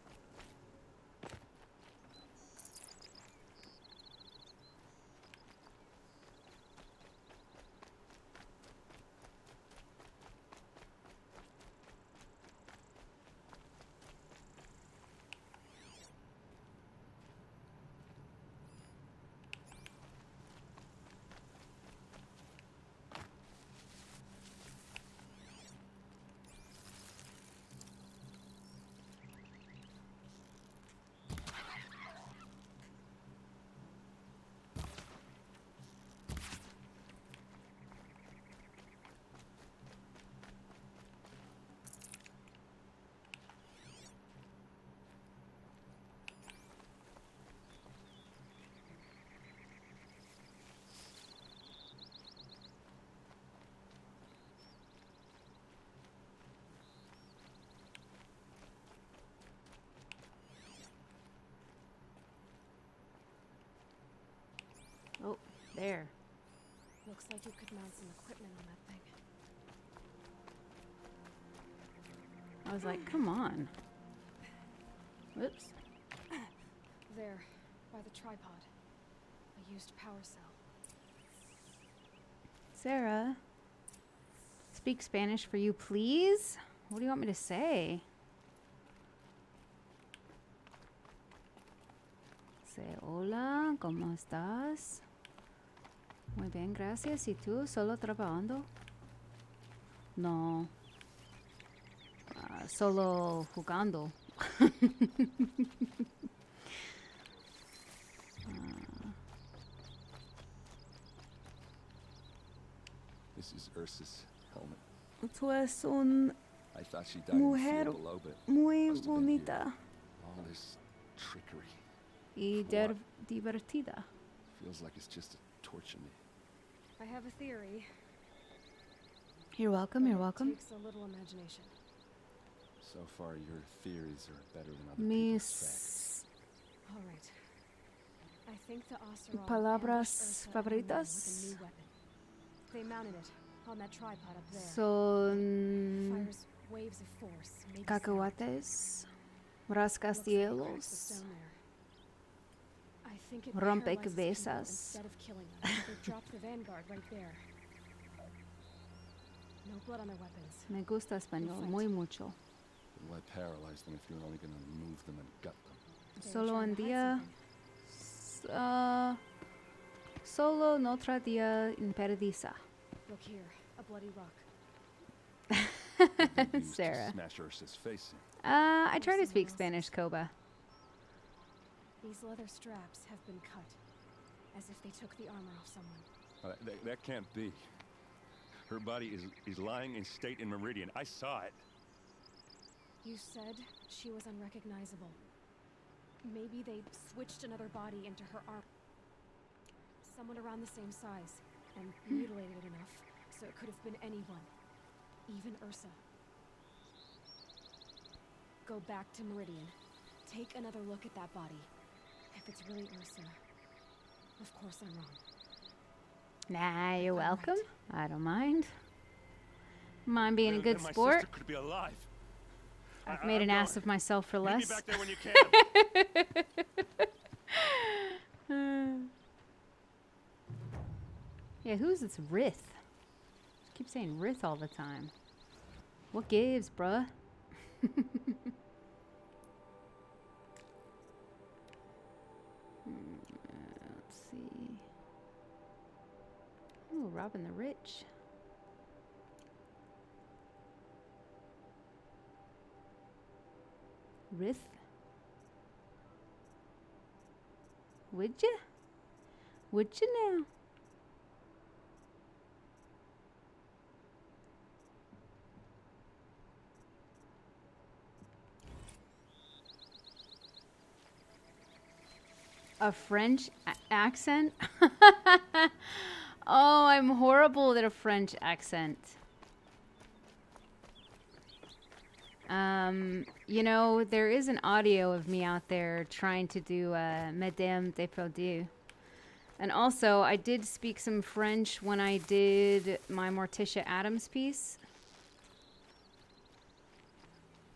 Speaker 1: Oh, there.
Speaker 5: Looks like you could mount some equipment on that thing.
Speaker 1: I was like, come on. Whoops.
Speaker 5: There, by the tripod. A used power cell.
Speaker 1: Sarah, speak Spanish for you, please? What do you want me to say? Say hola, ¿cómo estás? Muy bien, gracias. ¿Y tú? ¿Solo trabajando? No. Solo jugando.
Speaker 13: This is Ursa's helmet.
Speaker 1: Tú es un
Speaker 13: I thought she died in the
Speaker 1: mujer
Speaker 13: field below, but
Speaker 1: muy
Speaker 13: must have been here.
Speaker 1: bonita
Speaker 13: All this trickery.
Speaker 1: y
Speaker 13: For what?
Speaker 1: divertida.
Speaker 13: Feels like it's just to torture me.
Speaker 5: I have a theory.
Speaker 1: You're welcome, you're welcome.
Speaker 5: It takes a little imagination.
Speaker 13: So far, your theories are better than other people's facts.
Speaker 1: Mis
Speaker 5: All right. I think the Oseram
Speaker 1: palabras
Speaker 5: ambushed Ursa and Herman
Speaker 1: favoritas
Speaker 5: with a new weapon. They mounted it on that tripod up there.
Speaker 1: son
Speaker 5: Fires waves of force. Makes
Speaker 1: cacahuates,
Speaker 5: Looks like cracks the
Speaker 1: rascacielos,
Speaker 5: stone there. I think it
Speaker 1: rompecabezas.
Speaker 5: paralyzes people instead of killing them. They dropped the vanguard right there. No blood on their weapons.
Speaker 1: Me gusta español
Speaker 5: fight.
Speaker 1: muy mucho.
Speaker 13: But why paralyze them if you're only going to move them and gut them?
Speaker 5: They were
Speaker 1: Solo
Speaker 5: trying
Speaker 1: un
Speaker 5: to hide
Speaker 1: día, solo en otro día en Perdisa.
Speaker 5: something. Look here, a bloody rock.
Speaker 13: Used to
Speaker 1: Sarah.
Speaker 13: smash Ursa's face in.
Speaker 1: I try to speak Spanish, Koba.
Speaker 5: These leather straps have been cut, as if they took the armor off someone.
Speaker 13: That can't be. Her body is lying in state in Meridian. I saw it.
Speaker 5: You said she was unrecognizable. Maybe they switched another body into her arm. Someone around the same size, and mutilated it enough, so it could have been anyone. Even Ursa. Go back to Meridian. Take another look at that body. If it's really Ursa, of course I'm wrong.
Speaker 1: Nah, you're
Speaker 5: I'm
Speaker 1: welcome.
Speaker 5: right.
Speaker 1: I don't mind. Mind being a good
Speaker 13: My
Speaker 1: sport.
Speaker 13: sister could be alive.
Speaker 1: I've made an ass of myself for
Speaker 13: Meet me
Speaker 1: less.
Speaker 13: back there when you can.
Speaker 1: Yeah, who's this Rith? I keep saying Rith all the time. What gives, bruh? Let's see. Ooh, robbing the rich. Rith? Would ya? Would you now? A French accent? Oh, I'm horrible at a French accent. You know, there is an audio of me out there trying to do Madame Depardieu. And also, I did speak some French when I did my Morticia Addams piece.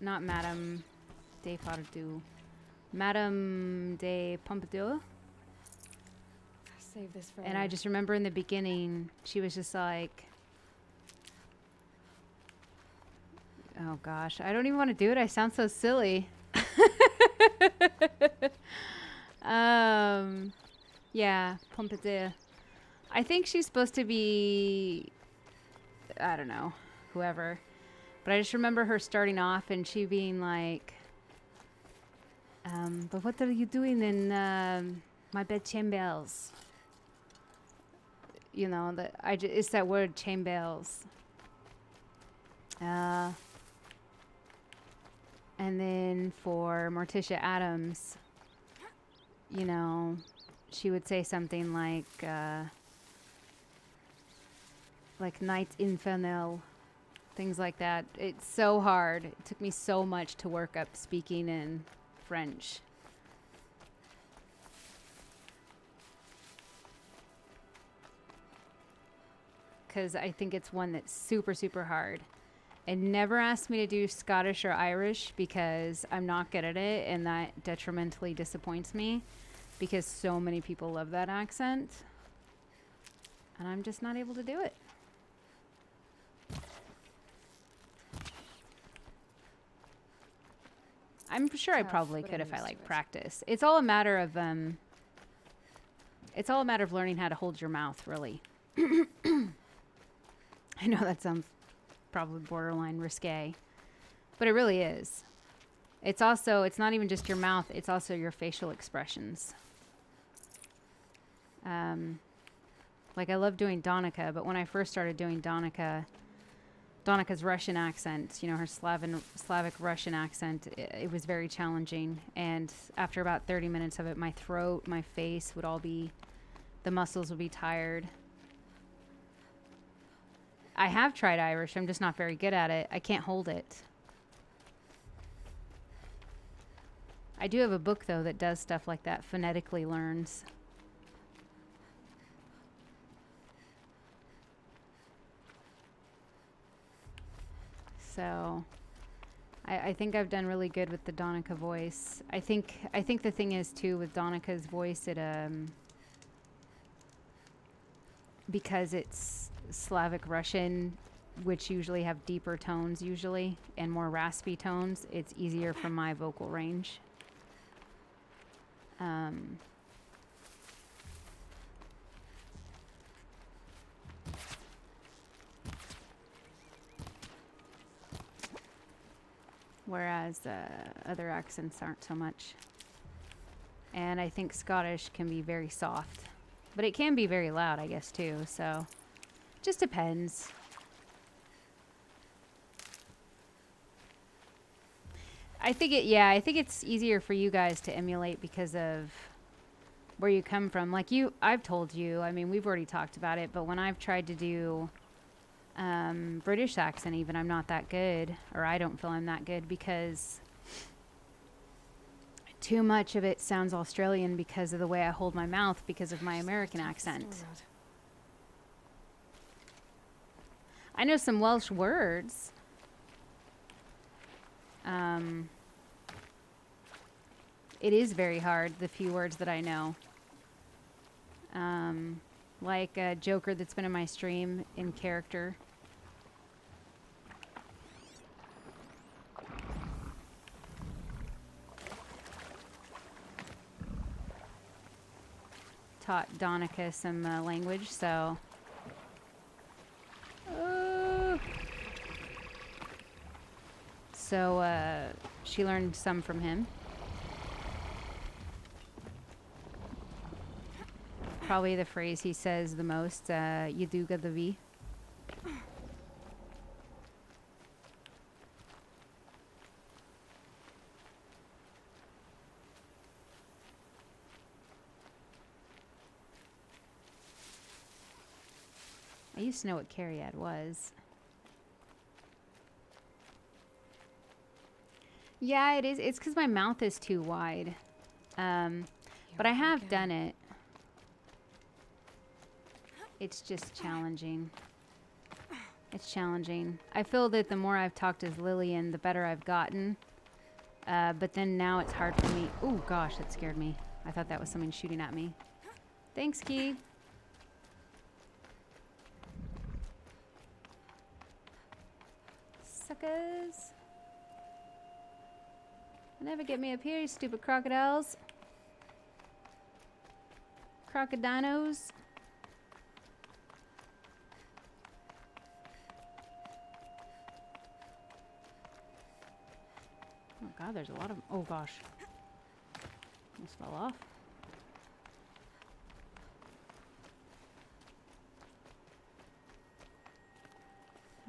Speaker 1: Not Madame Depardieu. Madame de Pompadour.
Speaker 5: Save this for
Speaker 1: And I
Speaker 5: later.
Speaker 1: just remember in the beginning, she was just like, oh gosh, I don't even want to do it. I sound so silly. Yeah, Pompadour. I think she's supposed to be, I don't know, whoever. But I just remember her starting off and she being like, but what are you doing in my bed chambers? You know, it's that word chambers. And then for Morticia Addams, you know, she would say something like Night Infernal, things like that. It's so hard. It took me so much to work up speaking in French. Because I think it's one that's super, super hard. And never ask me to do Scottish or Irish because I'm not good at it, and that detrimentally disappoints me because so many people love that accent and I'm just not able to do it. I'm sure I probably could if I like practice. It's all a matter of learning how to hold your mouth, really. I know that sounds probably borderline risque, but it really is. It's not even just your mouth, it's also your facial expressions. Like I love doing Donica, but when I first started doing Donica's Russian accent, you know, her Slavic Russian accent, it was very challenging. And after about 30 minutes of it, my throat, my face would all be, the muscles would be tired. I have tried Irish. I'm just not very good at it. I can't hold it. I do have a book, though, that does stuff like that, phonetically learns. So I think I've done really good with the Donica voice. I think the thing is, too, with Donica's voice, it because it's Slavic Russian, which usually have deeper tones usually and more raspy tones, it's easier for my vocal range. Whereas other accents aren't so much. And I think Scottish can be very soft, but it can be very loud, I guess, too. So just depends. I think it's easier for you guys to emulate because of where you come from. Like I've told you, I mean, we've already talked about it, but when I've tried to do British accent, even, I'm not that good, or I don't feel I'm that good because too much of it sounds Australian because of the way I hold my mouth because of my American accent. I know some Welsh words. It is very hard, the few words that I know. Like a Joker that's been in my stream in character. Taught Donica some language, so... she learned some from him. Probably the phrase he says the most, Yaduga the V. I used to know what Cariad was. Yeah, it is. It's because my mouth is too wide. But I have done it. It's just challenging. It's challenging. I feel that the more I've talked as Lillian, the better I've gotten. But then now it's hard for me. Oh gosh, that scared me. I thought that was someone shooting at me. Thanks, Key. Suckers. Never get me up here, you stupid crocodiles. Crocodinos. Oh god, there's a lot of them. Oh gosh. Almost fell off.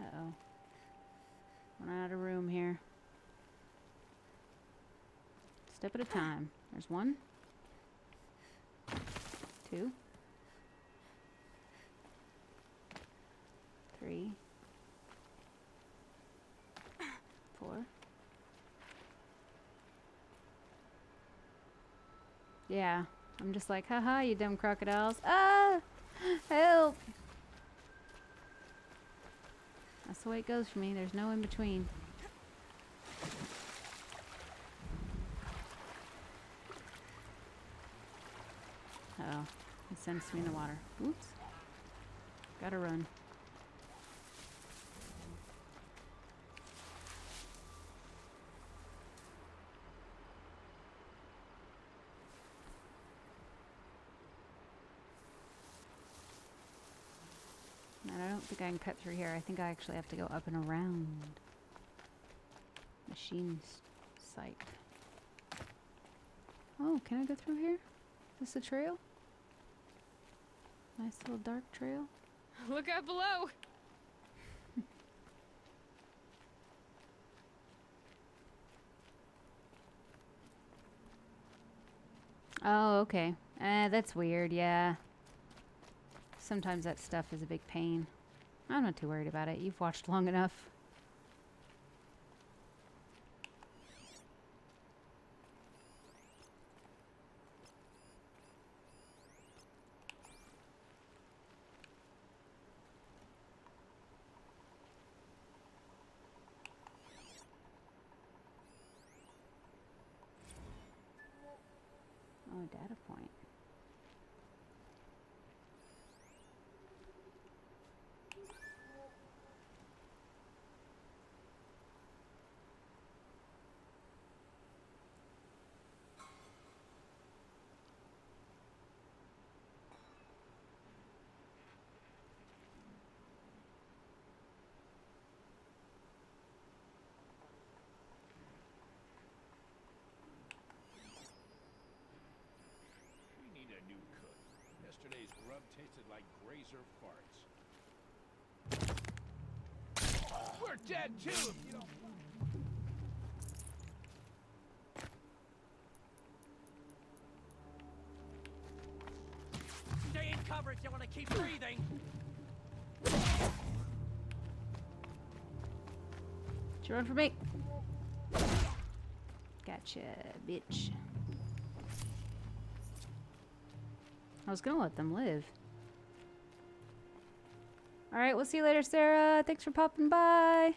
Speaker 1: Uh-oh. Running out of room here. Step at a time. There's 1. 2. 3. 4. Yeah. I'm just like, haha, you dumb crocodiles. Ah! Help! That's the way it goes for me. There's no in between. Uh-oh. He sends me in the water. Whoops. Gotta run. And I don't think I can cut through here. I think I actually have to go up and around. Machine site. Oh, can I go through here? Is this a trail? Nice little dark trail.
Speaker 5: Look out below!
Speaker 1: Oh, okay. That's weird, yeah. Sometimes that stuff is a big pain. I'm not too worried about it. You've watched long enough. Oh, data point.
Speaker 7: We need a new cook. Yesterday's grub tasted like grazer farts. We're dead too if you don't.
Speaker 3: Stay in cover if you want to keep breathing.
Speaker 1: Did you run for me? Gotcha, bitch. I was gonna let them live. Alright, we'll see you later, Sarah. Thanks for popping by.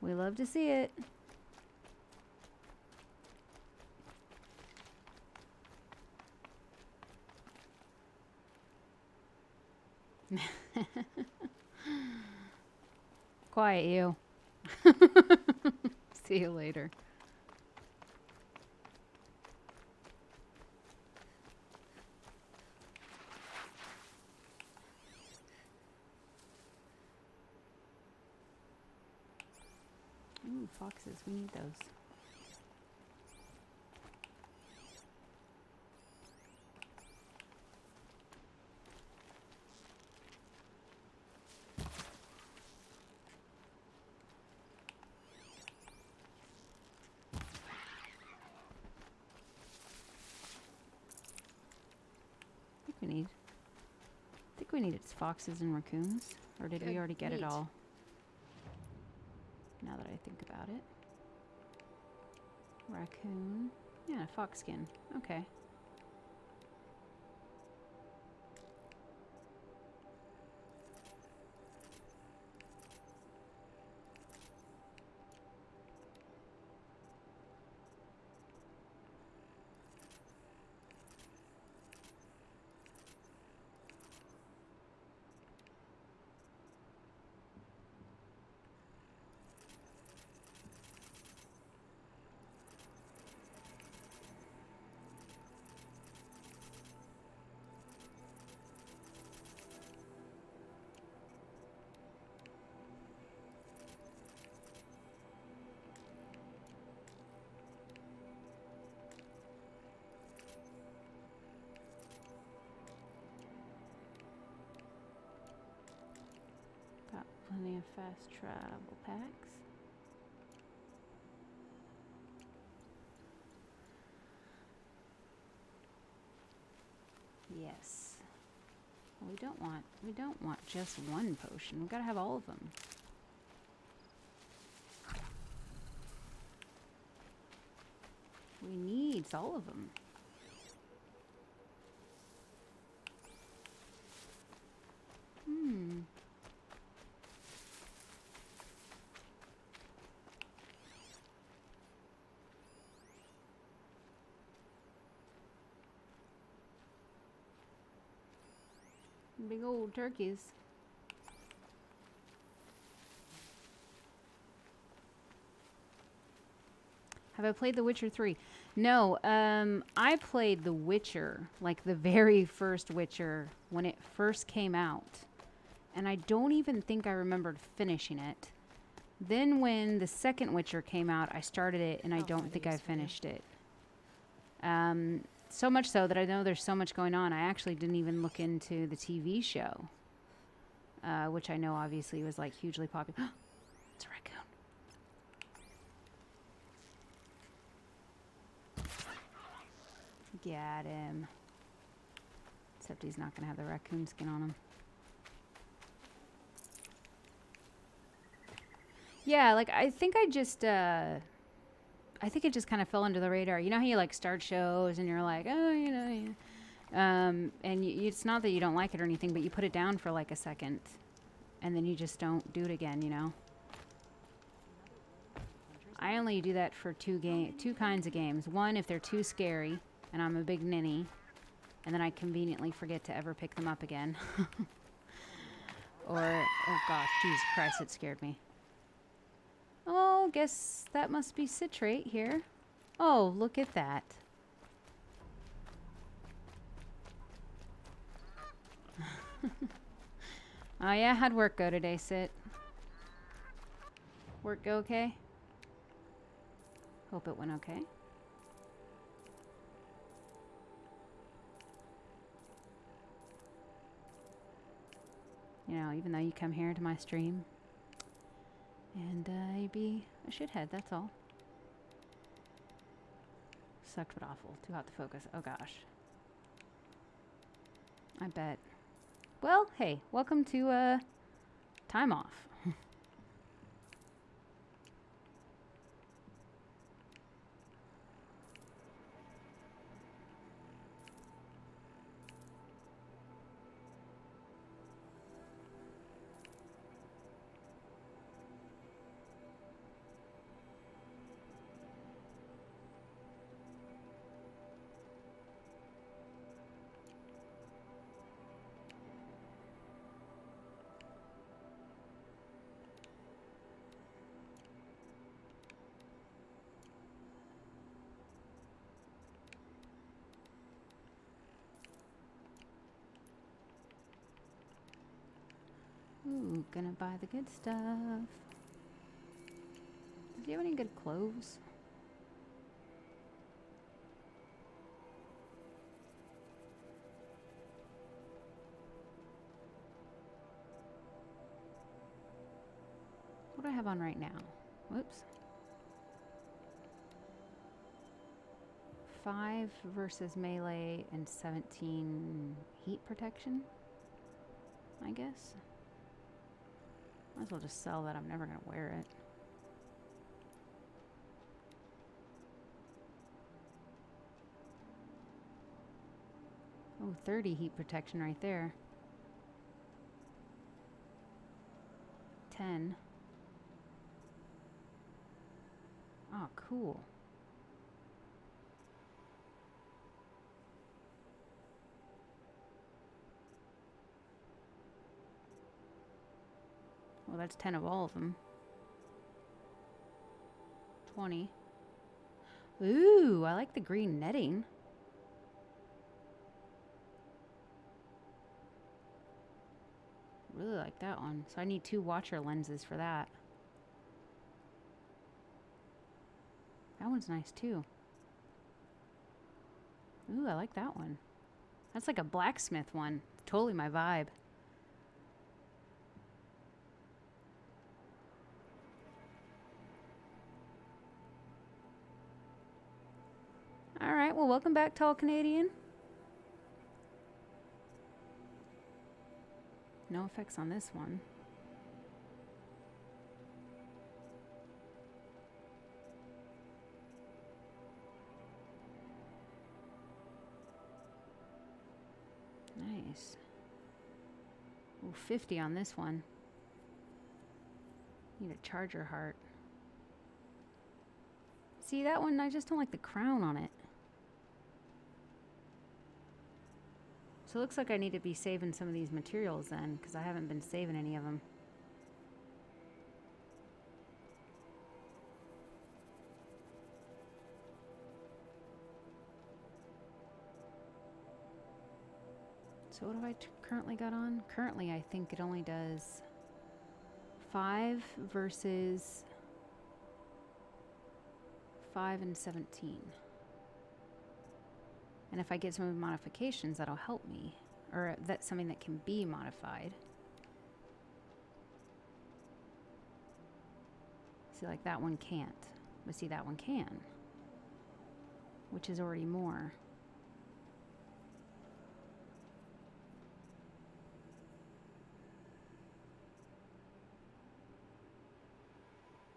Speaker 1: We love to see it. Quiet, you. See you later. Ooh, foxes. We need those. I think we needed foxes and raccoons. Or did we already get it all? Now that I think about it. Raccoon. Yeah, fox skin. Okay. Got plenty of fast travel packs. Yes. We don't want just one potion. We gotta have all of them. We need all of them. Big old turkeys. Have I played The Witcher 3? No, I played The Witcher, like the very first Witcher, when it first came out. And I don't even think I remembered finishing it. Then when the second Witcher came out, I started it, and I don't think I finished it. So much so that I know there's so much going on, I actually didn't even look into the TV show. Which I know obviously was like hugely popular. It's a raccoon. Get him. Except he's not going to have the raccoon skin on him. Yeah, like I think it just kind of fell under the radar. You know how you like start shows and you're like, oh, you know, yeah. And it's not that you don't like it or anything, but you put it down for like a second and then you just don't do it again, you know? I only do that for two kinds of games. One, if they're too scary and I'm a big ninny, and then I conveniently forget to ever pick them up again. Or, oh gosh, Jesus Christ, it scared me. Oh, guess that must be citrate here. Oh, look at that. Oh yeah, how'd work go today, Sit? Work go okay? Hope it went okay. You know, even though you come here to my stream and you be a shithead, that's all. Sucked but awful. Too hot to focus. Oh gosh. I bet. Well, hey, welcome to time off. Ooh, gonna buy the good stuff. Does he have any good clothes? What do I have on right now? Whoops. 5 versus melee and 17 heat protection, I guess. Might as well just sell that. I'm never going to wear it. Oh, 30 heat protection right there. 10. Oh, cool. Well, that's 10 of all of them. 20. Ooh, I like the green netting. Really like that one. So I need 2 watcher lenses for that. That one's nice too. Ooh, I like that one. That's like a blacksmith one. Totally my vibe. Alright, well, welcome back, Tall Canadian. No effects on this one. Nice. Ooh, 50 on this one. Need a charger heart. See, that one, I just don't like the crown on it. So it looks like I need to be saving some of these materials then, because I haven't been saving any of them. So what have I currently got on? Currently, I think it only does 5 versus 5 and 17. And if I get some modifications, that'll help me. Or that's something that can be modified. See, like that one can't. But see, that one can. Which is already more.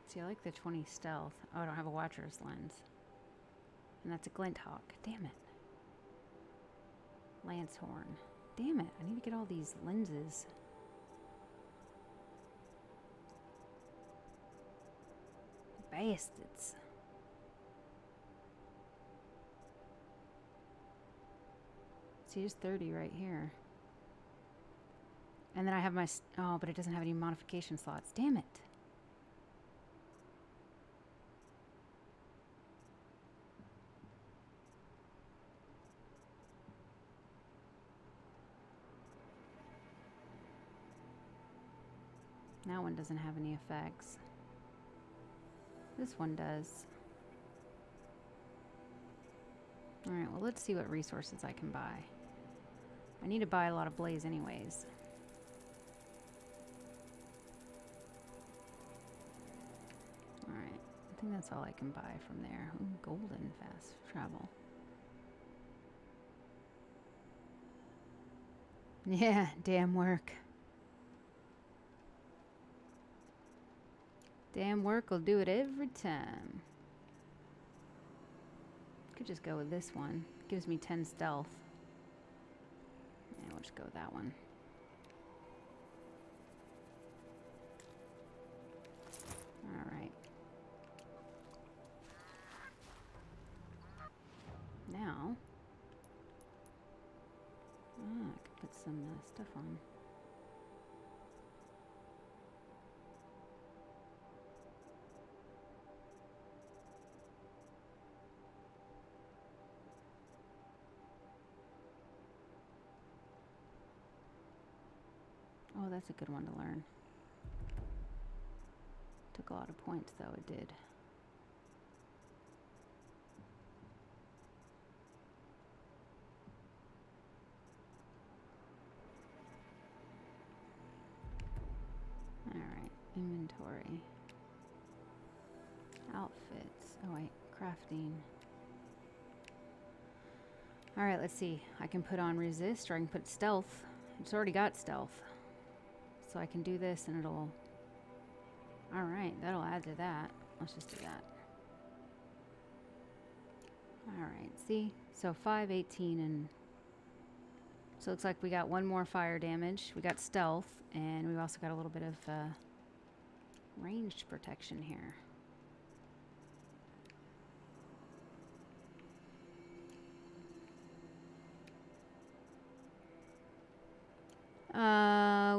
Speaker 1: See, I like the 20 stealth. Oh, I don't have a watcher's lens. And that's a glint hawk. Damn it. Lance horn. Damn it. I need to get all these lenses. Bastards. See, there's 30 right here. And then I have my... Oh, but it doesn't have any modification slots. Damn it. That one doesn't have any effects. This one does. Alright, well, let's see what resources I can buy. I need to buy a lot of blaze anyways. Alright, I think that's all I can buy from there. Ooh, golden fast travel. Yeah, damn work. Damn work will do it every time. Could just go with this one. Gives me 10 stealth. Yeah, we'll just go with that one. Alright. Now, I could put some stuff on. Oh, that's a good one to learn. Took a lot of points, though, it did. Alright, inventory. Outfits. Oh, wait, crafting. Alright, let's see. I can put on resist, or I can put stealth. It's already got stealth. So I can do this and it'll... Alright, that'll add to that. Let's just do that. Alright, see? So 5, 18, and... So it looks like we got one more fire damage. We got stealth, and we've also got a little bit of ranged protection here.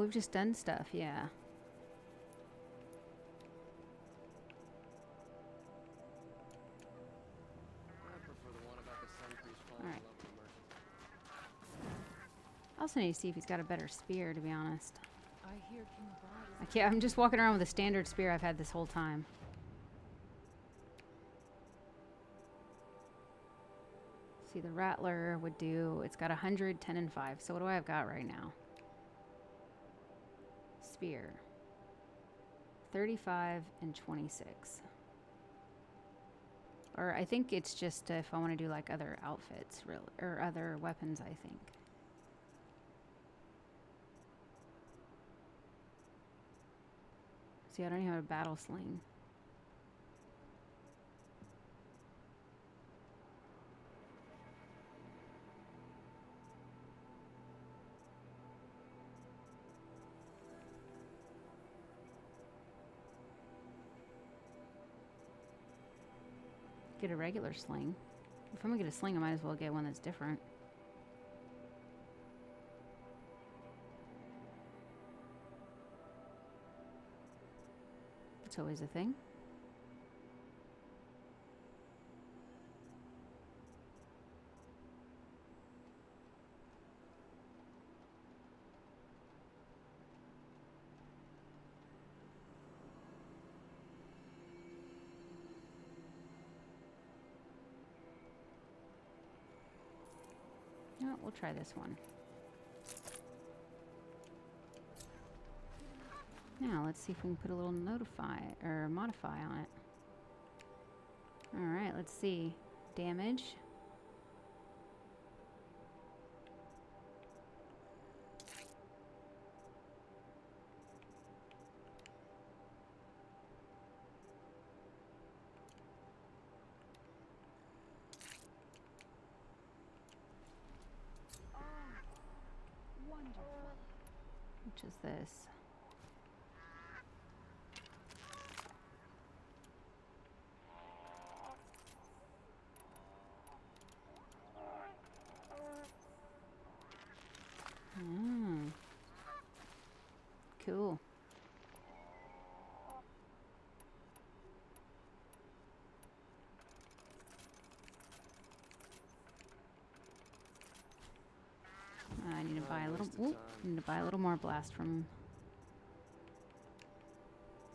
Speaker 1: We've just done stuff, yeah. Alright. I also need to see if he's got a better spear, to be honest. I can't, I'm just walking around with a standard spear I've had this whole time. See, the Rattler would do, it's got 100, 10, and 5. So what do I have got right now? Spear. 35 and 26. Or I think it's just if I want to do like other outfits, or other weapons, I think. See, I don't even have a battle sling. Get a regular sling. If I'm gonna get a sling, I might as well get one that's different. That's always a thing. Oh, we'll try this one. Now let's see if we can put a little notify or modify on it. All right, let's see. Damage. Which is this? Cool. I need to buy a little. Ooh, I need to buy a little more blast from,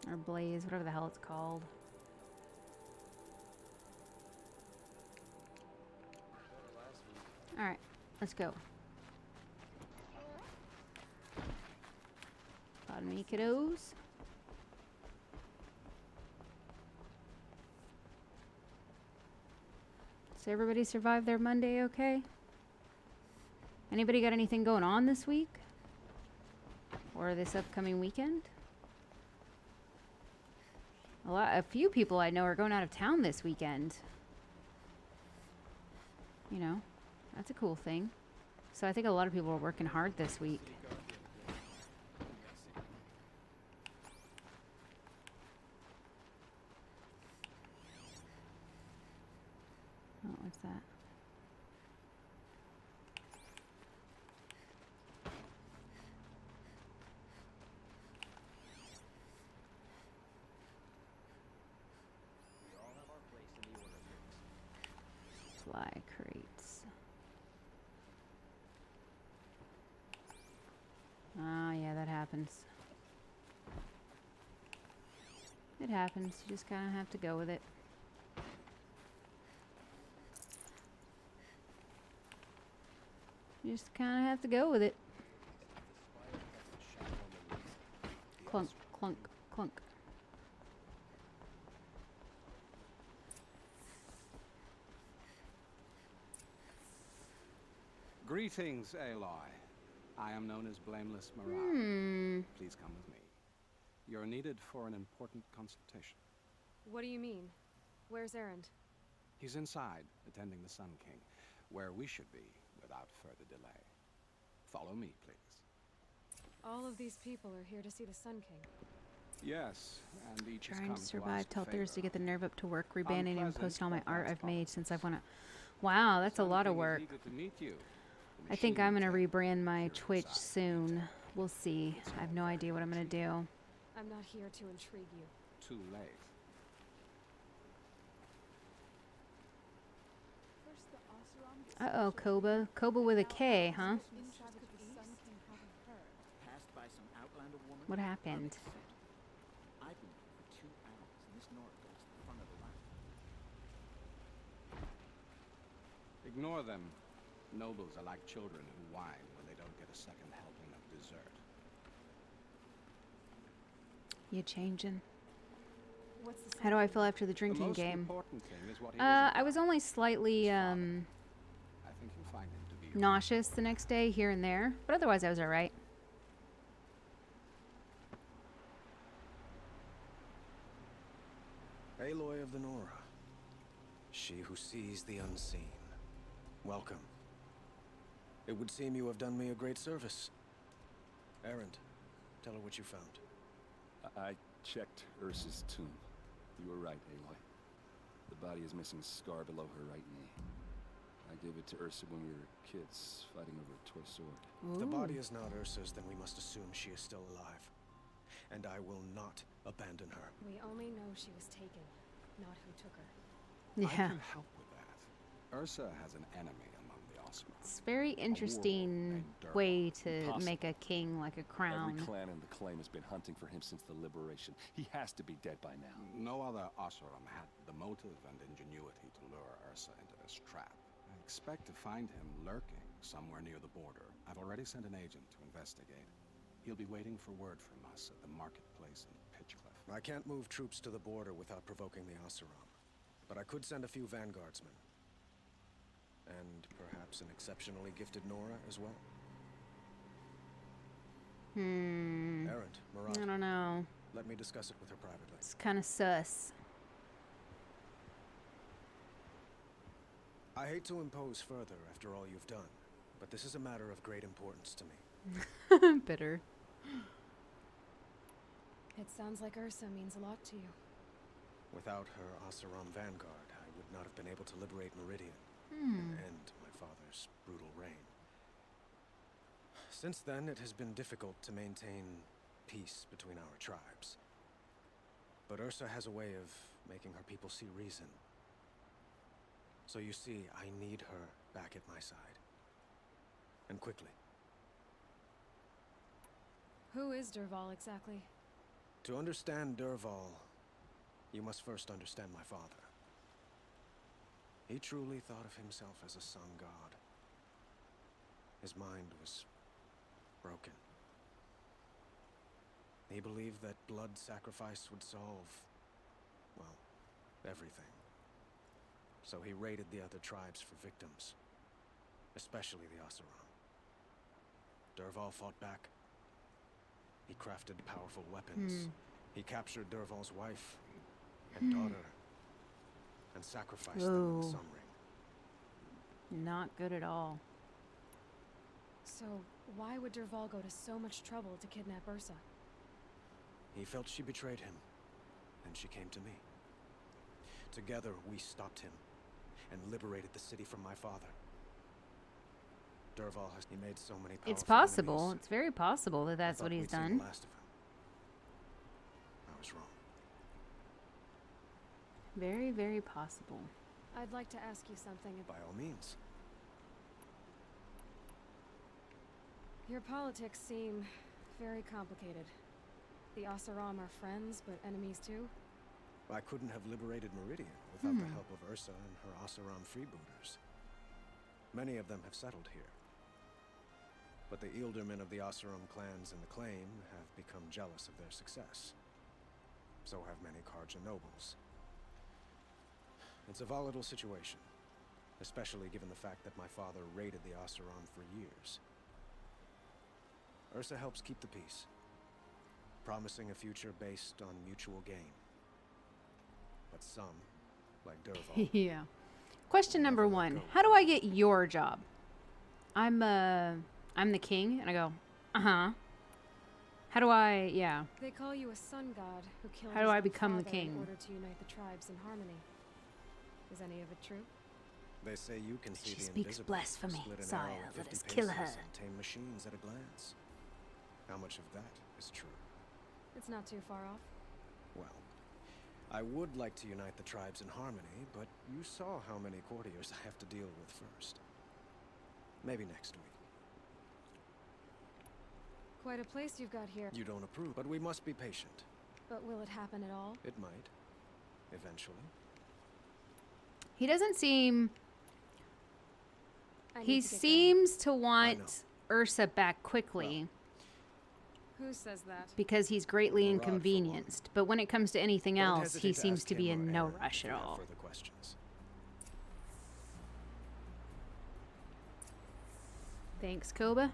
Speaker 1: or blaze, whatever the hell it's called. All right, let's go. Pardon me, kiddos. So everybody survived their Monday okay? Anybody got anything going on this week? Or this upcoming weekend? A few people I know are going out of town this weekend. You know, that's a cool thing. So I think a lot of people are working hard this week. Oh, what's that? Fly crates. Ah, yeah, that happens. It happens. You just kind of have to go with it. You just kind of have to go with it. Clunk, clunk, clunk.
Speaker 12: Greetings, Aloy. I am known as Blameless Morale. Please come with me. You're needed for an important consultation.
Speaker 5: What do you mean? Where's Erend?
Speaker 12: He's inside, attending the Sun King, where we should be without further delay. Follow me, please.
Speaker 5: All of these people are here to see the Sun King.
Speaker 12: Yes, and each has
Speaker 1: Trying
Speaker 12: come
Speaker 1: to
Speaker 12: to
Speaker 1: survive
Speaker 12: ask a
Speaker 1: till
Speaker 12: favor.
Speaker 1: Thursday to get the nerve up to work, rebanning and
Speaker 12: Unpleasant,
Speaker 1: posting all my
Speaker 12: but
Speaker 1: art
Speaker 12: that's
Speaker 1: I've made
Speaker 12: possible.
Speaker 1: since I've won it. Wow, that's a
Speaker 12: Sun
Speaker 1: lot of
Speaker 12: King is
Speaker 1: work.
Speaker 12: eager to meet you. The
Speaker 1: I think I'm
Speaker 12: machine
Speaker 1: gonna
Speaker 12: is
Speaker 1: rebrand my
Speaker 12: here
Speaker 1: Twitch
Speaker 12: inside.
Speaker 1: soon. We'll see. I have no idea what I'm gonna do.
Speaker 5: I'm not here to intrigue you.
Speaker 12: Too late.
Speaker 1: Uh-oh, Koba. Koba with a K, huh?
Speaker 14: Passed by some outlander woman.
Speaker 1: What happened?
Speaker 14: I've been here for 2 hours, and this Nora goes to the front of the line.
Speaker 12: Ignore them. Nobles are like children who whine when they don't get a second helping of dessert.
Speaker 1: You changing?
Speaker 5: What's the
Speaker 1: How do I feel after the
Speaker 12: The
Speaker 1: drinking
Speaker 12: most
Speaker 1: game?
Speaker 12: important thing is what he
Speaker 1: I was only slightly
Speaker 12: I think you'll find him to be
Speaker 1: nauseous the next day here and there, but otherwise I was alright.
Speaker 15: Aloy of the Nora. She who sees the unseen. Welcome. It would seem you have done me a great service. Erend, tell her what you found.
Speaker 13: I checked Ursa's tomb. You were right, Aloy. The body is missing a scar below her right knee. I gave it to Ursa when we were kids, fighting over a toy sword.
Speaker 15: If the body is not Ursa's, then we must assume she is still alive. and I will not abandon her.
Speaker 5: We only know she was taken, not who took her.
Speaker 13: I can help with that. Ursa has an enemy among the Osram.
Speaker 1: It's very interesting way to make a king like a crown.
Speaker 13: Every clan in the claim has been hunting for him since the liberation. He has to be dead by now.
Speaker 12: No other Osram had the motive and ingenuity to lure Ursa into this trap. I expect to find him lurking somewhere near the border. I've already sent an agent to investigate. He'll be waiting for word from us at the marketplace in Pitchcliff.
Speaker 15: I can't move troops to the border without provoking the Osram, but I could send a few vanguardsmen. And perhaps an exceptionally gifted Nora as well. Errant, Marat.
Speaker 1: I don't know.
Speaker 15: Let me discuss it with her privately.
Speaker 1: It's kind of sus.
Speaker 15: I hate to impose further after all you've done, but this is a matter of great importance to me.
Speaker 1: Bitter.
Speaker 5: It sounds like Ursa means a lot to you.
Speaker 15: Without her Osram vanguard, I would not have been able to liberate Meridian and end my father's brutal reign. Since then, it has been difficult to maintain peace between our tribes. But Ursa has a way of making her people see reason. So you see, I need her back at my side. And quickly.
Speaker 5: Who is Dervahl exactly?
Speaker 15: To understand Dervahl, you must first understand my father. He truly thought of himself as a sun god. His mind was broken. He believed that blood sacrifice would solve, well, everything. So he raided the other tribes for victims, especially the Osram. Dervahl fought back. He crafted powerful weapons. He captured Dervahl's wife and daughter and sacrificed them in the Sun Ring.
Speaker 1: Not good at all.
Speaker 5: So, why would Dervahl go to so much trouble to kidnap Ursa?
Speaker 15: He felt she betrayed him, and she came to me. Together, we stopped him and liberated the city from my father. Dervahl he made so many powerful
Speaker 1: It's possible.
Speaker 15: enemies.
Speaker 1: It's very possible that that's what he's
Speaker 15: we'd seen
Speaker 1: done.
Speaker 15: the last of him. I was wrong.
Speaker 1: Very, very possible.
Speaker 5: I'd like to ask you something.
Speaker 15: By all means.
Speaker 5: Your politics seem very complicated. The Osram are friends, but enemies too?
Speaker 15: I couldn't have liberated Meridian without the help of Ursa and her Osram freebooters. Many of them have settled here. But the Ealdormen of the Osram clans in the claim have become jealous of their success. So have many Karja nobles. It's a volatile situation, especially given the fact that my father raided the Osram for years. Ursa helps keep the peace, promising a future based on mutual gain. But some, like Dervahl...
Speaker 1: Yeah. Question number 1. How do I get your job? I'm the king, and I go, uh-huh. How do I, yeah.
Speaker 5: They call you a sun god who killed
Speaker 1: How do
Speaker 5: his
Speaker 1: I
Speaker 5: own
Speaker 1: become the
Speaker 5: father
Speaker 1: king?
Speaker 5: in order to unite the tribes in harmony. Is any of it true?
Speaker 15: They say you can see
Speaker 1: She
Speaker 15: the
Speaker 1: speaks
Speaker 15: invisible,
Speaker 1: blasphemy,
Speaker 15: split an
Speaker 1: sire.
Speaker 15: arrow at
Speaker 1: Let
Speaker 15: 50
Speaker 1: us kill
Speaker 15: paces,
Speaker 1: her.
Speaker 15: and tame machines at a glance. How much of that is true?
Speaker 5: It's not too far off.
Speaker 15: Well, I would like to unite the tribes in harmony, but you saw how many courtiers I have to deal with first. Maybe next week.
Speaker 5: Quite a place you've got here.
Speaker 15: You don't approve, but we must be patient.
Speaker 5: But will it happen at all?
Speaker 15: It might. Eventually.
Speaker 1: He doesn't seem...
Speaker 5: I need
Speaker 1: He
Speaker 5: to get
Speaker 1: seems to want Ursa back quickly.
Speaker 5: Who says that?
Speaker 1: Because he's greatly inconvenienced. But when it comes to anything
Speaker 15: Don't
Speaker 1: else,
Speaker 15: hesitate
Speaker 1: he
Speaker 15: to
Speaker 1: seems
Speaker 15: ask
Speaker 1: to be
Speaker 15: him or
Speaker 1: in no
Speaker 15: Aaron
Speaker 1: rush
Speaker 15: if
Speaker 1: at
Speaker 15: you have
Speaker 1: all.
Speaker 15: further questions.
Speaker 1: Thanks, Koba.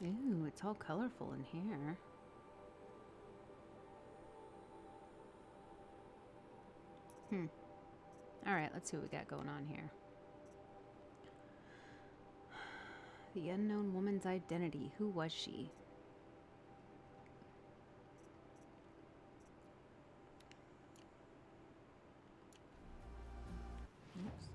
Speaker 1: Ooh, it's all colorful in here. Alright, let's see what we got going on here. The unknown woman's identity. Who was she? Oops.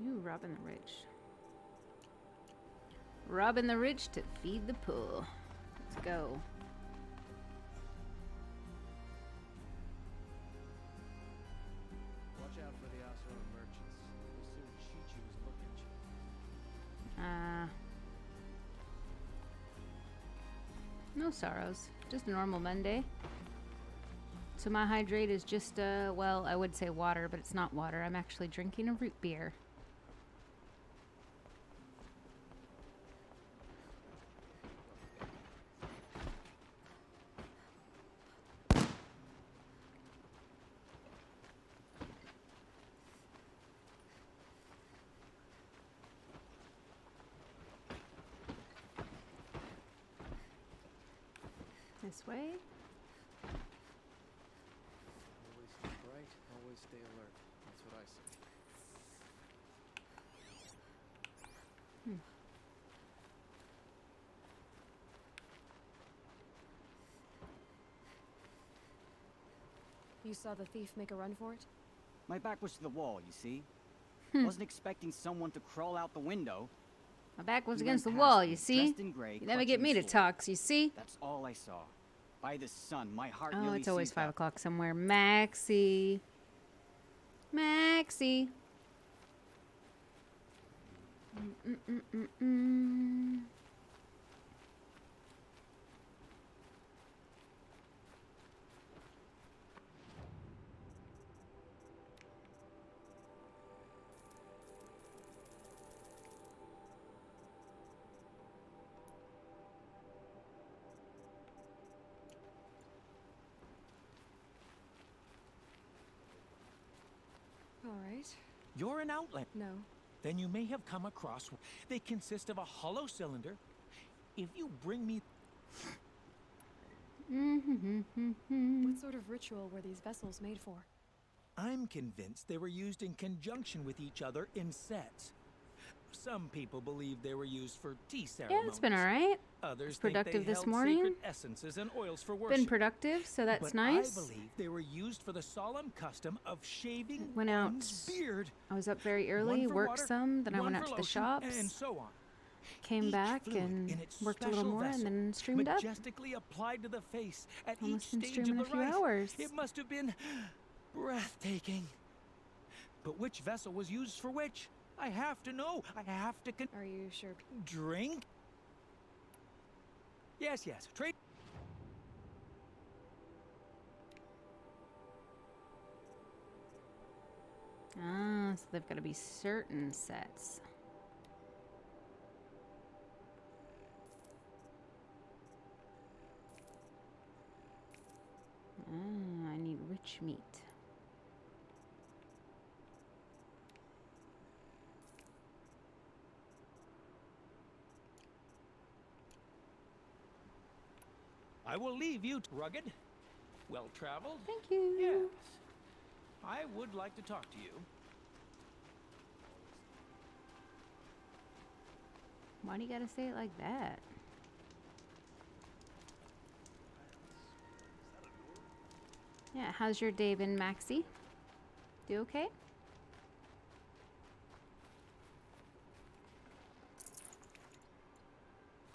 Speaker 1: You robbing the rich. Robbing the rich to feed the poor. Let's go.
Speaker 15: Watch out for the Asura merchants. They'll soon shoot you as look at you.
Speaker 1: No sorrows. Just a normal Monday. So my hydrate is just, well, I would say water, but it's not water. I'm actually drinking a root beer. This way.
Speaker 15: Always stay bright, always stay alert. That's what I say.
Speaker 5: You saw the thief make a run for it?
Speaker 16: My back was to the wall, you see?
Speaker 1: Hmm.
Speaker 16: Wasn't expecting someone to crawl out the window.
Speaker 1: My back was
Speaker 16: He
Speaker 1: against the
Speaker 16: went
Speaker 1: wall,
Speaker 16: past
Speaker 1: you
Speaker 16: me,
Speaker 1: see?
Speaker 16: dressed in gray,
Speaker 1: You never get
Speaker 16: clutching
Speaker 1: me
Speaker 16: a
Speaker 1: to
Speaker 16: sword.
Speaker 1: talk, you see?
Speaker 16: That's all I saw. By the sun, my heart
Speaker 1: Oh,
Speaker 16: nearly
Speaker 1: it's always
Speaker 16: seized
Speaker 1: 5
Speaker 16: up.
Speaker 1: o'clock somewhere. Maxie. Maxie. Mm-mm-mm-mm-mm.
Speaker 5: All right.
Speaker 8: You're an outlet.
Speaker 5: No.
Speaker 8: Then you may have come across. They consist of a hollow cylinder. If you bring me.
Speaker 5: What sort of ritual were these vessels made for?
Speaker 8: I'm convinced they were used in conjunction with each other in sets. Some people believe they were used for tea ceremonies.
Speaker 1: Yeah, it's been alright.
Speaker 8: Others
Speaker 1: Productive
Speaker 8: think they
Speaker 1: this
Speaker 8: held
Speaker 1: morning.
Speaker 8: sacred essences and oils for worship.
Speaker 1: Been productive, so that's
Speaker 8: But
Speaker 1: nice.
Speaker 8: I believe they were used for the solemn custom of shaving
Speaker 1: Went out.
Speaker 8: one's beard.
Speaker 1: I was up very early,
Speaker 8: One for
Speaker 1: worked
Speaker 8: water,
Speaker 1: some, then I
Speaker 8: one
Speaker 1: went out
Speaker 8: for
Speaker 1: to the
Speaker 8: lotion,
Speaker 1: shops,
Speaker 8: and so on.
Speaker 1: came
Speaker 8: Each
Speaker 1: back
Speaker 8: fluid
Speaker 1: and
Speaker 8: in its
Speaker 1: worked a little
Speaker 8: special
Speaker 1: more,
Speaker 8: vessel,
Speaker 1: and then streamed up.
Speaker 8: majestically applied to the face at
Speaker 1: Almost
Speaker 8: each
Speaker 1: been
Speaker 8: stage
Speaker 1: streaming
Speaker 8: of
Speaker 1: a
Speaker 8: the
Speaker 1: few
Speaker 8: rite.
Speaker 1: hours.
Speaker 8: It must have been breathtaking. But which vessel was used for which? I have to know. I have to
Speaker 5: Are you sure?
Speaker 8: Drink? Yes, yes. Trade.
Speaker 1: Ah, so they've got to be certain sets. Ah, I need rich meat.
Speaker 8: I will leave you rugged, well-traveled.
Speaker 1: Thank you.
Speaker 8: Yes. I would like to talk to you.
Speaker 1: Why do you gotta say it like that? Yeah, how's your day been, Maxie? Do okay?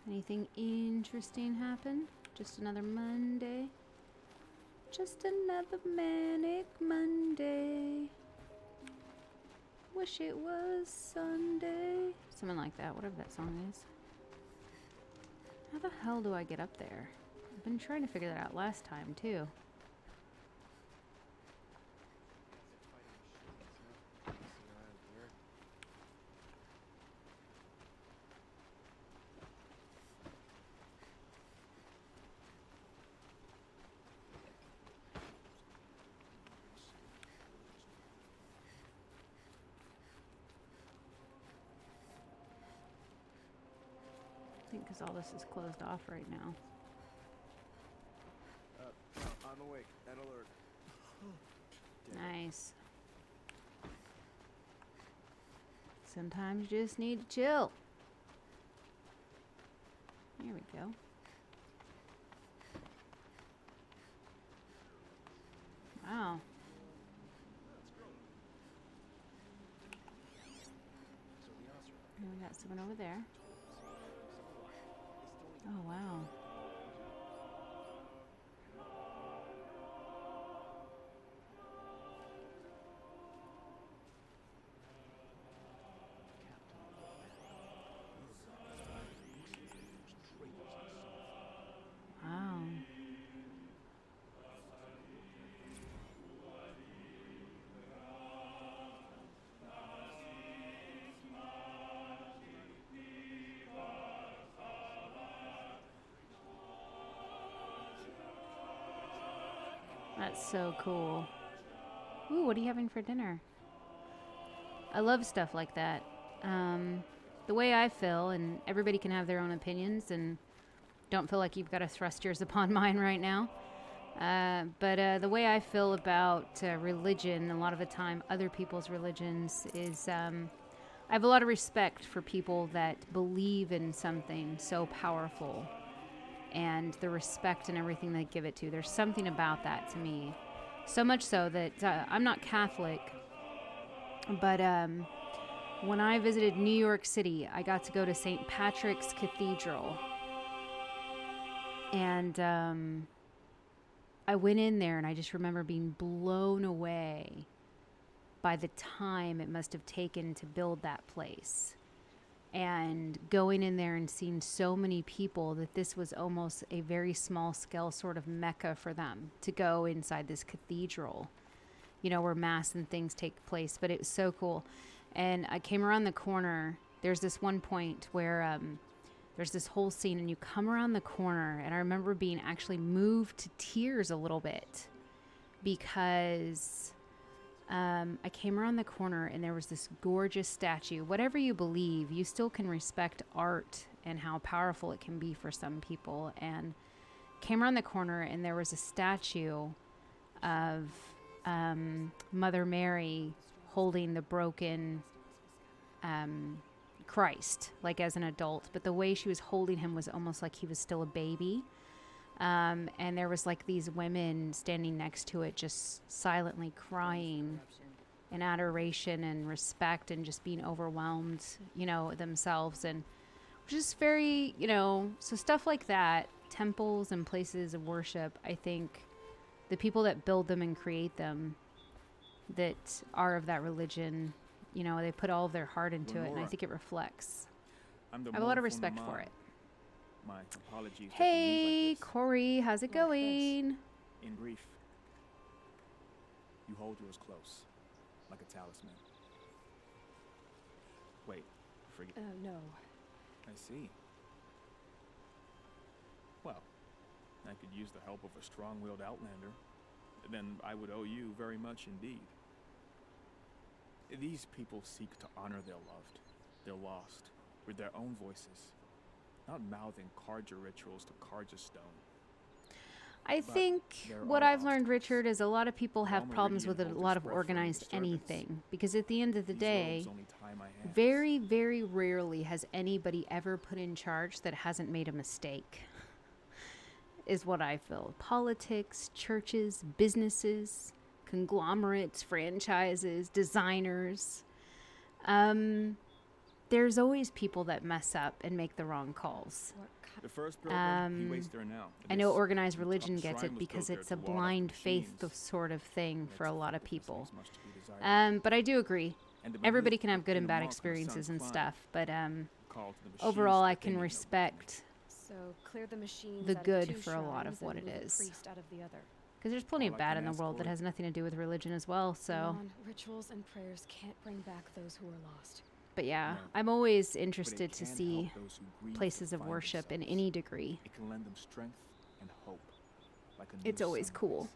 Speaker 1: Anything interesting happen? Just another Monday? Just another manic Monday. Wish it was Sunday. Something like that, whatever that song is. How the hell do I get up there? I've been trying to figure that out last time, too. think because all this is closed off right now.
Speaker 14: I'm awake and alert.
Speaker 1: Nice. Sometimes you just need to chill. There we go. Wow. And we got someone over there. Oh, wow. Wow. That's so cool. Ooh, what are you having for dinner? I love stuff like that. The way I feel, and everybody can have their own opinions, and don't feel like you've got to thrust yours upon mine right now. But the way I feel about religion, a lot of the time, other people's religions, is I have a lot of respect for people that believe in something so powerful and the respect and everything they give it to. There's something about that to me. So much so that I'm not Catholic, but when I visited New York City, I got to go to St. Patrick's Cathedral. And I went in there and I just remember being blown away by the time it must have taken to build that place. And going in there and seeing so many people that this was almost a very small scale sort of mecca for them to go inside this cathedral, you know, where mass and things take place. But it was so cool. And I came around the corner. There's this one point where there's this whole scene and you come around the corner, and I remember being actually moved to tears a little bit because I came around the corner and there was this gorgeous statue. Whatever you believe, you still can respect art and how powerful it can be for some people. And came around the corner and there was a statue of Mother Mary holding the broken Christ, like as an adult, but the way she was holding him was almost like he was still a baby. And there was like these women standing next to it, just silently crying in adoration and respect and just being overwhelmed, you know, themselves. And just very, you know, so stuff like that, temples and places of worship, I think the people that build them and create them that are of that religion, you know, they put all of their heart into it, and I think it reflects. I have a lot of respect for it.
Speaker 14: My apologies.
Speaker 1: Hey, Corey, how's it going?
Speaker 14: In brief, you hold yours close, like a talisman. Wait, forget.
Speaker 5: No.
Speaker 14: I see. Well, I could use the help of a strong-willed outlander. Then I would owe you very much indeed. These people seek to honor their loved, their lost, with their own voices, not mouthing Karja rituals to Karja stone.
Speaker 1: I think what I've learned, Richard, is a lot of people have problems with a lot of organized anything. Because at the end of the day, very, very rarely has anybody ever put in charge that hasn't made a mistake, is what I feel. Politics, churches, businesses, conglomerates, franchises, designers. There's always people that mess up and make the wrong calls.
Speaker 14: The first pilgrim, he waits there now.
Speaker 1: I know organized religion gets it because it's a blind faith sort of thing for a lot of people. But I do agree. Everybody can have good and bad experiences and stuff. But overall, I can respect the good for a lot of what it is. Because there's plenty of bad in the world that has nothing to do with religion as well. So
Speaker 5: rituals and prayers can't bring back those who are lost.
Speaker 1: But yeah, I'm always interested to see places of worship in any degree.
Speaker 14: It can lend them strength and hope, like a
Speaker 1: It's always cool.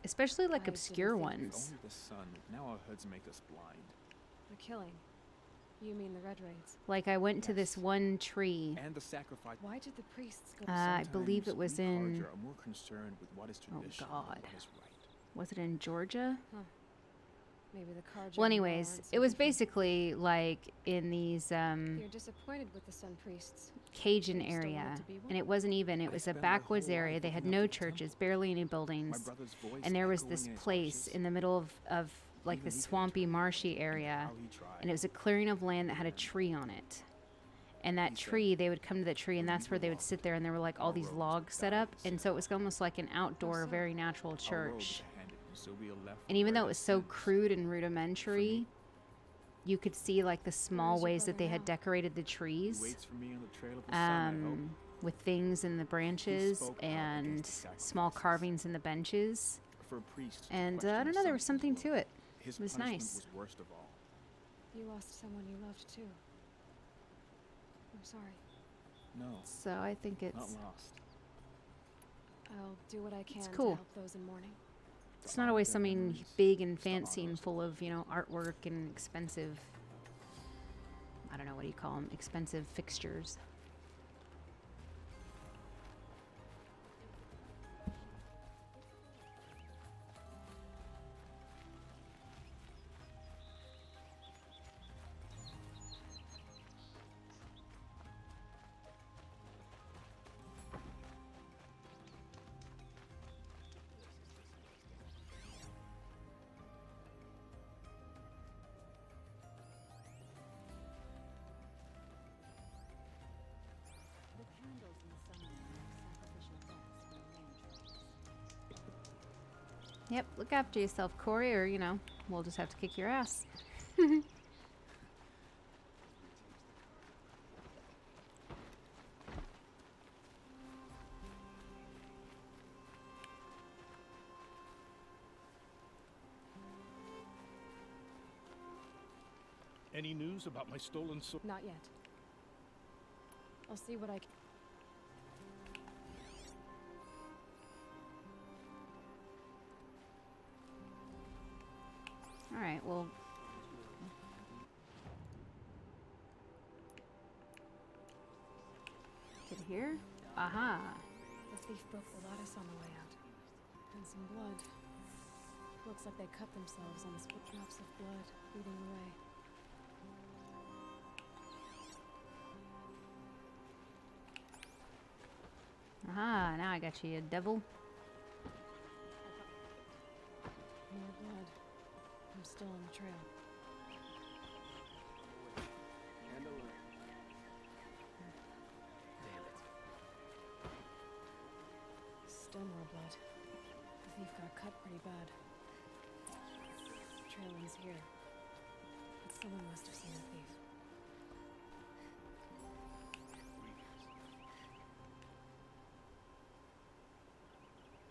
Speaker 1: Especially like obscure ones.
Speaker 14: Only the sun. Now our hoods make us blind.
Speaker 5: They're killing. You mean the Red Raids?
Speaker 1: Like I went to this one tree.
Speaker 14: And the sacrifice.
Speaker 5: Why did the priests go?
Speaker 1: I believe it was in.
Speaker 14: Are more concerned with what is traditional
Speaker 1: Oh God.
Speaker 14: than what is right.
Speaker 1: Was it in Georgia?
Speaker 5: Huh. Maybe the Carja.
Speaker 1: Well, anyways, it was basically like in these
Speaker 5: You're disappointed with the Sun Priests.
Speaker 1: Cajun
Speaker 5: You still want it
Speaker 1: area,
Speaker 5: to be one?
Speaker 1: and it wasn't even. It was a backwoods area. They had no churches, barely any buildings, and there was this place in the middle of like this swampy, marshy area, and it was a clearing of land that had a tree on it. And that tree, they would come to the tree, and that's where they would sit there, and there were like all these logs set up, and so it was almost like an outdoor, very natural church. And even though it was so crude and rudimentary, you could see like the small ways that they had decorated the trees with things in the branches and small carvings in the benches. And I don't know, there was something to it. It was nice.
Speaker 14: Was worst of all.
Speaker 5: You lost someone you loved too. I'm sorry.
Speaker 14: No.
Speaker 1: So I think it's
Speaker 14: not lost.
Speaker 5: I'll do what I can
Speaker 1: It's cool.
Speaker 5: to help those in mourning.
Speaker 1: It's not always something big and fancy and full of, you know, artwork and expensive, I don't know, what do you call them? Expensive fixtures. Yep, look after yourself, Corey, or, you know, we'll just have to kick your ass.
Speaker 3: Any news about my stolen sword?
Speaker 5: Not yet. I'll see what I can.
Speaker 1: All right, well. Get here? Aha.
Speaker 5: The thief broke the lattice on the way out. And some blood. Looks like they cut themselves on the split drops of blood leading the way.
Speaker 1: Aha, now I got you, you devil.
Speaker 5: More blood. I'm still on the trail. Still more blood. The thief got cut pretty bad. Trail ends here. But someone must have seen the thief.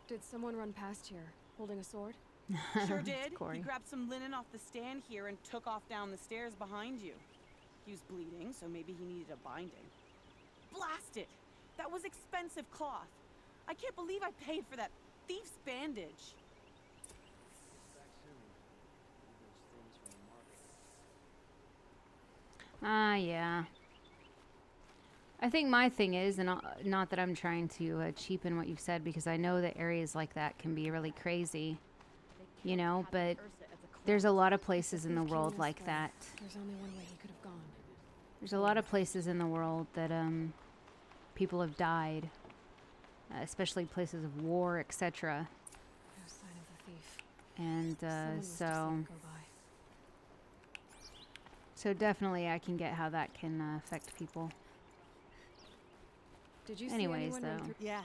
Speaker 5: Did someone run past here, holding a sword?
Speaker 17: Sure did.
Speaker 1: Corey.
Speaker 17: He grabbed some linen off the stand here and took off down the stairs behind you. He was bleeding, so maybe he needed a binding. Blast it! That was expensive cloth. I can't believe I paid for that thief's bandage.
Speaker 1: Ah, yeah. I think my thing is, and not that I'm trying to cheapen what you've said, because I know that areas like that can be really crazy, you know, but there's a lot of places in the world like that.
Speaker 5: There's only one way he could have gone.
Speaker 1: There's a lot of places in the world that people have died, especially places of war, etc.
Speaker 5: No sign of the thief.
Speaker 1: And
Speaker 5: Someone must have seen it go by.
Speaker 1: so definitely I can get how that can affect people.
Speaker 5: Did you
Speaker 1: Anyways,
Speaker 5: see anyone run
Speaker 1: though.
Speaker 5: through?
Speaker 18: Yeah.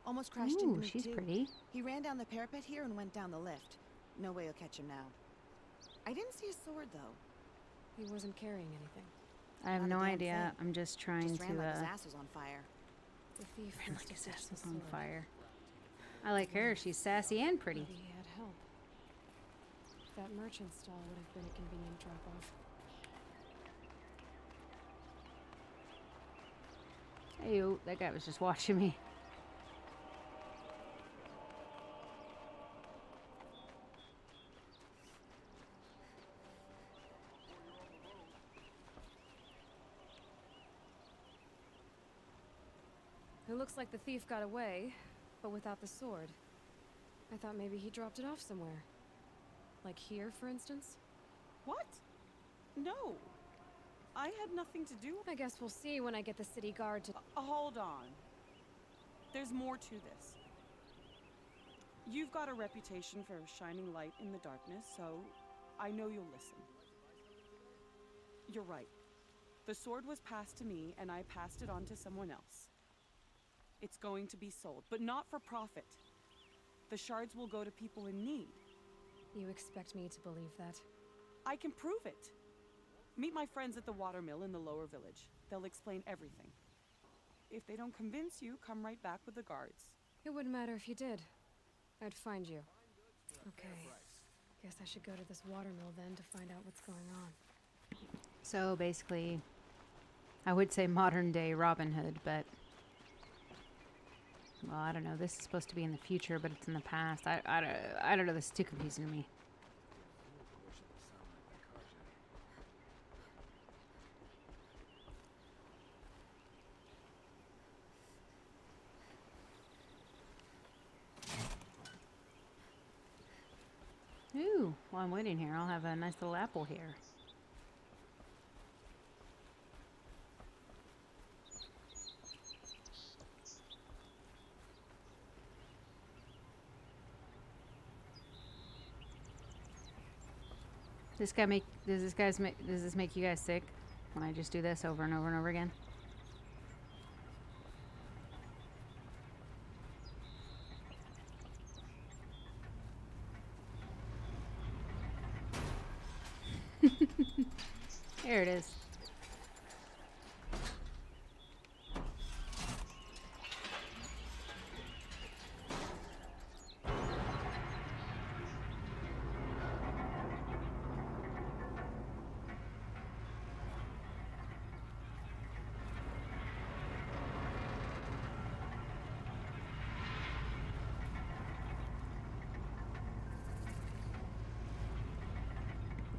Speaker 18: Almost crashed
Speaker 1: Ooh,
Speaker 18: into me
Speaker 1: she's
Speaker 18: too.
Speaker 1: pretty.
Speaker 18: He ran down the parapet here and went down the lift. No way you'll catch him now. I didn't see a sword though.
Speaker 5: He wasn't carrying anything.
Speaker 1: I have
Speaker 18: Not a
Speaker 1: no
Speaker 18: damn
Speaker 1: idea.
Speaker 18: thing.
Speaker 1: I'm just trying
Speaker 18: Just ran
Speaker 1: to
Speaker 18: like his ass was on fire.
Speaker 5: The thief
Speaker 1: ran
Speaker 5: must
Speaker 1: like his
Speaker 5: have
Speaker 1: ass
Speaker 5: touched
Speaker 1: was
Speaker 5: the
Speaker 1: on
Speaker 5: sword.
Speaker 1: fire. I like her. She's sassy and pretty.
Speaker 5: Maybe he had help. That merchant stall would have been a convenient drop-off.
Speaker 1: Hey, that guy was just watching me.
Speaker 5: looks like the thief got away, but without the sword. I thought maybe he dropped it off somewhere. Like here, for instance?
Speaker 17: What? No. I had nothing to do.
Speaker 5: I guess we'll see when I get the city guard to...
Speaker 17: Hold on. There's more to this. You've got a reputation for shining light in the darkness, so I know you'll listen. You're right. The sword was passed to me, and I passed it on to someone else. It's going to be sold, but not for profit. The shards will go to people in need.
Speaker 5: You expect me to believe that?
Speaker 17: I can prove it. Meet my friends at the watermill in the lower village. They'll explain everything. If they don't convince you, come right back with the guards.
Speaker 5: It wouldn't matter if you did. I'd find you. Okay. Guess I should go to this watermill then to find out what's going on.
Speaker 1: So basically, I would say modern day Robin Hood, but well, I don't know. This is supposed to be in the future, but it's in the past. I don't know. This is too confusing to me. Ooh, while I'm waiting here, I'll have a nice little apple here. Does this make you guys sick when I just do this over and over and over again? There it is.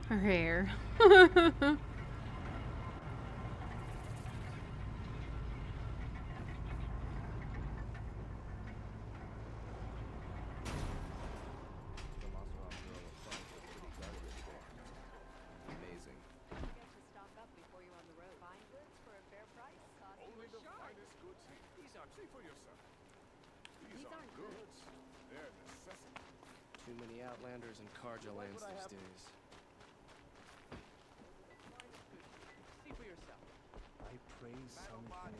Speaker 1: Her hair.
Speaker 19: Too many Outlanders and Carja lands these days.
Speaker 4: See for yourself.
Speaker 19: I praise Sun King God.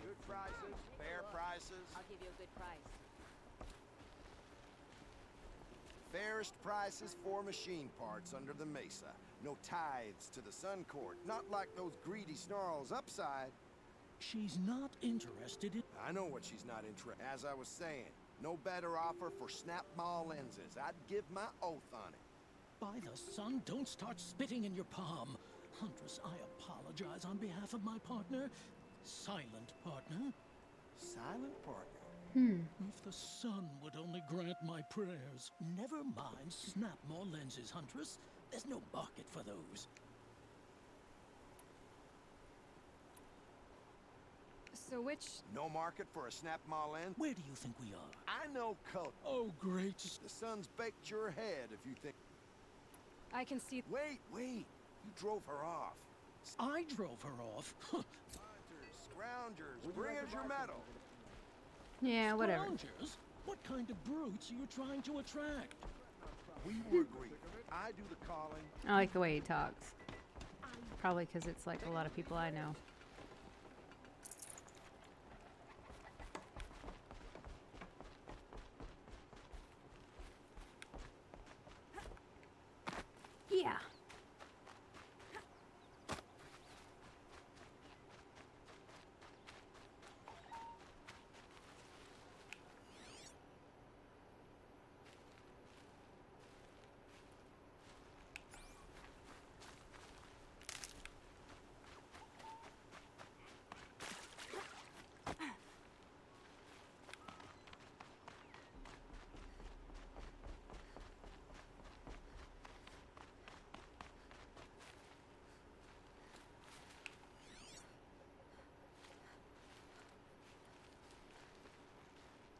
Speaker 4: Good prices, fair prices.
Speaker 2: I'll give you a good price.
Speaker 20: Fairest prices for machine parts under the mesa. No tithes to the Sun Court. Not like those greedy snarls upside.
Speaker 3: She's not interested in...
Speaker 20: I know what she's not interested. As I was saying, no better offer for snap mall lenses. I'd give my oath on it.
Speaker 3: By the sun, don't start spitting in your palm. Huntress, I apologize on behalf of my partner. Silent partner.
Speaker 20: Silent partner?
Speaker 3: If the sun would only grant my prayers. Never mind snap more lenses, Huntress. There's no market for those.
Speaker 5: So which...
Speaker 20: No market for a snap mall lens?
Speaker 3: Where do you think we are?
Speaker 20: I know color.
Speaker 3: Oh, great.
Speaker 20: The sun's baked your head if you think...
Speaker 5: I can see...
Speaker 20: Wait. You drove her off.
Speaker 3: I drove her off?
Speaker 20: Scroungers, bring us your medal.
Speaker 1: Yeah, whatever.
Speaker 3: Scroungers? What kind of brutes are you trying to attract?
Speaker 20: We were agreed. I do the calling.
Speaker 1: I like the way he talks. Probably because it's like a lot of people I know. Yeah.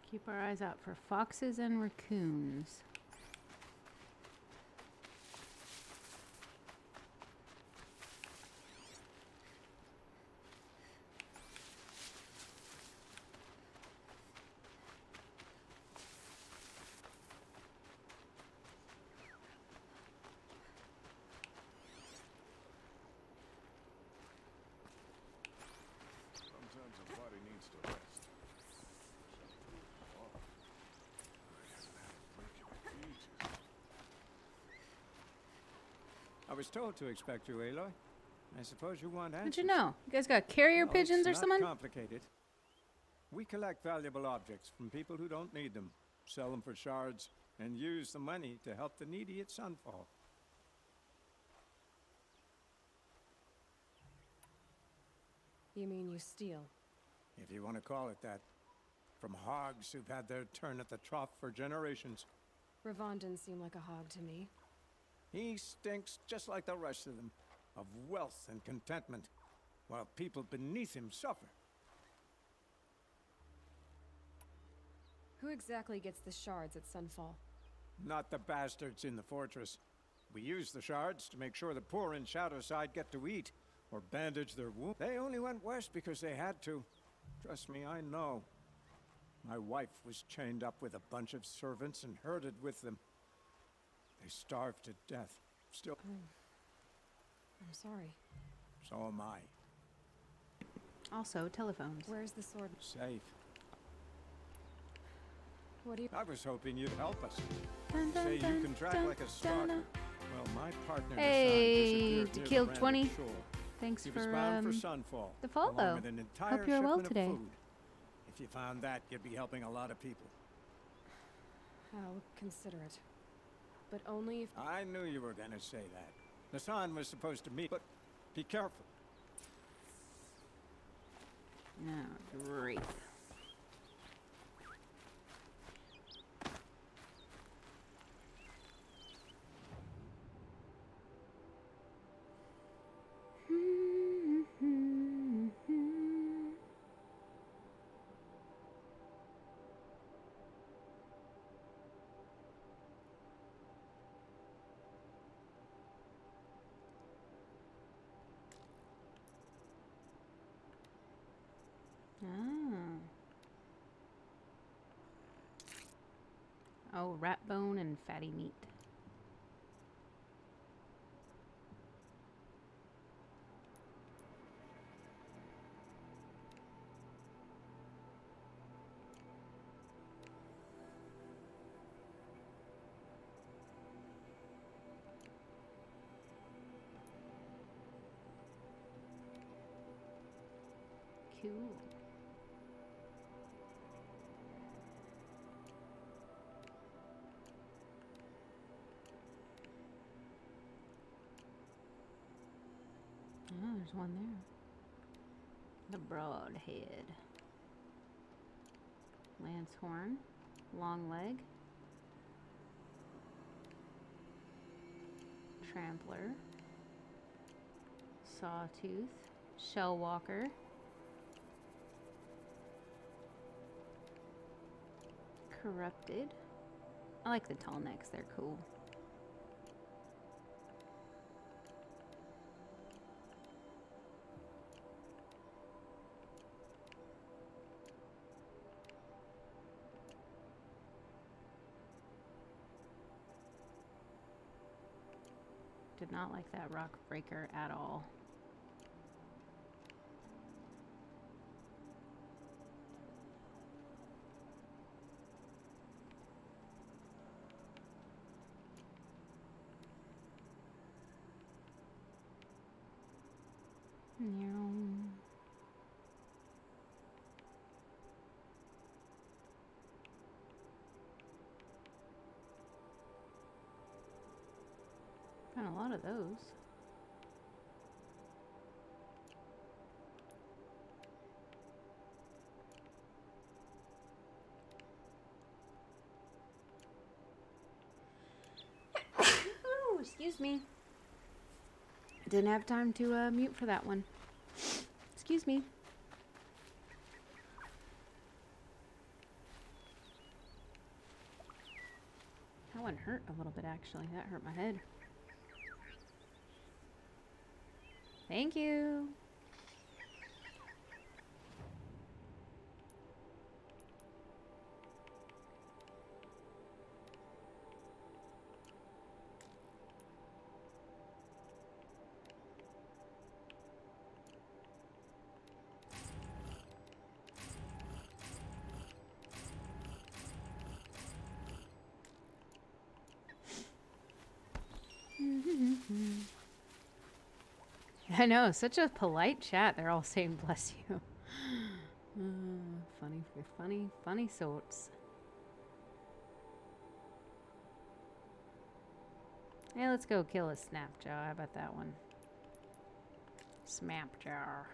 Speaker 1: Keep our eyes out for foxes and raccoons.
Speaker 6: Sometimes a body needs to rest.
Speaker 21: I was told to expect you, Aloy. I suppose you want answers.
Speaker 1: How'd you know? You guys got carrier
Speaker 21: No,
Speaker 1: pigeons or
Speaker 21: it's
Speaker 1: something?
Speaker 21: not complicated. We collect valuable objects from people who don't need them, sell them for shards, and use the money to help the needy at Sunfall.
Speaker 5: You mean you steal?
Speaker 21: If you want to call it that. From hogs who've had their turn at the trough for generations.
Speaker 5: Ravon didn't seem like a hog to me.
Speaker 21: He stinks just like the rest of them, of wealth and contentment, while people beneath him suffer.
Speaker 5: Who exactly gets the shards at Sunfall?
Speaker 21: Not the bastards in the fortress. We use the shards to make sure the poor in Shadowside get to eat, or bandage their wounds. They only went west because they had to. Trust me, I know. My wife was chained up with a bunch of servants and herded with them. They starved to death. Still.
Speaker 5: I'm sorry.
Speaker 21: So am I.
Speaker 1: Also, telephones.
Speaker 5: Where's the sword?
Speaker 21: Safe.
Speaker 5: What do you...
Speaker 21: I was hoping you'd help us.
Speaker 1: Dun, dun,
Speaker 21: Say you
Speaker 1: dun,
Speaker 21: can track
Speaker 1: dun,
Speaker 21: like a stalker. Well, my partner
Speaker 1: Hey,
Speaker 21: disappeared near the
Speaker 1: killed
Speaker 21: Granite
Speaker 1: 20.
Speaker 21: Shore.
Speaker 1: Thanks
Speaker 21: He
Speaker 1: for,
Speaker 21: was bound for Sunfall,
Speaker 1: the follow.
Speaker 21: along with an entire
Speaker 1: Hope you're well
Speaker 21: shipment of
Speaker 1: today.
Speaker 21: food. If you found that, you'd be helping a lot of people.
Speaker 5: I'll consider it. But only if...
Speaker 21: I knew you were going to say that. Hassan was supposed to meet, but be careful.
Speaker 1: Oh, great. Oh, rat bone and fatty meat. Cool. Oh, there's one there. The Broadhead. Lance horn. Long leg. Trampler. Sawtooth. Shell walker. Corrupted. I like the tall necks, they're cool. Did not like that rock breaker at all. Found a lot of those. Oh, excuse me. Didn't have time to mute for that one. Excuse me. That one hurt a little bit, actually. That hurt my head. Thank you. I know, such a polite chat. They're all saying bless you. Funny sorts. Hey, let's go kill a snapjaw. How about that one? Snapjaw.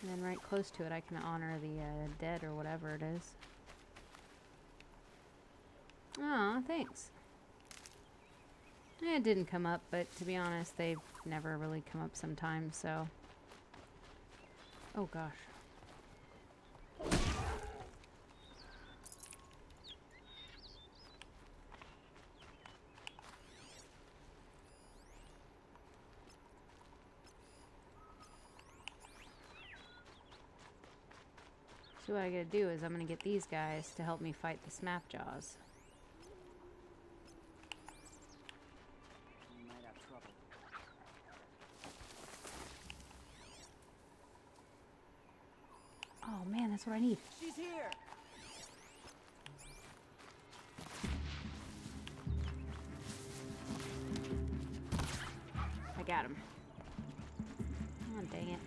Speaker 1: And then right close to it, I can honor the dead or whatever it is. Aw, thanks. It didn't come up, but to be honest, they've never really come up sometimes, so. Oh gosh. So what I gotta do is I'm gonna get these guys to help me fight the Snapjaws.
Speaker 16: You might have trouble.
Speaker 1: Oh man, that's what I need.
Speaker 17: She's here.
Speaker 1: I got him. Oh, dang it.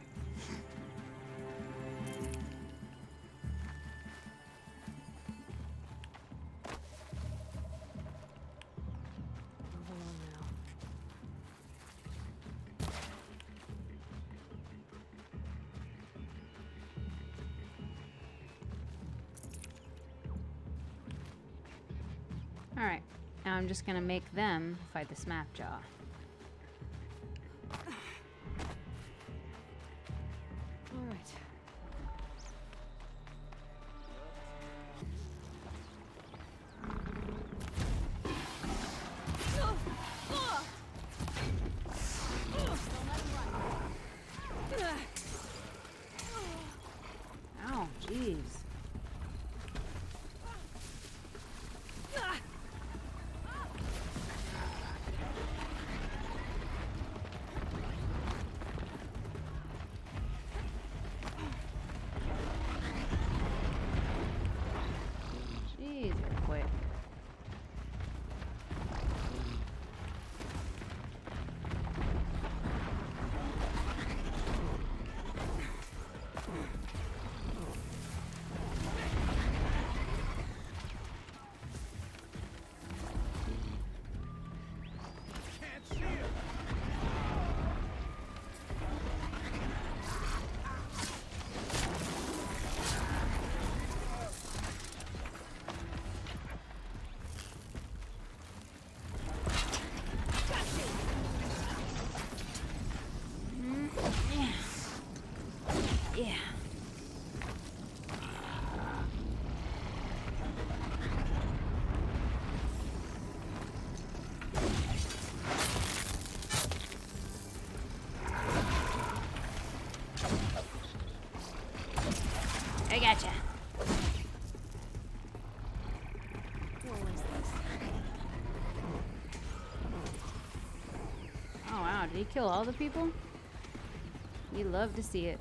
Speaker 1: Alright, now I'm just gonna make them fight the Snapjaw.
Speaker 5: Alright.
Speaker 1: Ow, jeez. Jeez, you're quick.
Speaker 21: Can't see it.
Speaker 1: Yeah. I gotcha. Oh wow, did he kill all the people? You love to see it.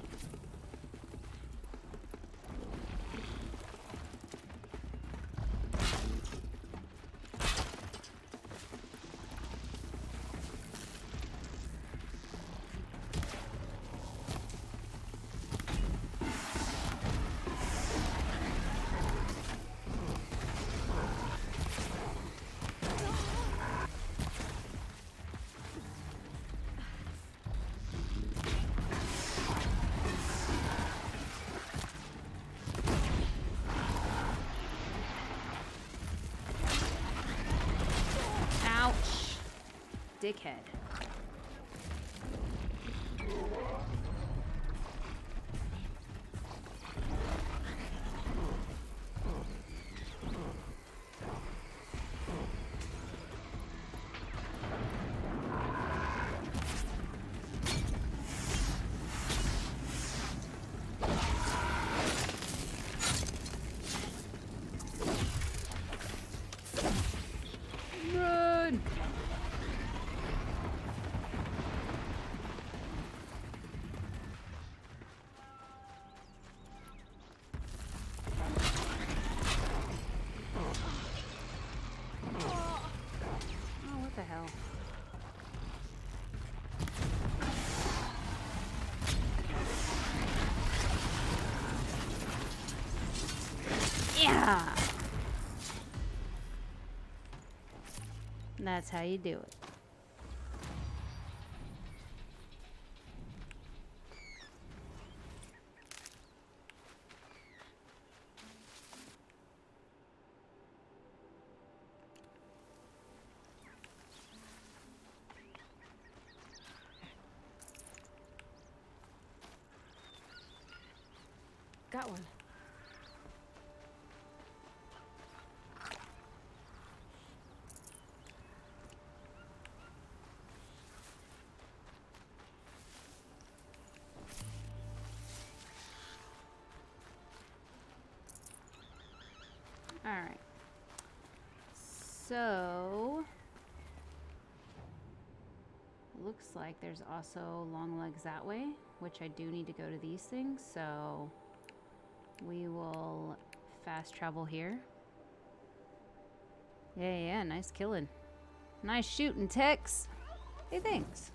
Speaker 1: Ouch. Dickhead. Yeah! That's how you do it.
Speaker 5: Got one.
Speaker 1: Alright. So, looks like there's also long legs that way, which I do need to go to these things, so we will fast travel here. Yeah, nice killing. Nice shooting, Tex. Hey, thanks.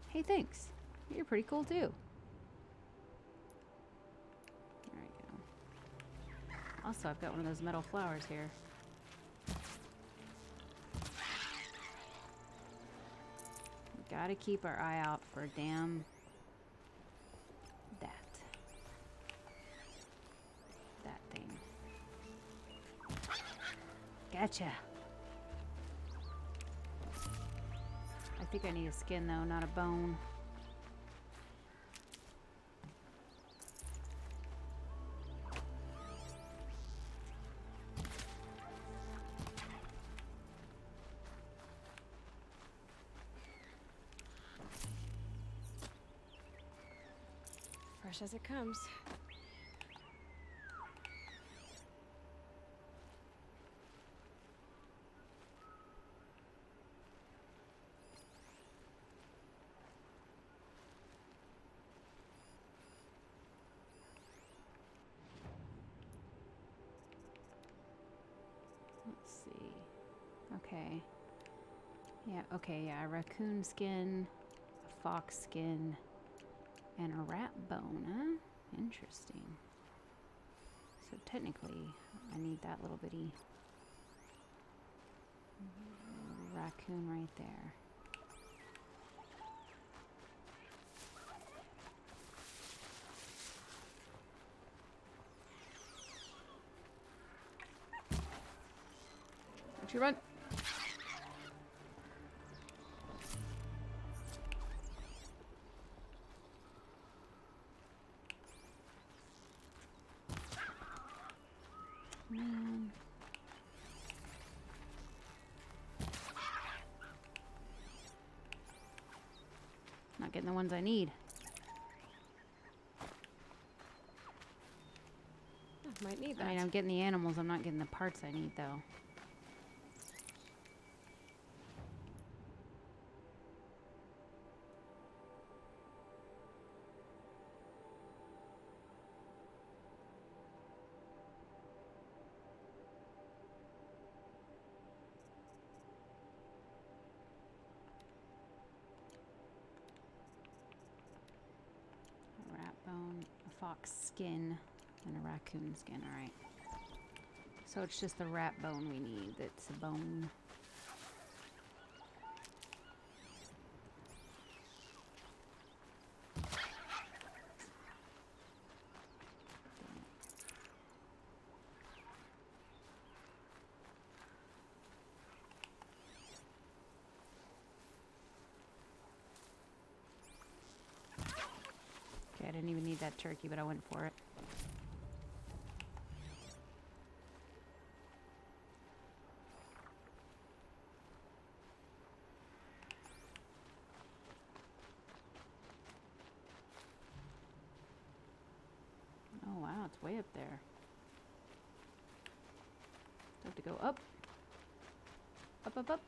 Speaker 1: Hey, thanks. You're pretty cool, too. There we go. Also, I've got one of those metal flowers here. We gotta keep our eye out for damn that thing. Gotcha. I think I need a skin though, not a bone.
Speaker 5: Fresh as it comes.
Speaker 1: Let's see. Okay. Yeah, okay, yeah, a raccoon skin, a fox skin, and a rat bone, huh? Interesting. So technically, I need that little bitty raccoon right there. Don't you run! Man. Not getting the ones I need.
Speaker 5: Might need that.
Speaker 1: I mean, I'm getting the animals, I'm not getting the parts I need though. Fox skin and a raccoon skin. All right. So it's just the rat bone we need. That's a bone. I didn't even need that turkey, but I went for it. Oh wow, it's way up there. Do I have to go up? Up, up, up.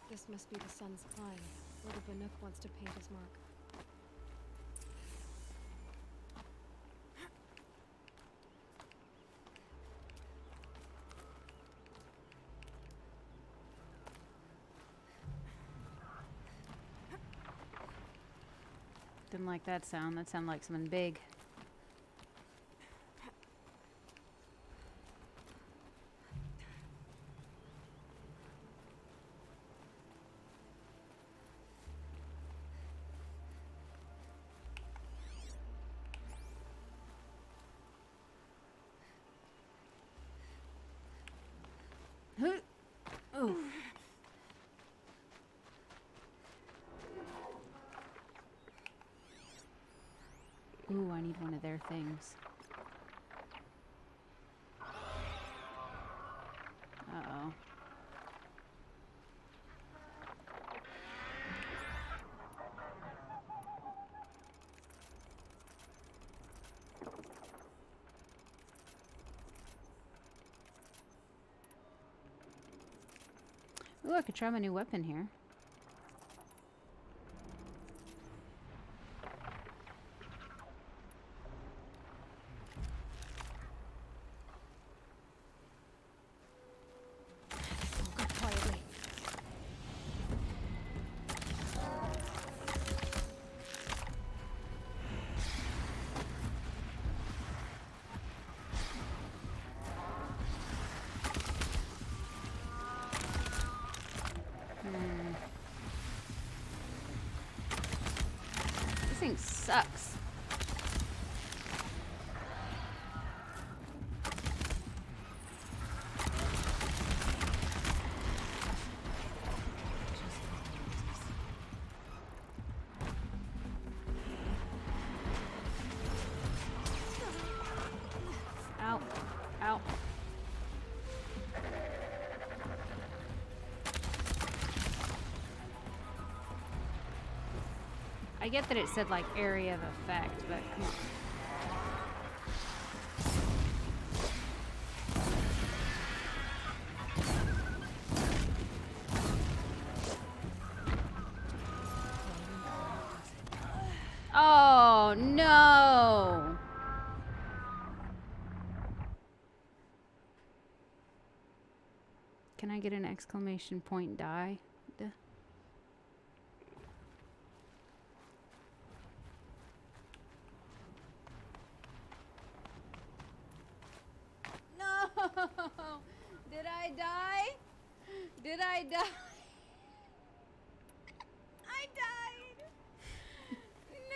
Speaker 5: This must be the sun's climb. Little Bannook wants to paint his mark.
Speaker 1: Didn't like that sound. That sounded like something big. Ooh. Ooh, I need one of their things. Uh-oh. Ooh, I could try my new weapon here. This thing sucks. Ow. Ow. I get that it said like area of effect, but come on. Oh no! Can I get an exclamation point die? Did I die? Did I die? I died! No!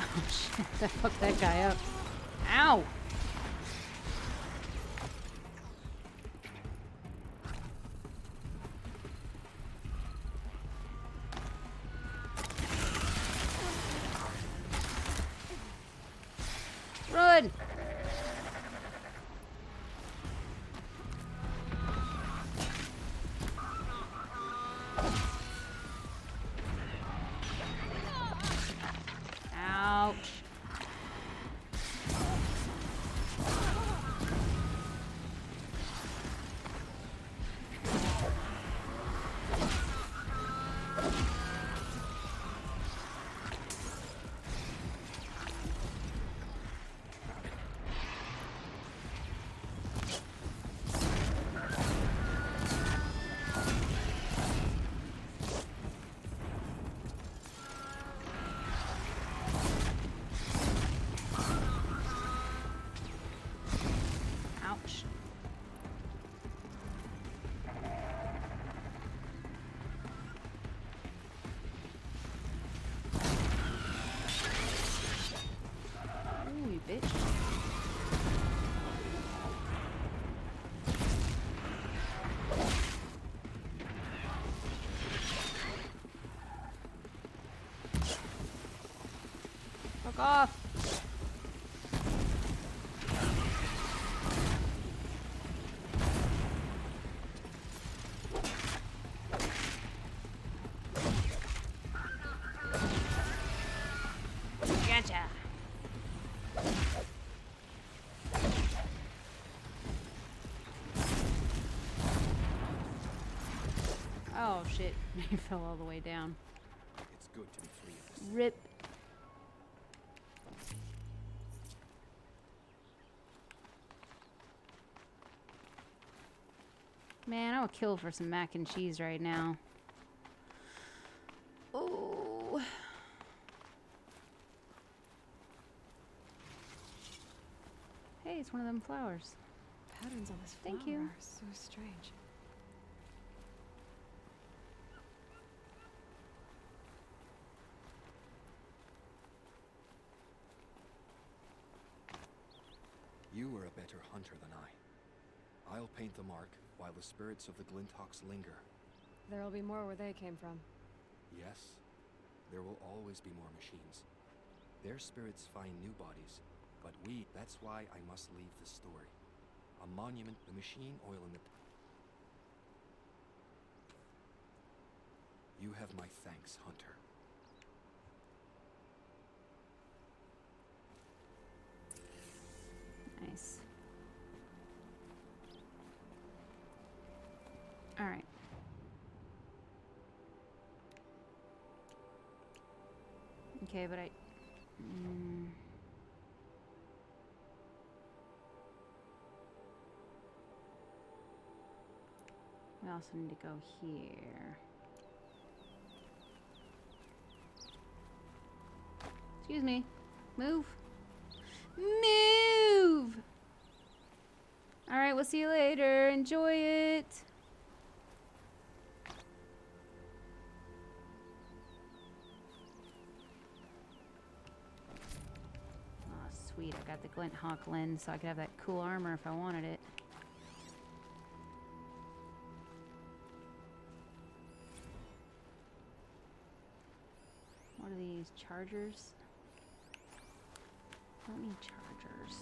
Speaker 1: Oh shit, that fucked that guy up. Ow! Run! Ouch. Ouch. Ooh, you bitch. Fuck off. Gotcha. Oh shit, he fell all the way down.
Speaker 15: It's good to be free of this.
Speaker 1: Rip. Man, I would kill for some mac and cheese right now. Oh. Hey, it's one of them flowers.
Speaker 5: Patterns on this flower
Speaker 1: Thank you.
Speaker 5: are so strange.
Speaker 15: You are a better hunter than I. I'll paint the mark while the spirits of the Glinthawks linger.
Speaker 5: There'll be more where they came from.
Speaker 15: Yes, there will always be more machines. Their spirits find new bodies, but that's why I must leave the story. A monument, the machine oil in the... You have my thanks, Hunter.
Speaker 1: Nice. All right. Okay, but I... We also need to go here. Excuse me. Move. Move! Alright, we'll see you later. Enjoy it. Oh, sweet. I got the Glinthawk lens so I could have that cool armor if I wanted it. What are these? Chargers? I don't need chargers.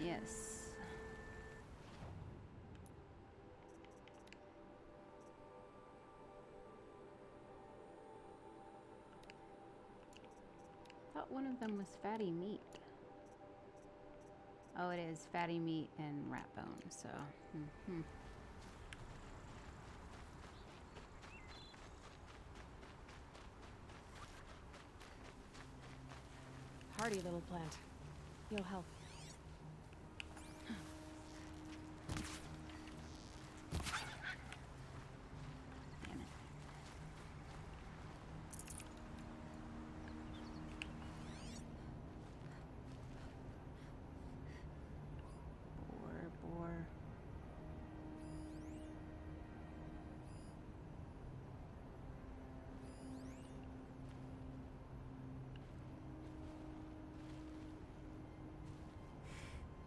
Speaker 1: Yes. Thought one of them was fatty meat. Oh, it is fatty meat and rat bone, so.
Speaker 5: Hardy little plant. You'll help.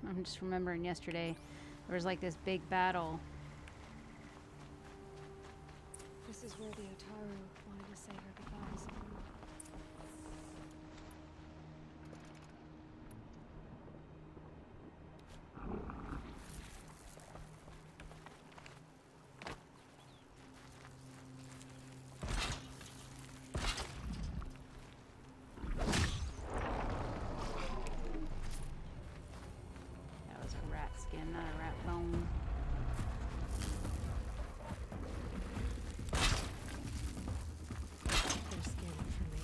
Speaker 5: I'm just remembering yesterday, there was like this big battle.
Speaker 2: This is where the Otaru wanted to say her goodbyes.
Speaker 1: Not a rat bone.
Speaker 2: Their skin for me.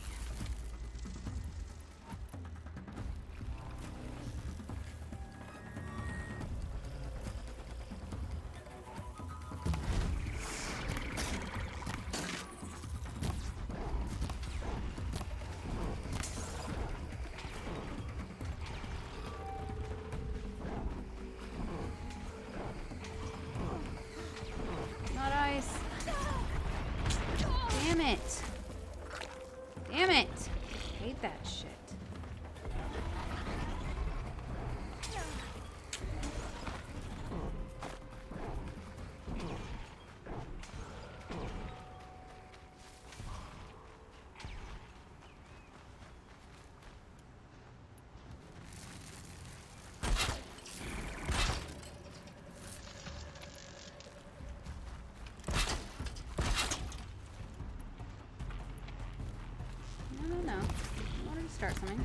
Speaker 1: Damn it. Damn it. I hate that shit. start something.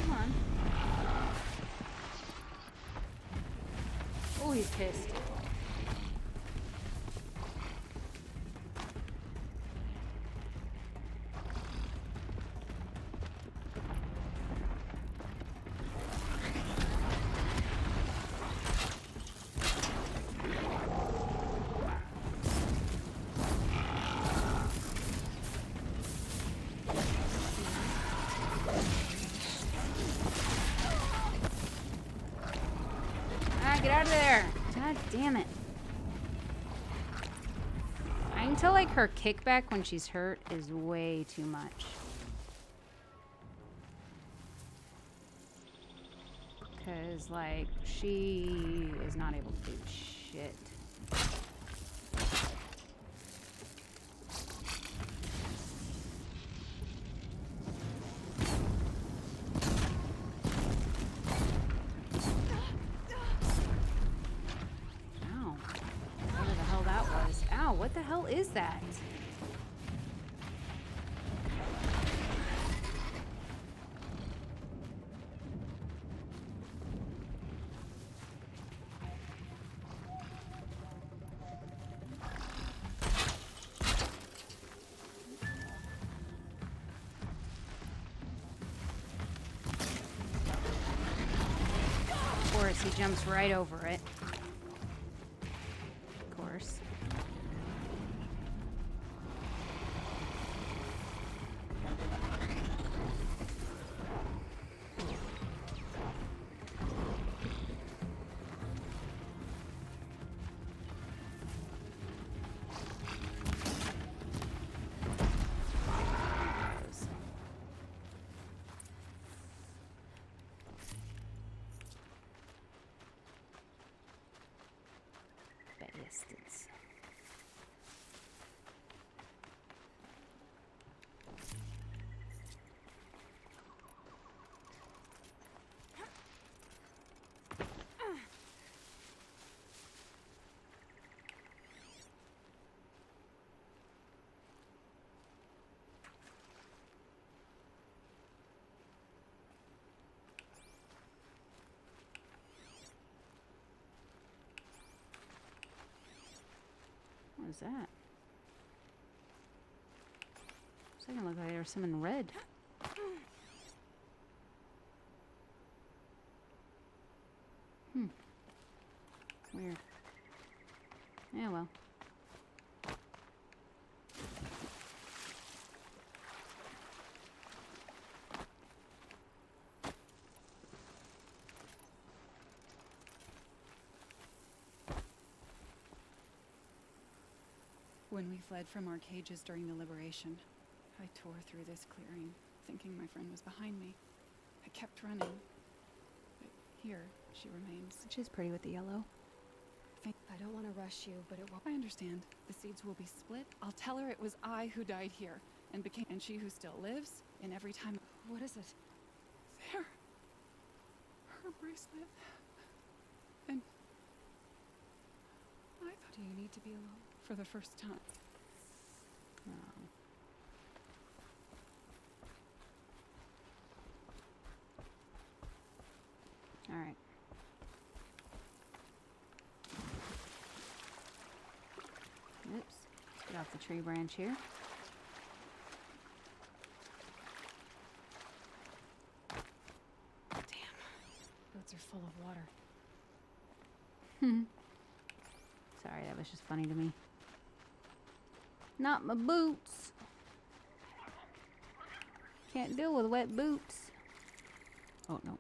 Speaker 1: Come on. Oh, he's pissed. Get out of there. God damn it. I can tell like her kickback when she's hurt is way too much. Because like she is not able to do shit. What the hell is that? Of course, he jumps right over it. Of course. Bastards. What is that? It's gonna look like there's some in red. Weird. Yeah, well.
Speaker 10: When we fled from our cages during the liberation, I tore through this clearing, thinking my friend was behind me. I kept running, but here she remains.
Speaker 1: She's pretty with the yellow.
Speaker 10: I don't want to rush you, but it will. I understand. The seeds will be split. I'll tell her it was I who died here, and she who still lives, in every time.
Speaker 5: What is it?
Speaker 10: There. Her bracelet. And I thought, do you need to be alone for the first time?
Speaker 1: No. All right. Oops. Get off the tree branch here.
Speaker 10: Damn. Boats are full of water.
Speaker 1: Sorry, that was just funny to me. Not my boots. Can't deal with wet boots. Oh, no.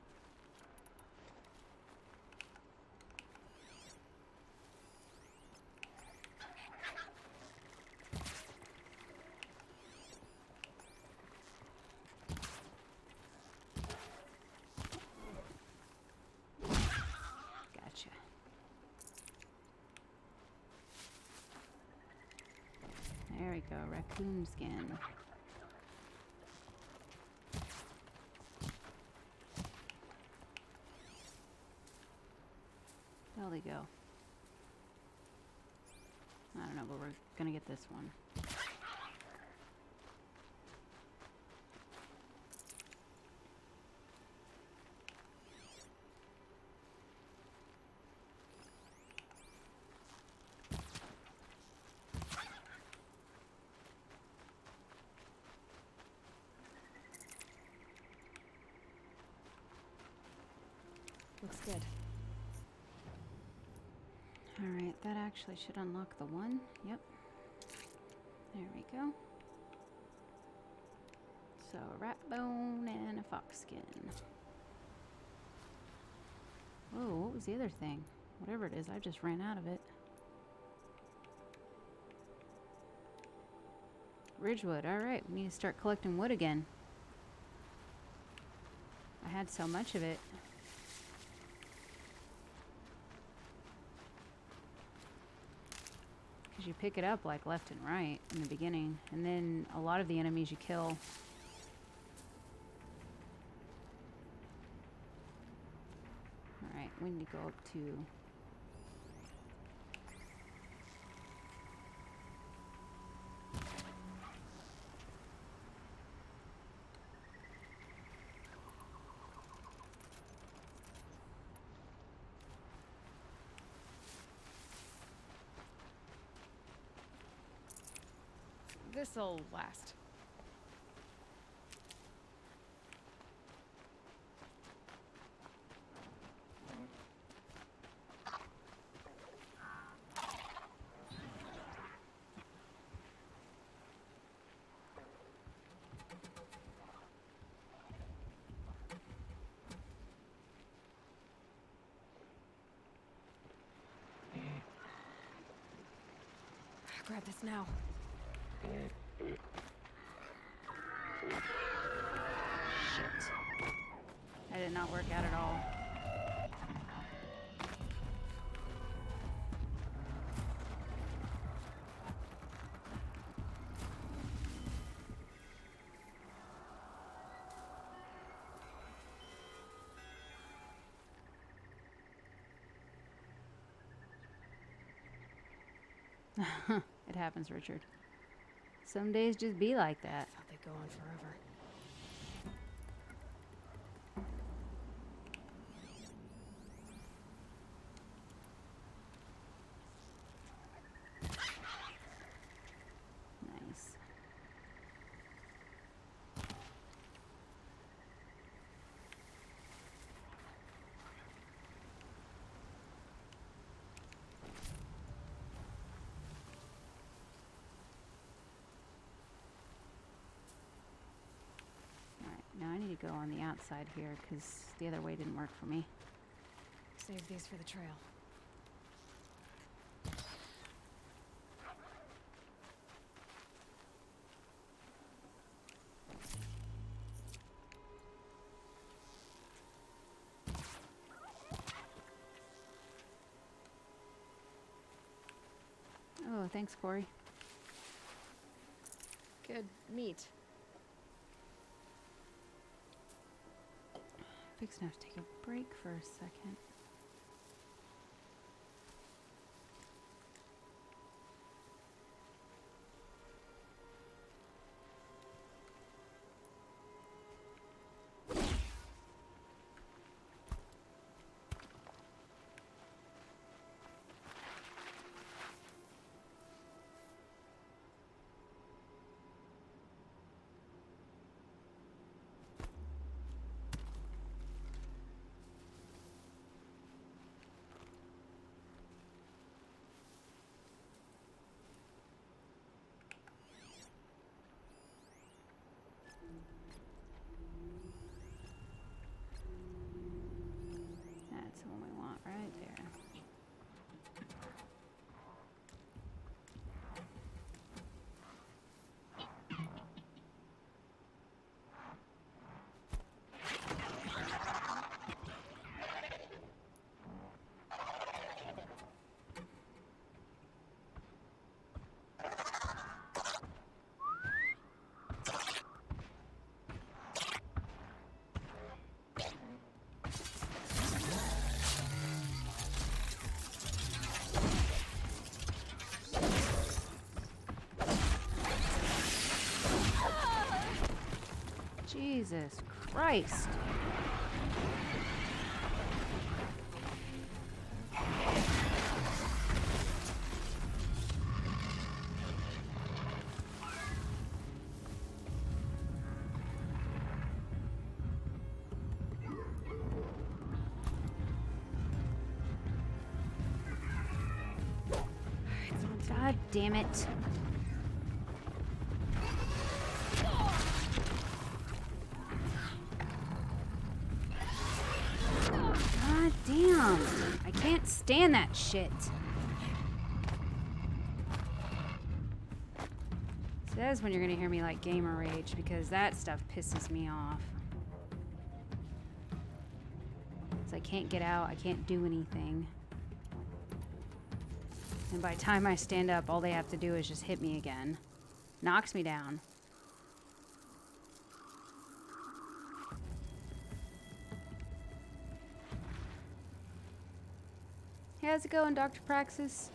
Speaker 1: Gotcha. There we go, raccoon skin. really go? I don't know, but we're gonna get this one.
Speaker 5: Looks good.
Speaker 1: Alright, that actually should unlock the one. Yep. There we go. So, a rat bone and a fox skin. Whoa, what was the other thing? Whatever it is, I just ran out of it. Ridgewood, alright, we need to start collecting wood again. I had so much of it. Because you pick it up like left and right in the beginning, and then a lot of the enemies you kill. Alright, we need to go up to...
Speaker 5: This'll last. Grab this now.
Speaker 1: Shit. That did not work out at all. It happens, Richard. Some days just be like that.
Speaker 5: Thought they'd go on forever.
Speaker 1: Nice. Now I need to go on the outside here because the other way didn't work for me.
Speaker 5: Save these for the trail.
Speaker 1: Oh, thanks, Corey.
Speaker 5: Good meat.
Speaker 1: Fixing to have to take a break for a second. Jesus Christ. God damn it. God damn. I can't stand that shit. So that is when you're gonna hear me like gamer rage, because that stuff pisses me off. So I can't get out, I can't do anything. And by the time I stand up, all they have to do is just hit me again. Knocks me down. Hey, how's it going, Dr. Praxis?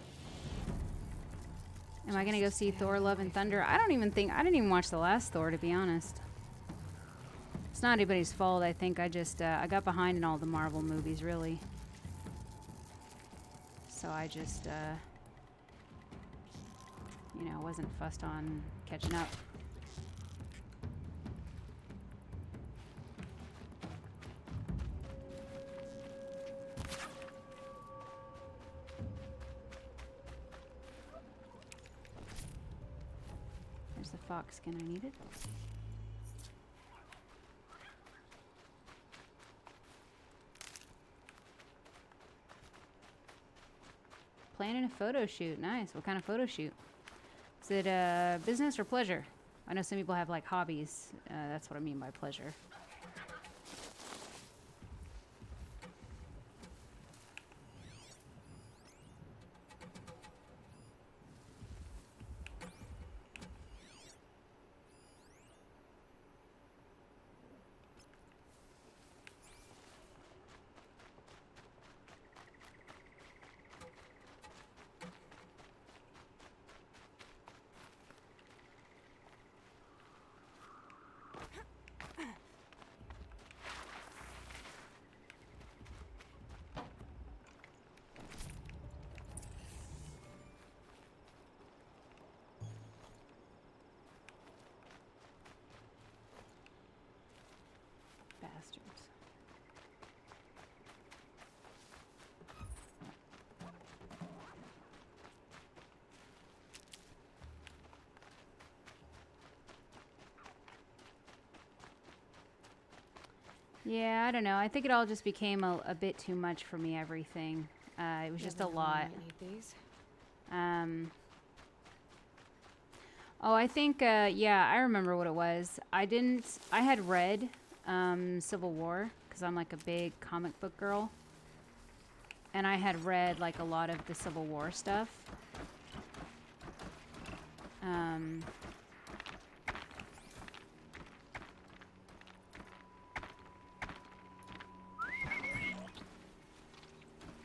Speaker 1: Am I gonna go see Thor: Love and Thunder? I didn't even watch the last Thor, to be honest. It's not anybody's fault. I think I just, I got behind in all the Marvel movies, really. So I just, you know, wasn't fussed on catching up. There's the fox skin I needed. Planning a photo shoot. Nice. What kind of photo shoot? Is it business or pleasure? I know some people have like hobbies. That's what I mean by pleasure. Bastards. Yeah, I don't know. I think it all just became a bit too much for me, everything. It was just a lot. Oh, I think, yeah, I remember what it was. I had read Civil War, because I'm like a big comic book girl. And I had read like a lot of the Civil War stuff.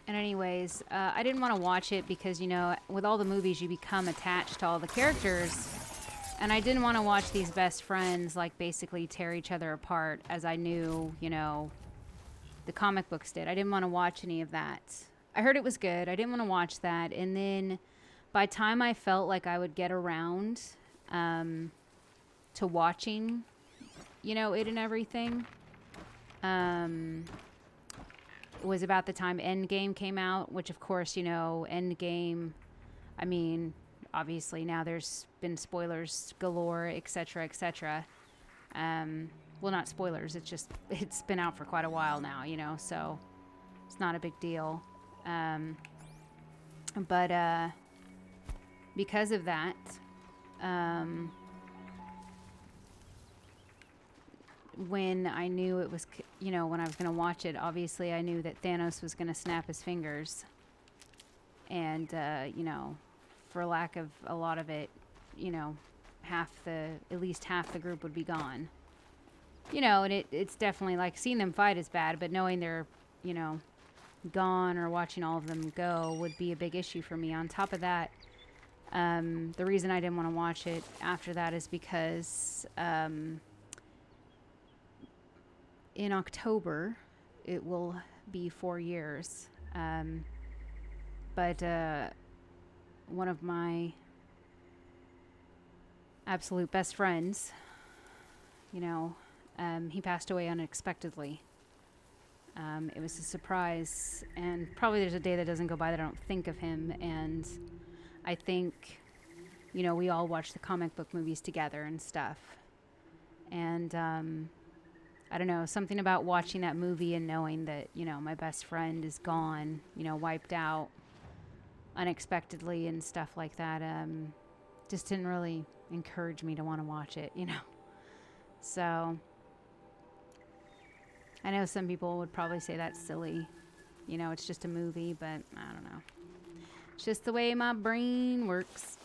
Speaker 1: And anyways, I didn't want to watch it because, you know, with all the movies you become attached to all the characters. And I didn't want to watch these best friends like basically tear each other apart, as I knew, you know, the comic books did. I didn't want to watch any of that. I heard it was good. I didn't want to watch that. And then by the time I felt like I would get around to watching, you know, it and everything, was about the time Endgame came out, which of course, you know, Endgame, I mean, obviously now there's been spoilers galore, etc., etc. Well, not spoilers, it's been out for quite a while now, you know, so it's not a big deal. But because of that, when I knew it was, you know, when I was going to watch it, obviously I knew that Thanos was going to snap his fingers. And, you know, for lack of a lot of it, you know, at least half the group would be gone. You know, and it's definitely like seeing them fight is bad, but knowing they're, you know, gone or watching all of them go would be a big issue for me. On top of that, the reason I didn't want to watch it after that is because, in October, it will be 4 years. But one of my absolute best friends, you know, he passed away unexpectedly. It was a surprise, and probably there's a day that doesn't go by that I don't think of him. And I think, you know, we all watch the comic book movies together and stuff. And I don't know, something about watching that movie and knowing that, you know, my best friend is gone, you know, wiped out unexpectedly and stuff like that, just didn't really encourage me to want to watch it, you know. So I know some people would probably say that's silly, you know, it's just a movie, but I don't know. It's just the way my brain works.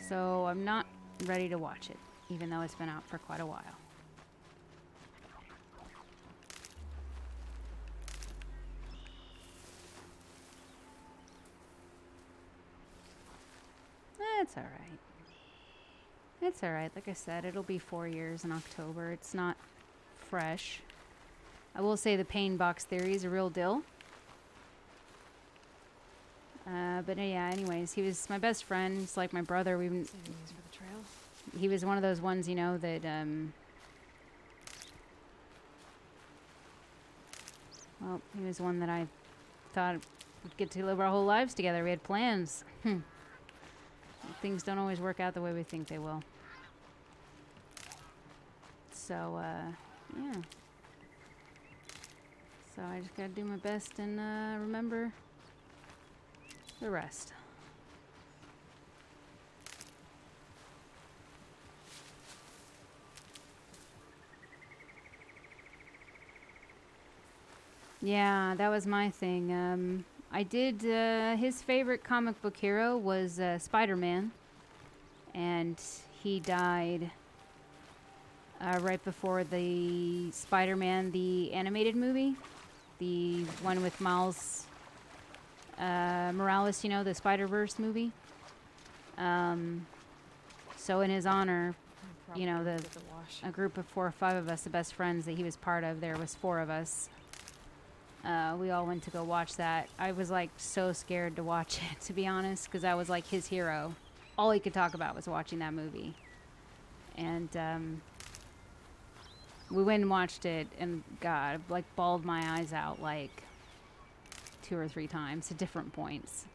Speaker 1: So I'm not ready to watch it, even though it's been out for quite a while. It's all right. It's all right. Like I said, it'll be 4 years in October. It's not fresh. I will say the pain box theory is a real deal. But yeah, anyways, he was my best friend. He's like my brother.
Speaker 5: For the trail.
Speaker 1: He was one of those ones, you know, that, well, he was one that I thought we'd get to live our whole lives together. We had plans. Things don't always work out the way we think they will. So, yeah. So I just gotta do my best and remember the rest. Yeah, that was my thing. I did, his favorite comic book hero was Spider-Man, and he died right before the Spider-Man, the animated movie, the one with Miles Morales, you know, the Spider-Verse movie. So in his honor, you know, a group of 4 or 5 of us, the best friends that he was part of, there was 4 of us. We all went to go watch that. I was like so scared to watch it, to be honest, because I was like his hero. All he could talk about was watching that movie. And we went and watched it, and God, like bawled my eyes out like 2 or 3 times at different points.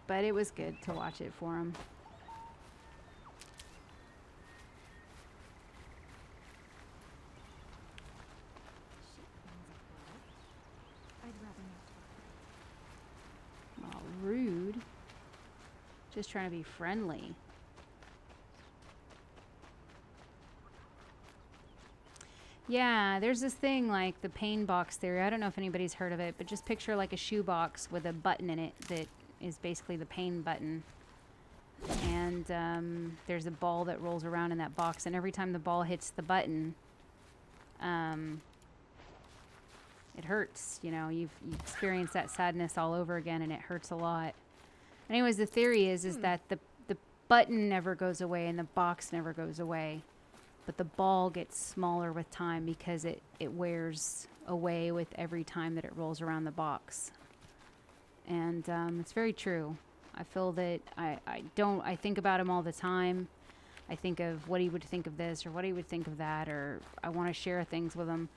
Speaker 1: But it was good to watch it for him. Oh, rude. Just trying to be friendly. Yeah, there's this thing like the pain box theory. I don't know if anybody's heard of it, but just picture like a shoebox with a button in it that is basically the pain button. And there's a ball that rolls around in that box, and every time the ball hits the button, it hurts. You know, you experience that sadness all over again, and it hurts a lot. Anyways, the theory is that the button never goes away and the box never goes away, but the ball gets smaller with time because it wears away with every time that it rolls around the box. And it's very true. I feel that I think about him all the time. I think of what he would think of this or what he would think of that, or I want to share things with him.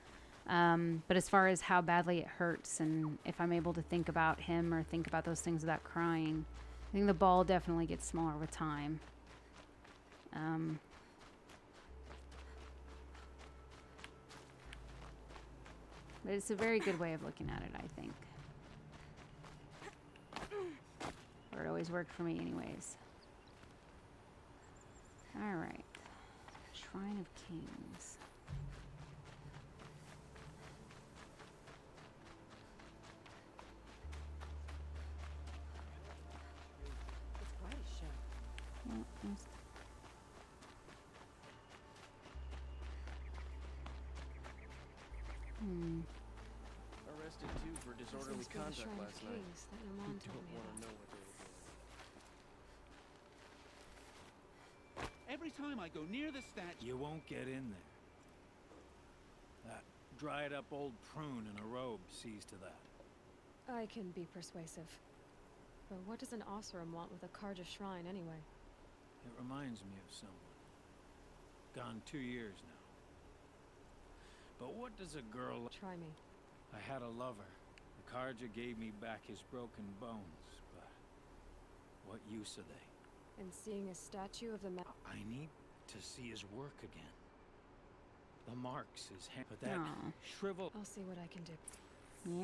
Speaker 1: But as far as how badly it hurts and if I'm able to think about him or think about those things without crying, I think the ball definitely gets smaller with time. But it's a very good way of looking at it, I think. Or it always worked for me anyways. Alright. Shrine of Kings.
Speaker 17: It's quite a show.
Speaker 1: Well,
Speaker 19: arrested too for disorderly
Speaker 5: This must be the
Speaker 19: conduct
Speaker 5: Shrine of
Speaker 19: last night.
Speaker 5: Kings that your mom
Speaker 19: You
Speaker 5: told
Speaker 19: don't
Speaker 5: me
Speaker 19: want to
Speaker 5: about.
Speaker 19: know what they were doing.
Speaker 9: Every time I go near the statue...
Speaker 8: You won't get in there. That dried-up old prune in a robe sees to that.
Speaker 5: I can be persuasive. But what does an Osram want with a Karja shrine anyway?
Speaker 8: It reminds me of someone. Gone 2 years now. But what does a girl...
Speaker 5: Try me.
Speaker 8: I had a lover. The Karja gave me back his broken bones, but what use are they?
Speaker 5: And seeing a statue of the man...
Speaker 8: I need to see his work again. The marks, his hand... But that
Speaker 1: Aw.
Speaker 8: shriveled...
Speaker 5: I'll see what I can do.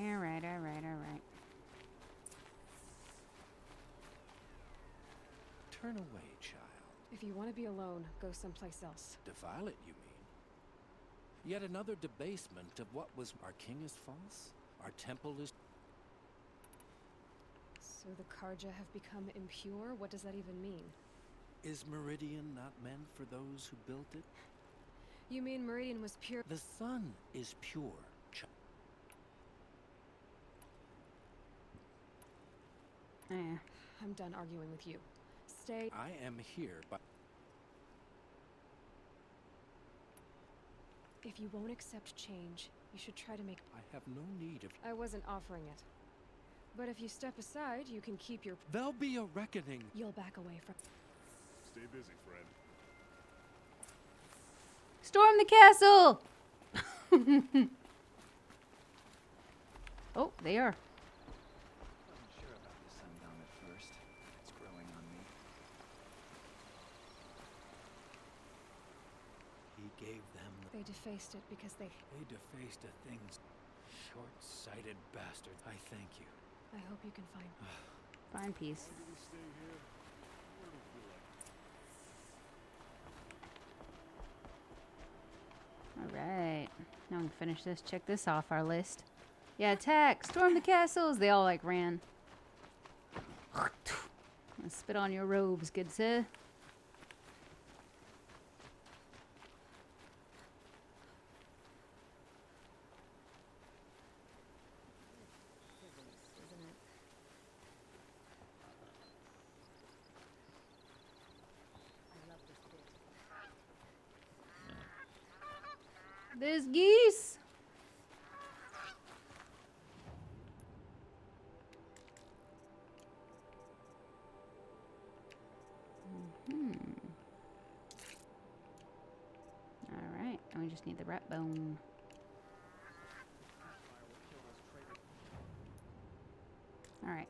Speaker 1: Yeah, right, alright.
Speaker 15: Turn away, child.
Speaker 5: If you want to be alone, go someplace else.
Speaker 15: Defile it, you mean? Yet another debasement of what was... Our king is false? Our temple is...
Speaker 5: So the Karja have become impure? What does that even mean?
Speaker 15: Is Meridian not meant for those who built it?
Speaker 5: You mean Meridian was pure?
Speaker 15: The sun is pure, child.
Speaker 5: I'm done arguing with you. Stay.
Speaker 15: I am here, but...
Speaker 5: If you won't accept change, you should try to make...
Speaker 15: I have no need of...
Speaker 5: I wasn't offering it. But if you step aside, you can keep your...
Speaker 15: There'll be a reckoning.
Speaker 5: You'll back away from...
Speaker 6: Stay busy, friend.
Speaker 1: Storm the castle! Oh, they are.
Speaker 16: Wasn't sure about the sundown at first. It's growing on me.
Speaker 8: He gave them...
Speaker 5: They defaced it because they...
Speaker 8: They defaced a thing. Short-sighted bastard. I thank you.
Speaker 5: I hope you can find...
Speaker 1: Find peace.
Speaker 6: Why do we stay here? Where do we feel like?
Speaker 1: Alright. Now we can finish this. Check this off our list. Yeah, attack! Storm the castles! They all like ran. Spit on your robes, good sir. There's geese. All right, and we just need the rat bone. All right.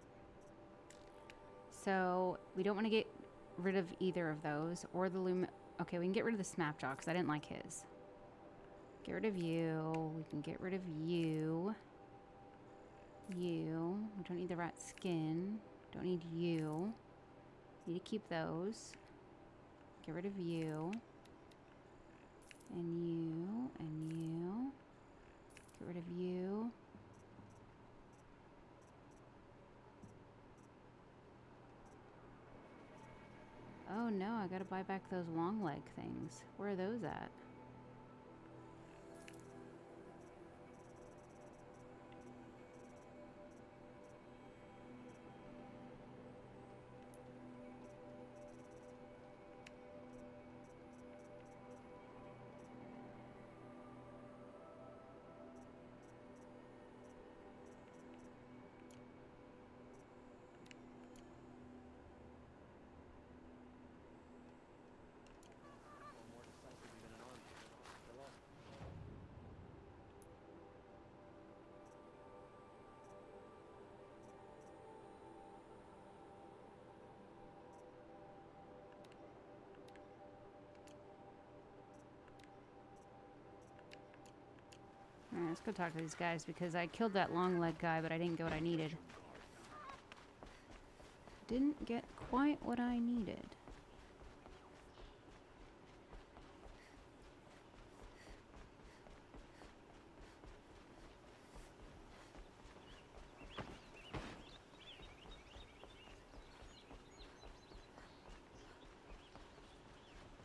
Speaker 1: So we don't want to get rid of either of those or the Okay, we can get rid of the Snapjaw because I didn't like his. Get rid of you. We can get rid of you. You. We don't need the rat skin. Don't need you. Need to keep those. Get rid of you. And you. And you. Get rid of you. Oh no, I gotta buy back those long leg things. Where are those at? Alright, let's go talk to these guys because I killed that long leg guy, but I didn't get what I needed. Didn't get quite what I needed.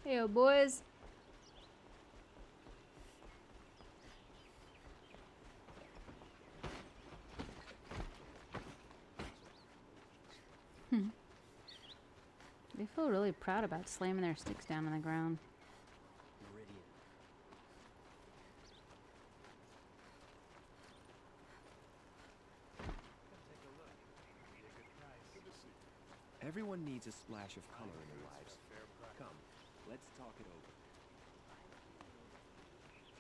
Speaker 1: Hey, boys. They feel really proud about slamming their sticks down on the ground.
Speaker 11: Everyone needs a splash of color in their lives. Come, let's talk it over.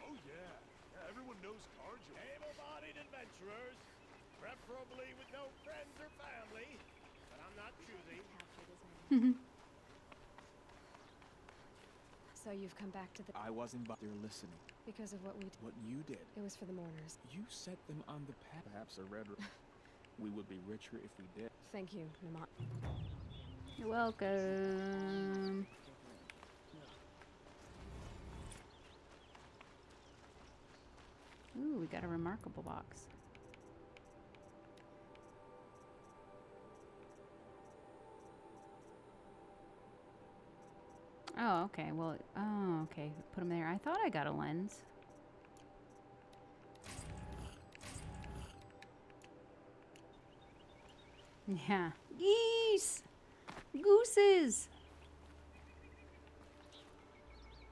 Speaker 4: Oh yeah, everyone knows cards are able-bodied adventurers, preferably with no friends or family. But I'm not choosy.
Speaker 5: So you've come back to the...
Speaker 14: I wasn't, but they're listening.
Speaker 5: Because of what we did.
Speaker 14: What you did.
Speaker 5: It was for the mourners.
Speaker 14: You set them on the path. Perhaps a red... We would be richer if we did.
Speaker 5: Thank you, Namat.
Speaker 1: You're welcome. Ooh, we got a remarkable box. Oh, okay. Well, oh, okay. Put them there. I thought I got a lens. Yeah. Geese! Gooses!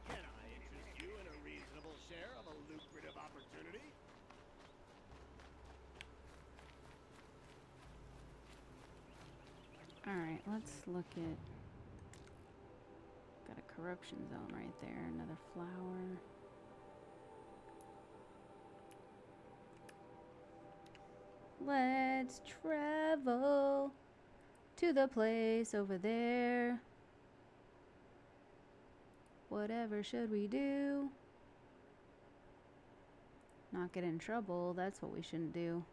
Speaker 4: Can I interest you in a reasonable share of a lucrative opportunity?
Speaker 1: Alright, let's look at... Got a corruption zone right there. Another flower. Let's travel to the place over there. Whatever should we do? Not get in trouble. That's what we shouldn't do.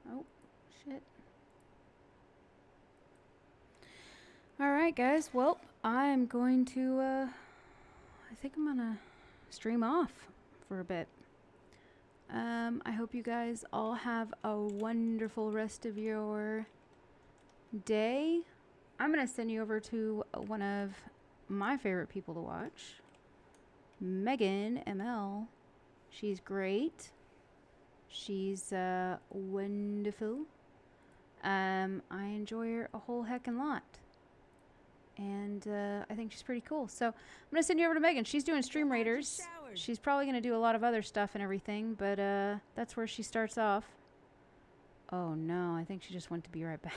Speaker 1: Oh, shit. Alright, guys. Well, I'm going to, I think I'm gonna stream off for a bit. I hope you guys all have a wonderful rest of your day. I'm gonna send you over to one of my favorite people to watch, Megan ML. She's great. She's wonderful. I enjoy her a whole heckin' lot. And I think she's pretty cool. So I'm going to send you over to Megan. She's doing Stream Raiders. She's probably going to do a lot of other stuff and everything, but that's where she starts off. Oh no, I think she just went to be right back.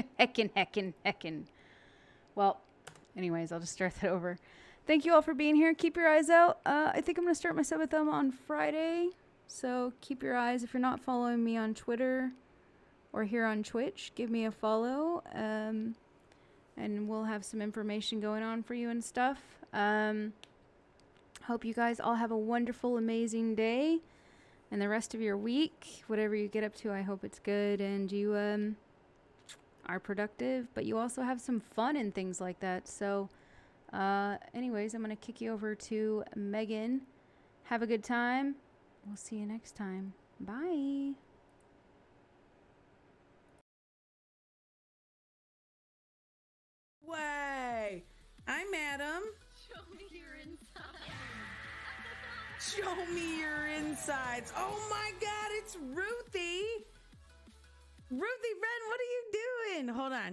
Speaker 1: Heckin'. Well, anyways, I'll just start that over. Thank you all for being here. Keep your eyes out. I think I'm going to start my sub with them on Friday. So keep your eyes. If you're not following me on Twitter or here on Twitch, give me a follow. And we'll have some information going on for you and stuff. Hope you guys all have a wonderful, amazing day. And the rest of your week, whatever you get up to, I hope it's good. And you are productive. But you also have some fun and things like that. So... anyways, I'm going to kick you over to Megan. Have a good time. We'll see you next time. Bye.
Speaker 17: Way! I'm Adam.
Speaker 2: Show me your insides.
Speaker 17: Show me your insides. Oh my God, it's Ruthie. Ruthie, friend, what are you doing? Hold on.